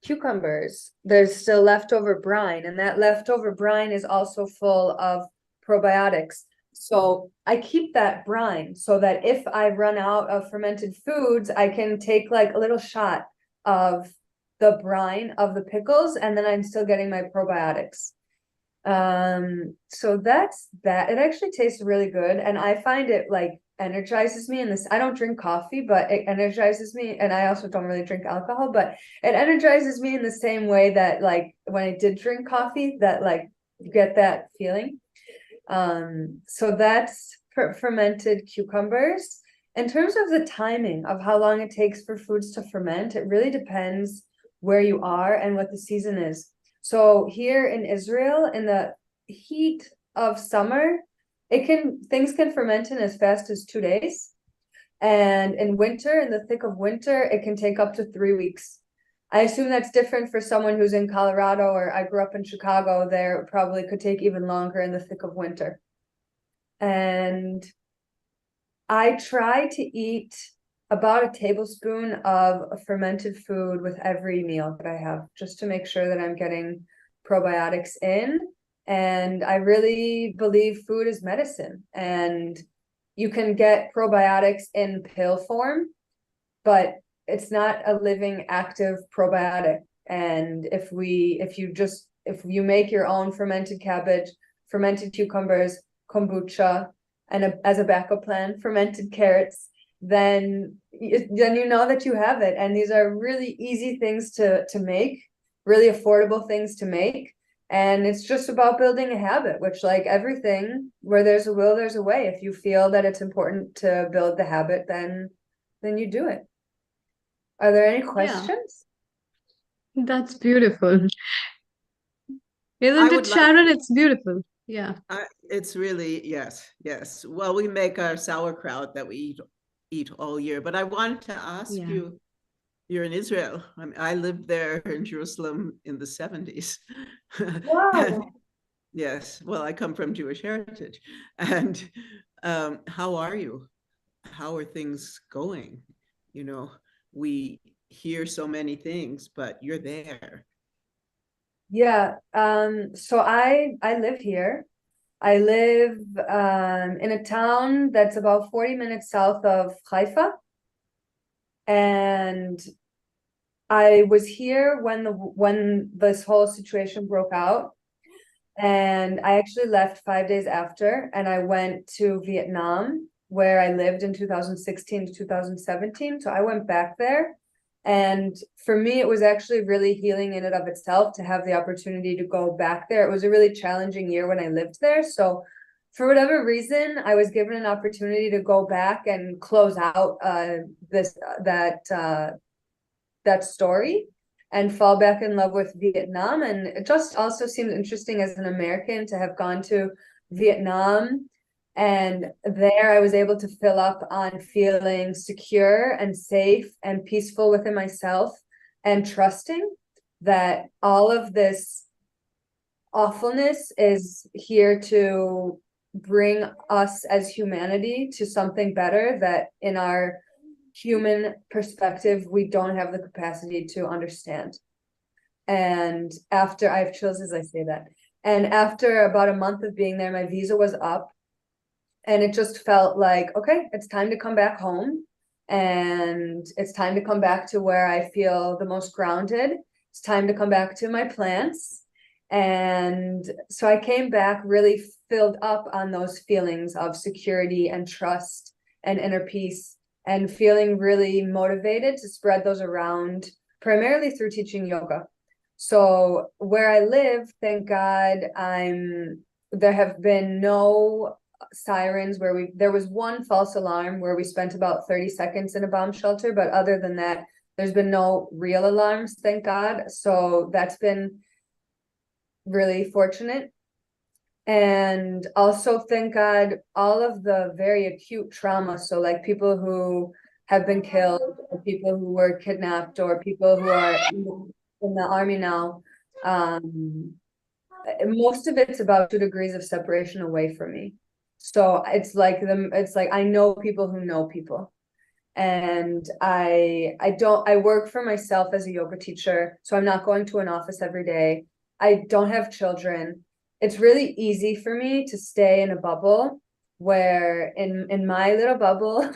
cucumbers, there's still leftover brine, and that leftover brine is also full of probiotics. So I keep that brine so that if I run out of fermented foods, I can take like a little shot of the brine of the pickles, and then I'm still getting my probiotics. So that's that. It actually tastes really good, and I find it like energizes me in this. I don't drink coffee, but it energizes me, and I also don't really drink alcohol, but it energizes me in the same way that like when I did drink coffee, that like you get that feeling. So that's fermented cucumbers. In terms of the timing of how long it takes for foods to ferment, it really depends where you are and what the season is. So here in Israel, in the heat of summer, things can ferment in as fast as 2 days. And in winter, in the thick of winter, it can take up to 3 weeks. I assume that's different for someone who's in Colorado, or I grew up in Chicago. There it probably could take even longer in the thick of winter. And I try to eat about a tablespoon of a fermented food with every meal that I have, just to make sure that I'm getting probiotics in. And I really believe food is medicine. And, you can get probiotics in pill form, but it's not a living active probiotic. And if you make your own fermented cabbage, fermented cucumbers, kombucha, and as a backup plan, fermented carrots, then you know that you have it. And these are really easy things to make, really affordable things to make. And it's just about building a habit, which, like everything, where there's a will, there's a way. If you feel that it's important to build the habit, then you do it. Are there any questions? That's beautiful. Isn't it, Sharon? It's beautiful. Yeah. It's really, yes. Well, we make our sauerkraut that we eat all year. But I wanted to ask you, you're in Israel. I lived there in Jerusalem in the 70s. Wow. Yes. Well, I come from Jewish heritage. And how are you? How are things going? You know, we hear so many things, but you're there. Yeah. So I live here. I live in a town that's about 40 minutes south of Haifa. And I was here when this whole situation broke out. And I actually left 5 days after, and I went to Vietnam, where I lived in 2016 to 2017. So I went back there. And for me, it was actually really healing in and of itself to have the opportunity to go back there. It was a really challenging year when I lived there. So for whatever reason, I was given an opportunity to go back and close out that story and fall back in love with Vietnam. And it just also seems interesting as an American to have gone to Vietnam. And there I was able to fill up on feeling secure and safe and peaceful within myself, and trusting that all of this awfulness is here to bring us as humanity to something better that in our human perspective, we don't have the capacity to understand. And after, I have chills as I say that. And after about a month of being there, my visa was up. And it just felt like, okay, it's time to come back home. And it's time to come back to where I feel the most grounded. It's time to come back to my plants. And so I came back really filled up on those feelings of security and trust and inner peace, and feeling really motivated to spread those around, primarily through teaching yoga. So where I live, thank God, there have been no sirens there was one false alarm where we spent about 30 seconds in a bomb shelter, but other than that, there's been no real alarms, thank God. So that's been really fortunate. And also, thank God, all of the very acute trauma, so like people who have been killed, or people who were kidnapped, or people who are in the army now, most of it's about 2 degrees of separation away from me. So it's like I know people who know people. And I work for myself as a yoga teacher, so I'm not going to an office every day. I don't have children. It's really easy for me to stay in a bubble where in my little bubble,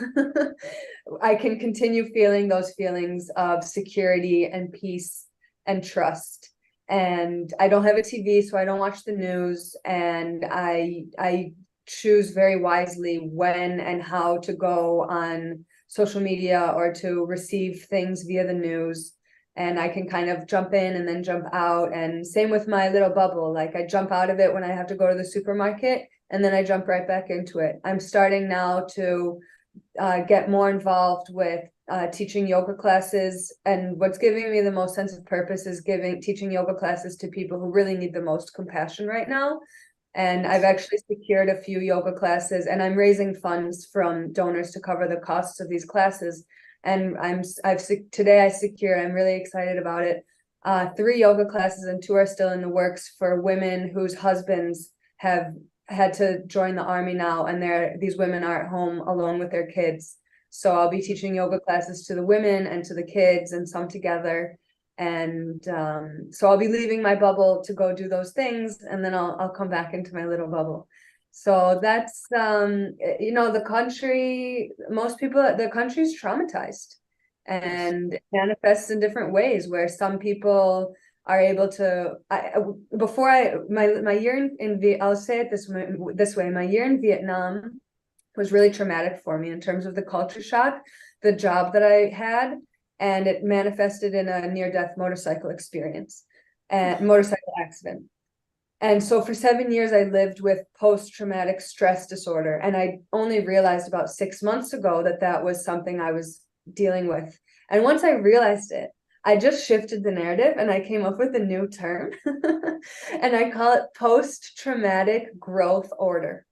I can continue feeling those feelings of security and peace and trust. And I don't have a TV, so I don't watch the news. And I choose very wisely when and how to go on social media or to receive things via the news. And I can kind of jump in and then jump out. And same with my little bubble. Like I jump out of it when I have to go to the supermarket, and then I jump right back into it. I'm starting now to get more involved with teaching yoga classes. And what's giving me the most sense of purpose is teaching yoga classes to people who really need the most compassion right now. And I've actually secured a few yoga classes, and I'm raising funds from donors to cover the costs of these classes. And today I secured, I'm really excited about it, 3 yoga classes, and 2 are still in the works for women whose husbands have had to join the army now, and these women are at home alone with their kids. So I'll be teaching yoga classes to the women and to the kids, and some together. And so I'll be leaving my bubble to go do those things, and then I'll come back into my little bubble. So that's the country, most people, the country's traumatized, and it manifests in different ways where some people are able to my year I'll say it this way, my year in Vietnam was really traumatic for me in terms of the culture shock, the job that I had, and it manifested in a near-death motorcycle experience and motorcycle accident. And so for 7 years, I lived with post-traumatic stress disorder. And I only realized about 6 months ago that that was something I was dealing with. And once I realized it, I just shifted the narrative and I came up with a new term. And I call it post-traumatic growth order.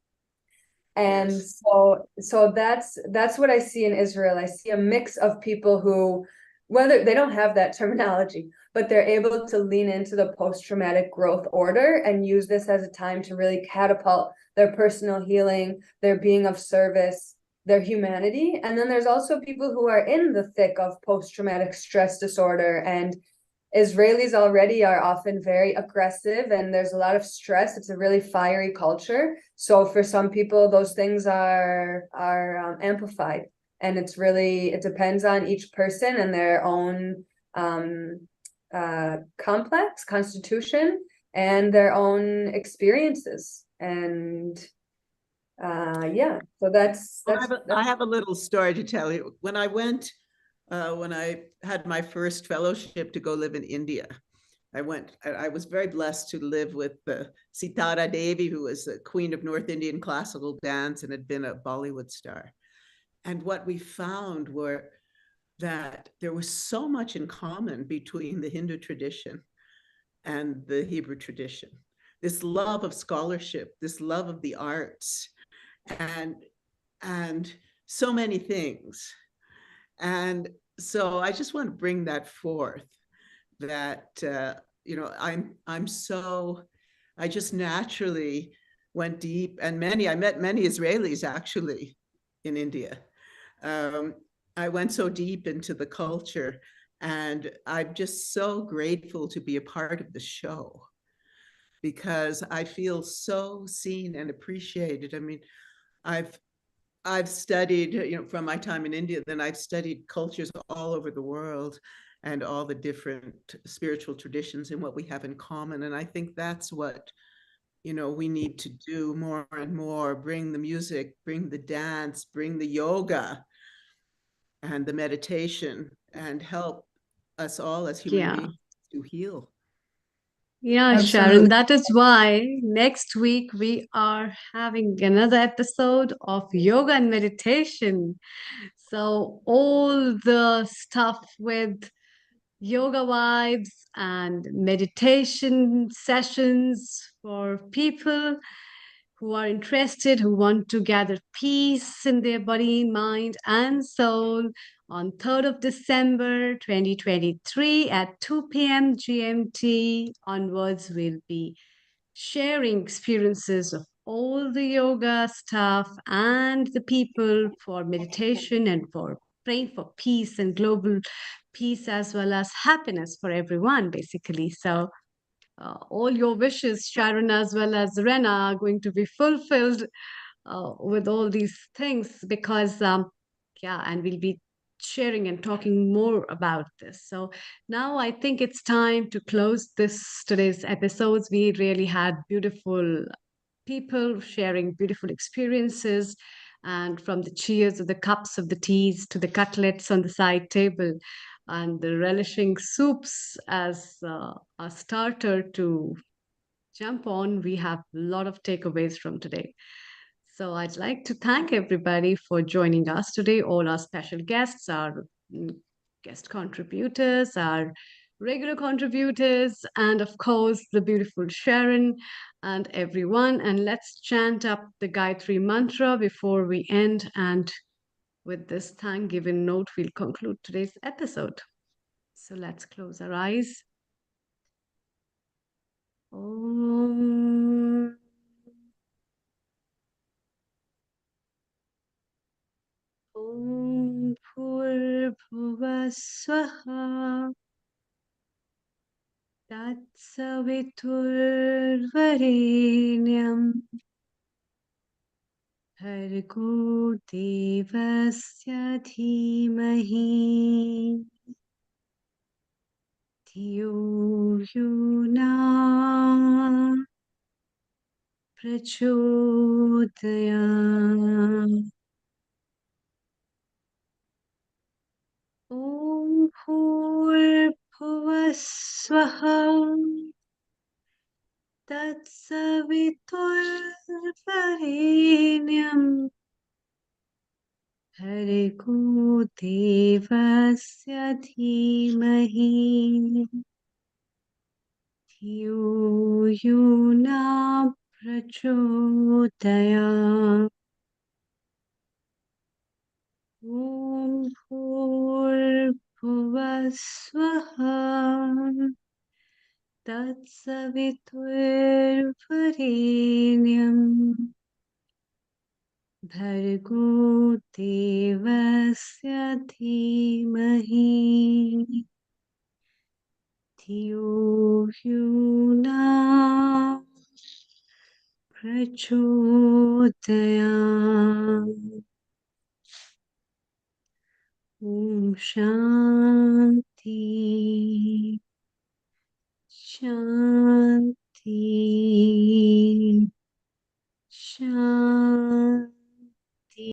And so that's what I see in Israel. I see a mix of people who, whether they don't have that terminology, but they're able to lean into the post-traumatic growth order and use this as a time to really catapult their personal healing, their being of service, their humanity. And then there's also people who are in the thick of post-traumatic stress disorder, and Israelis already are often very aggressive and there's a lot of stress. It's a really fiery culture. So for some people, those things are amplified. And it depends on each person and their own complex constitution and their own experiences. And so that's I have a little story to tell you. When I had my first fellowship to go live in India, I was very blessed to live with Sitara Devi, who was the queen of North Indian classical dance and had been a Bollywood star. And what we found were that there was so much in common between the Hindu tradition and the Hebrew tradition. This love of scholarship, this love of the arts, and so many things. And so I just want to bring that forth, that I just naturally went deep, and I met many Israelis actually in India. I went so deep into the culture, and I'm just so grateful to be a part of the show because I feel so seen and appreciated. I mean, I've studied, from my time in India, then I've studied cultures all over the world and all the different spiritual traditions and what we have in common. And I think that's what, we need to do more and more, bring the music, bring the dance, bring the yoga and the meditation, and help us all as human beings to heal. Yeah, Sharon, that is why next week we are having another episode of yoga and meditation. So, all the stuff with yoga vibes and meditation sessions for people who are interested, who want to gather peace in their body, mind, and soul on 3rd of December 2023 at 2 p.m. GMT onwards. We'll be sharing experiences of all the yoga stuff and the people for meditation and for praying for peace and global peace as well as happiness for everyone, basically. So all your wishes, Sharon, as well as Rena, are going to be fulfilled with all these things because, and we'll be sharing and talking more about this. So now I think it's time to close today's episodes. We really had beautiful people sharing beautiful experiences, and from the cheers of the cups of the teas to the cutlets on the side table and the relishing soups as a starter to jump on, we have a lot of takeaways from today. So I'd like to thank everybody for joining us today, all our special guests, our guest contributors, our regular contributors, and of course, the beautiful Sharon and everyone. And let's chant up the Gayatri mantra before we end. And with this thank-giving note, we'll conclude today's episode. So let's close our eyes. Om. Om Bhurбhuvah Swaha Tatsaviturvarenyam भर्गो देवस्य धीमहि धियो यो न प्रचोदयात्। ॐ भूर्भुवः स्वः तत्सवितुर्वरेण्यं भर्गो देवस्य धीमहि धियो यो न प्रचोदयात्। ॐ भूर्भुवः स्वः तत्सवितुर्वरेण्यं भर्गो देवस्य धीमहि धियो यो न प्रचोदयात्। ॐ शान्ति शान्ति शान्ति।